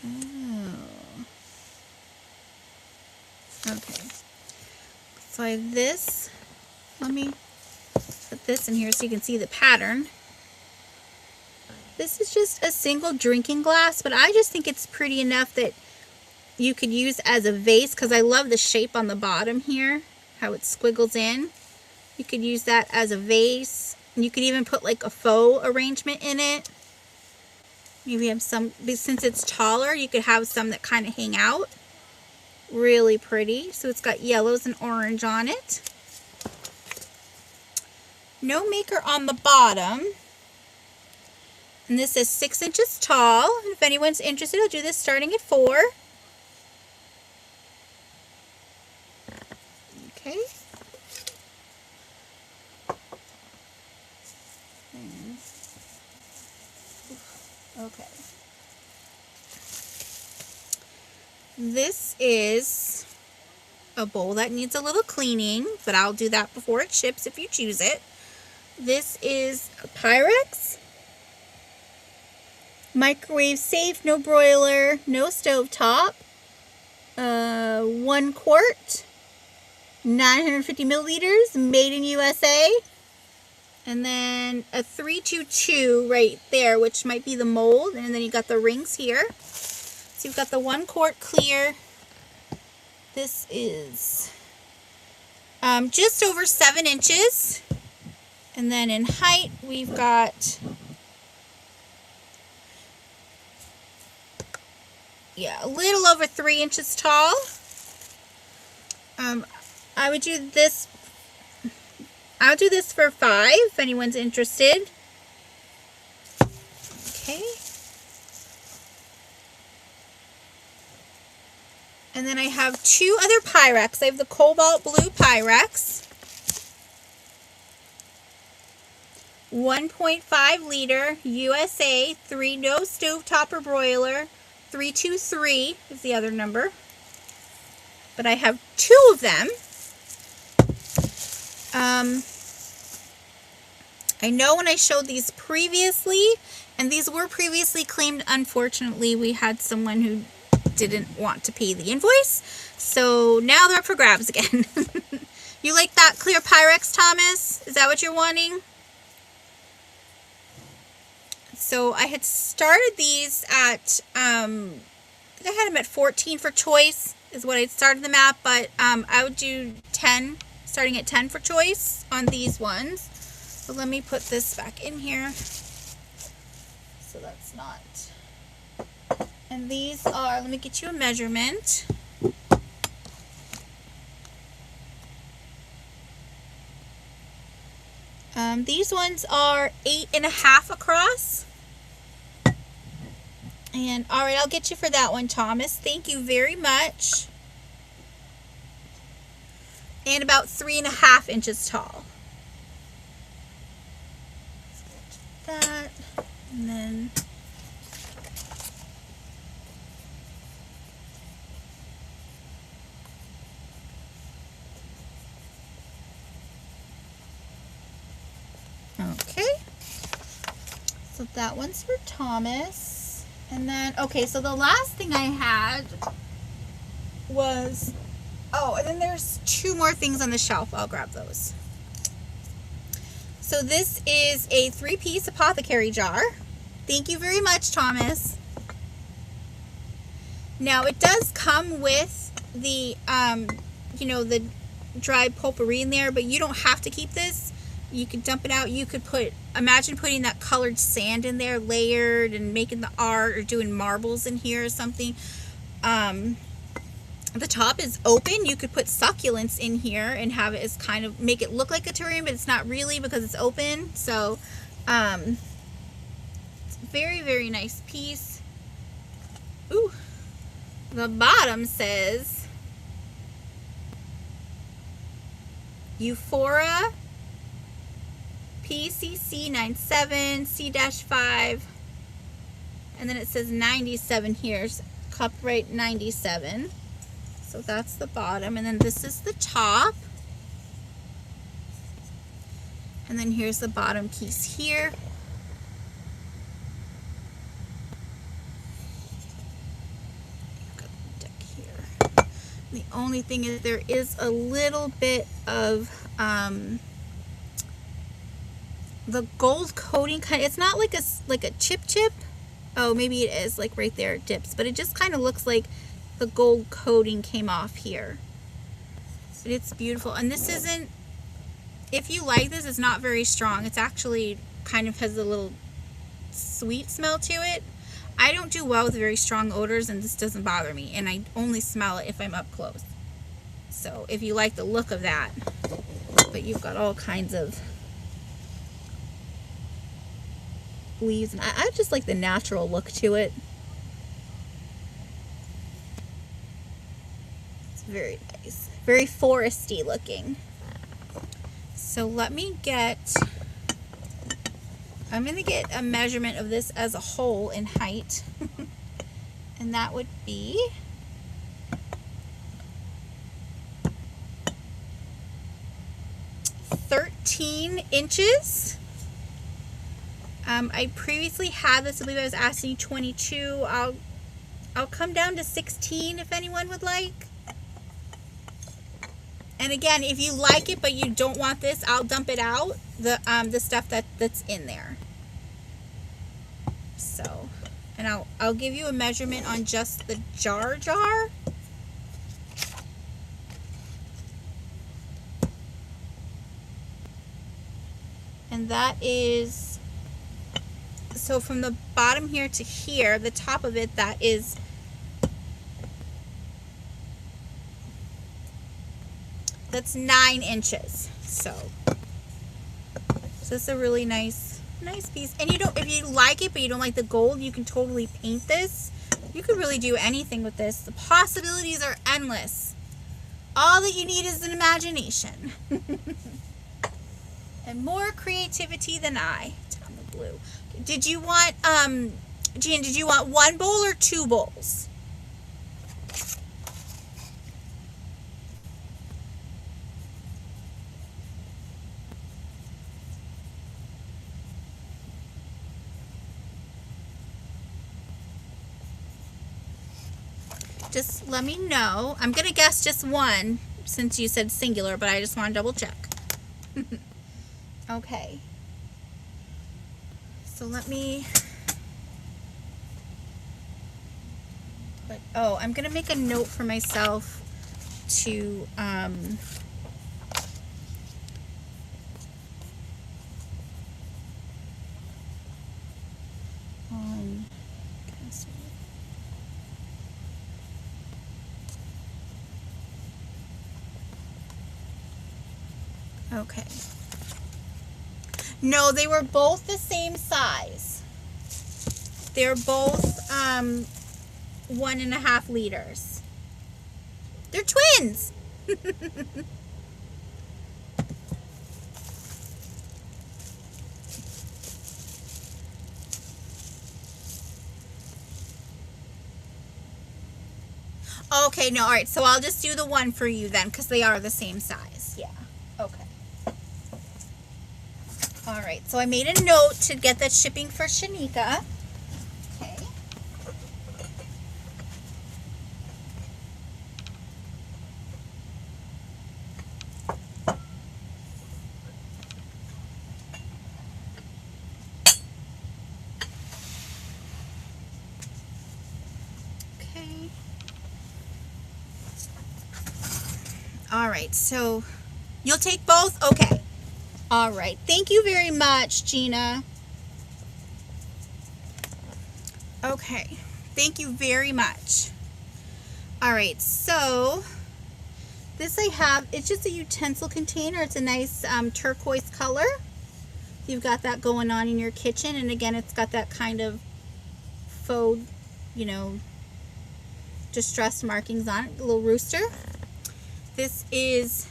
Oh. Okay. So I have this. Let me put this in here so you can see the pattern. This is just a single drinking glass, but I just think it's pretty enough that you could use as a vase, because I love the shape on the bottom here, how it squiggles in. You could use that as a vase. And you could even put like a faux arrangement in it. Maybe have some, since it's taller, you could have some that kind of hang out. Really pretty. So it's got yellows and orange on it. No maker on the bottom. And this is 6 inches tall. And if anyone's interested, I'll do this starting at 4. Okay. Okay. This is a bowl that needs a little cleaning, but I'll do that before it ships if you choose it. This is a Pyrex. Microwave safe, no broiler, no stove top. 1 quart, 950 milliliters, made in USA. And then a 322 right there, which might be the mold. And then you got the rings here. So you've got the 1 quart clear. This is just over 7 inches. And then in height, we've got, a little over 3 inches tall. I would do this. I'll do this for $5 if anyone's interested. Okay. And then I have 2 other Pyrex. I have the cobalt blue Pyrex. 1.5 liter USA 3 no stovetop or broiler. 323 is the other number. But I have 2 of them. I know when I showed these previously, and these were previously claimed, unfortunately, we had someone who didn't want to pay the invoice. So now they're up for grabs again. You like that clear Pyrex, Thomas? Is that what you're wanting? So I had started these at, I think I had them at 14 for choice is what I'd started them at, but I would do 10, starting at 10 for choice on these ones. So let me put this back in here. So that's not. And these are, let me get you a measurement. These ones are 8.5 across. And all right, I'll get you for that one, Thomas. Thank you very much. And about 3.5 inches tall. That, and then okay. So that one's for Thomas. And then, okay, so the last thing I had was, oh, and then there's 2 more things on the shelf. I'll grab those. So this is a 3-piece apothecary jar. Thank you very much, Thomas. Now, it does come with the, you know, the dried potpourri in there, but you don't have to keep this. You could dump it out. You could put, imagine putting that colored sand in there, layered, and making the art, or doing marbles in here or something. The top is open. You could put succulents in here and have it as kind of, make it look like a terrarium, but it's not really because it's open. So, it's a very, very nice piece. Ooh. The bottom says Euphora PCC 97 C-5, and then it says 97 here, copyright 97. So that's the bottom, and then this is the top, and then here's the bottom piece here. Deck here. The only thing is there is a little bit of the gold coating kind. It's not like a chip. Oh, maybe it is, like right there it dips, but it just kind of looks like the gold coating came off here. But it's beautiful, and this isn't, if you like this, it's not very strong. It's actually kind of has a little sweet smell to it. I don't do well with very strong odors, and this doesn't bother me, and I only smell it if I'm up close. So if you like the look of that, but you've got all kinds of leaves, and I just like the natural look to it. It's very nice, very foresty looking. So let me get, I'm gonna get a measurement of this as a whole in height. And that would be 13 inches. I previously had this, I believe I was asking 22. I'll come down to 16 if anyone would like. And again, if you like it but you don't want this, I'll dump it out, the stuff that's in there. So, and I'll give you a measurement on just the jar. And And that is, so from the bottom here to here, the top of it, that's 9 inches. So this is a really nice piece. And if you like it but you don't like the gold, you can totally paint this. You could really do anything with this. The possibilities are endless. All that you need is an imagination. And more creativity than I. Ton of blue. Did you want, Jean, did you want 1 bowl or 2 bowls? Just let me know. I'm going to guess just 1 since you said singular, but I just want to double check. Okay. So let me I'm going to make a note for myself to okay. No, they were both the same size. They're both 1.5 liters. They're twins. Okay, no, all right. So I'll just do the 1 for you then, because they are the same size. Yeah. Okay. All right. So I made a note to get that shipping for Shanika. Okay. Okay. All right. So you'll take both? Okay. All right. Thank you very much, Gina. Okay. Thank you very much. All right. So this I have, it's just a utensil container. It's a nice turquoise color. You've got that going on in your kitchen. And again, it's got that kind of faux, distressed markings on it. A little rooster. This is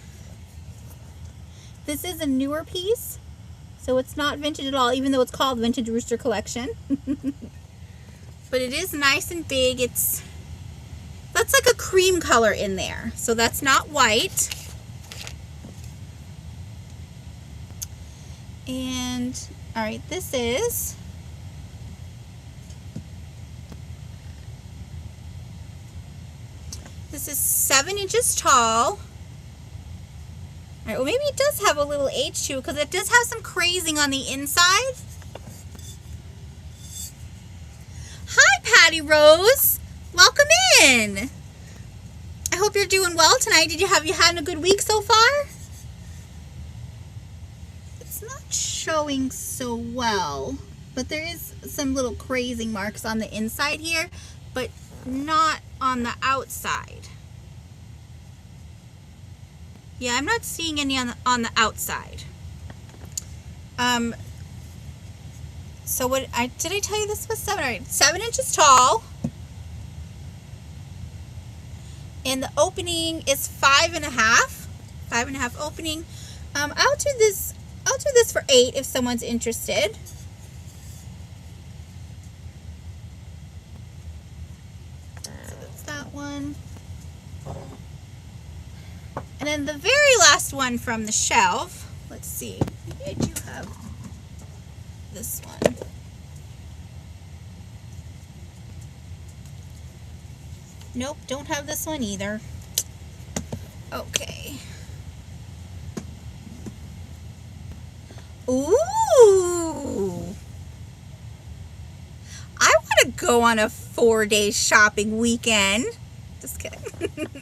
a newer piece, so it's not vintage at all, even though it's called Vintage Rooster Collection. But it is nice and big. That's like a cream color in there, so that's not white. And all right, this is This is 7 inches tall. All right, well, maybe it does have a little H to it because it does have some crazing on the inside. Hi, Patty Rose. Welcome in. I hope you're doing well tonight. Have you had a good week so far? It's not showing so well, but there is some little crazing marks on the inside here, but not on the outside. Yeah, I'm not seeing any on the outside. So did I tell you this was 7? All right, 7 inches tall. And the opening is 5.5. 5.5 opening. I'll do this for 8 if someone's interested. So that's that one. And then the very last one from the shelf. Let's see. Maybe I do have this one. Nope, don't have this one either. Okay. Ooh. I want to go on a 4-day shopping weekend. Just kidding.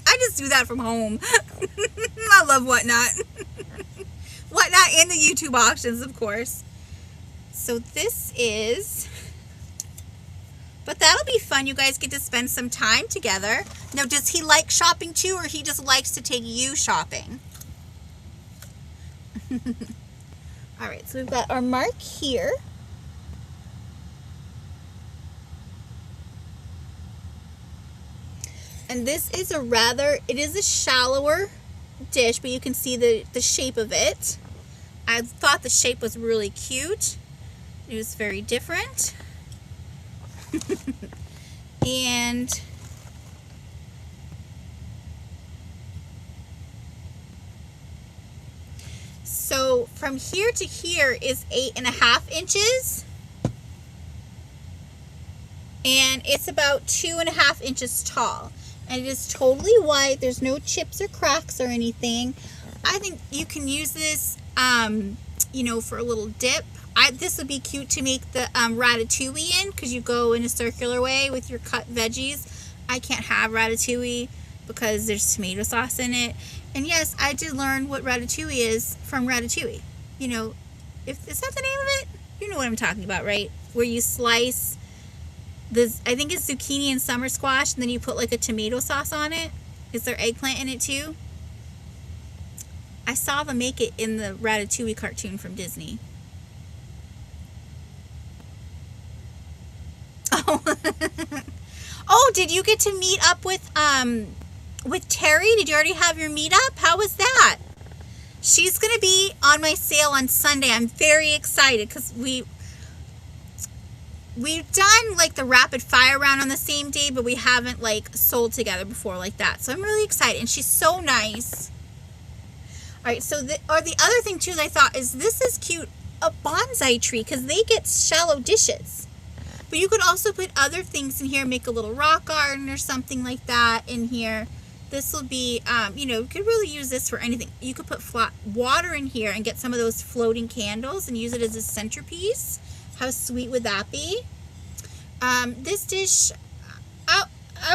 I just do that from home. I love Whatnot. whatnot in the YouTube auctions, of course. So this is, but that'll be fun. You guys get to spend some time together. Now, does he like shopping too, or he just likes to take you shopping? All right, so we've got our mark here. And this is it is a shallower dish, but you can see the shape of it. I thought the shape was really cute. It was very different. And so from here to here is 8.5 inches. And it's about 2.5 inches tall. And it is totally white. There's no chips or cracks or anything. I think you can use this, you know, for a little dip. This would be cute to make the ratatouille in, because you go in a circular way with your cut veggies. I can't have ratatouille because there's tomato sauce in it. And yes, I did learn what ratatouille is from Ratatouille. You know, is that the name of it? You know what I'm talking about, right? Where you slice this, I think it's zucchini and summer squash, and then you put like a tomato sauce on it. Is there eggplant in it too? I saw them make it in the Ratatouille cartoon from Disney. Oh, oh, did you get to meet up with Terry? Did you already have your meetup? How was that? She's gonna be on my sale on Sunday. I'm very excited because we've done like the rapid fire round on the same day, but we haven't like sold together before like that. So I'm really excited, and she's so nice. All right, so the other thing too that I thought is this is cute, a bonsai tree, because they get shallow dishes. But you could also put other things in here, make a little rock garden or something like that in here. This will be, you know, you could really use this for anything. You could put flat water in here and get some of those floating candles and use it as a centerpiece. How sweet would that be? This dish, I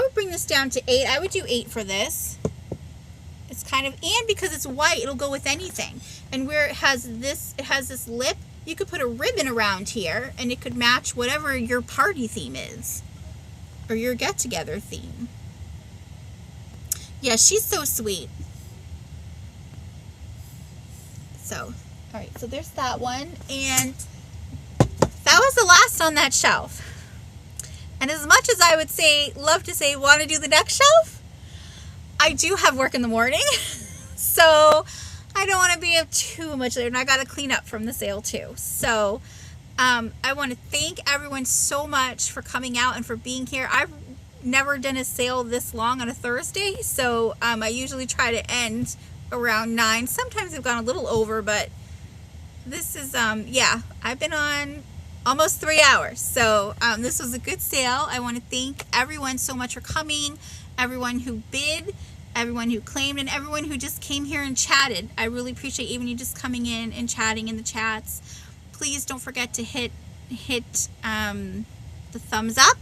would bring this down to 8. I would do 8 for this. It's kind of, and because it's white, it'll go with anything. And where it has this lip, you could put a ribbon around here, and it could match whatever your party theme is, or your get-together theme. Yeah, she's so sweet. So, all right, so there's that one, and that was the last on that shelf. And as much as I would love to say, want to do the next shelf, I do have work in the morning, so I don't want to be up too much later, and I got to clean up from the sale too. So I want to thank everyone so much for coming out and for being here. I've never done a sale this long on a Thursday, so I usually try to end around 9. Sometimes I've gone a little over, but this is, yeah, I've been on almost 3 hours. So this was a good sale. I want to thank everyone so much for coming, everyone who bid, everyone who claimed, and everyone who just came here and chatted. I really appreciate even you just coming in and chatting in the chats. Please don't forget to hit the thumbs up.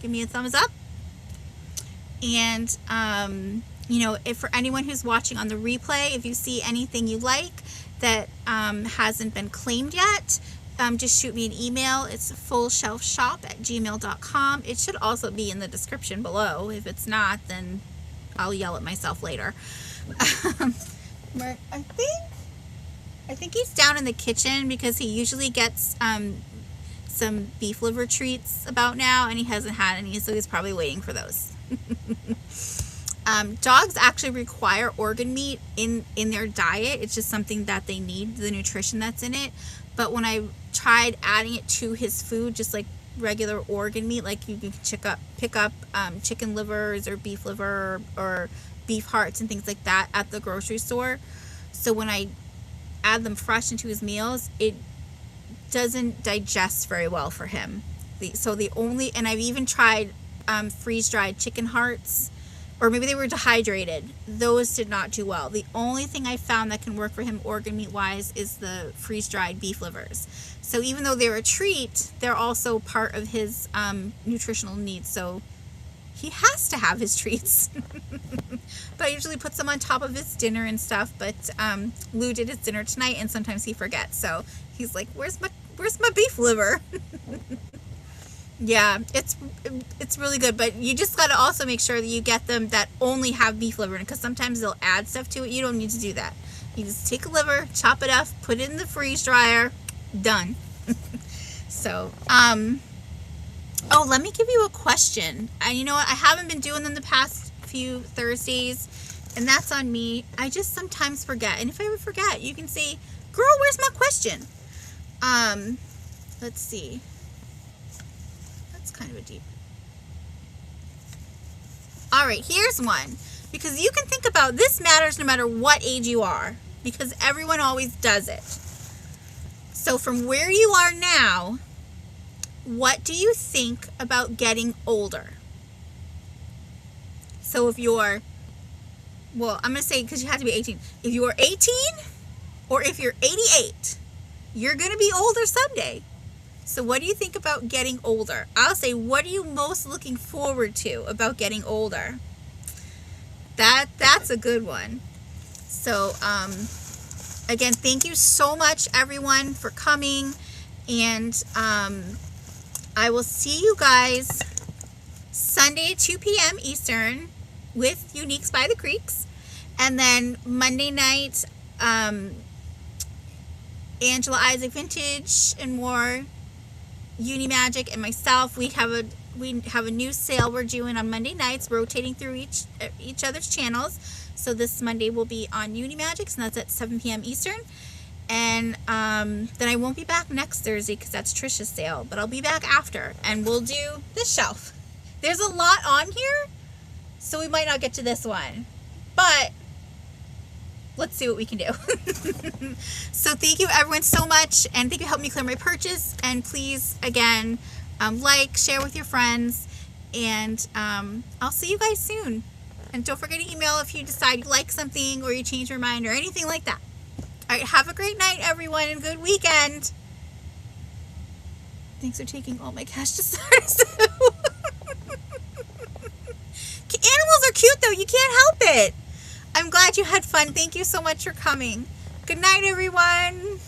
Give me a thumbs up. And you know, if for anyone who's watching on the replay, if you see anything you like that hasn't been claimed yet, just shoot me an email. It's fullshelfshop@gmail.com. It should also be in the description below. If it's not, then I'll yell at myself later. I think he's down in the kitchen because he usually gets some beef liver treats about now, and he hasn't had any, so he's probably waiting for those. Dogs actually require organ meat in their diet. It's just something that they need, the nutrition that's in it. But when I tried adding it to his food, just like regular organ meat, like you can pick up chicken livers or beef liver or beef hearts and things like that at the grocery store. So when I add them fresh into his meals, it doesn't digest very well for him. And I've even tried freeze-dried chicken hearts, or maybe they were dehydrated. Those did not do well. The only thing I found that can work for him organ meat wise is the freeze-dried beef livers. So even though they're a treat, they're also part of his nutritional needs. So he has to have his treats. But I usually put them on top of his dinner and stuff. But Lou did his dinner tonight, and sometimes he forgets. So he's like, "Where's my beef liver?" Yeah, it's really good. But you just got to also make sure that you get them that only have beef liver in it, because sometimes they'll add stuff to it. You don't need to do that. You just take a liver, chop it up, put it in the freeze dryer, done. So, oh, let me give you a question. You know what? I haven't been doing them the past few Thursdays, and that's on me. I just sometimes forget. And if I ever forget, you can say, "Girl, where's my question?" Let's see. That's kind of a deep. All right, here's one. Because you can think about this, matters no matter what age you are, because everyone always does it. So from where you are now, what do you think about getting older? So if you're, well, I'm going to say, because you have to be 18. If you're 18 or if you're 88, you're going to be older someday. So what do you think about getting older? I'll say, what are you most looking forward to about getting older? That's a good one. So, again, thank you so much, everyone, for coming. And I will see you guys Sunday at 2 p.m. Eastern with Uniques by the Creeks. And then Monday night, Angela Isaac Vintage and more, Uni Magic and myself. We have a new sale we're doing on Monday nights, rotating through each other's channels. So this Monday will be on Uni Magic, and that's at 7 p.m. Eastern. And then I won't be back next Thursday because that's Trisha's sale, but I'll be back after, and we'll do this shelf. There's a lot on here, so we might not get to this one, but let's see what we can do. So thank you everyone so much, and thank you for helping me clear my purchase. And please, again, like, share with your friends, and I'll see you guys soon. And don't forget to email if you decide you like something or you change your mind or anything like that. All right, have a great night, everyone, and good weekend. Thanks for taking all my cash to start us out. Animals are cute, though. You can't help it. I'm glad you had fun. Thank you so much for coming. Good night, everyone.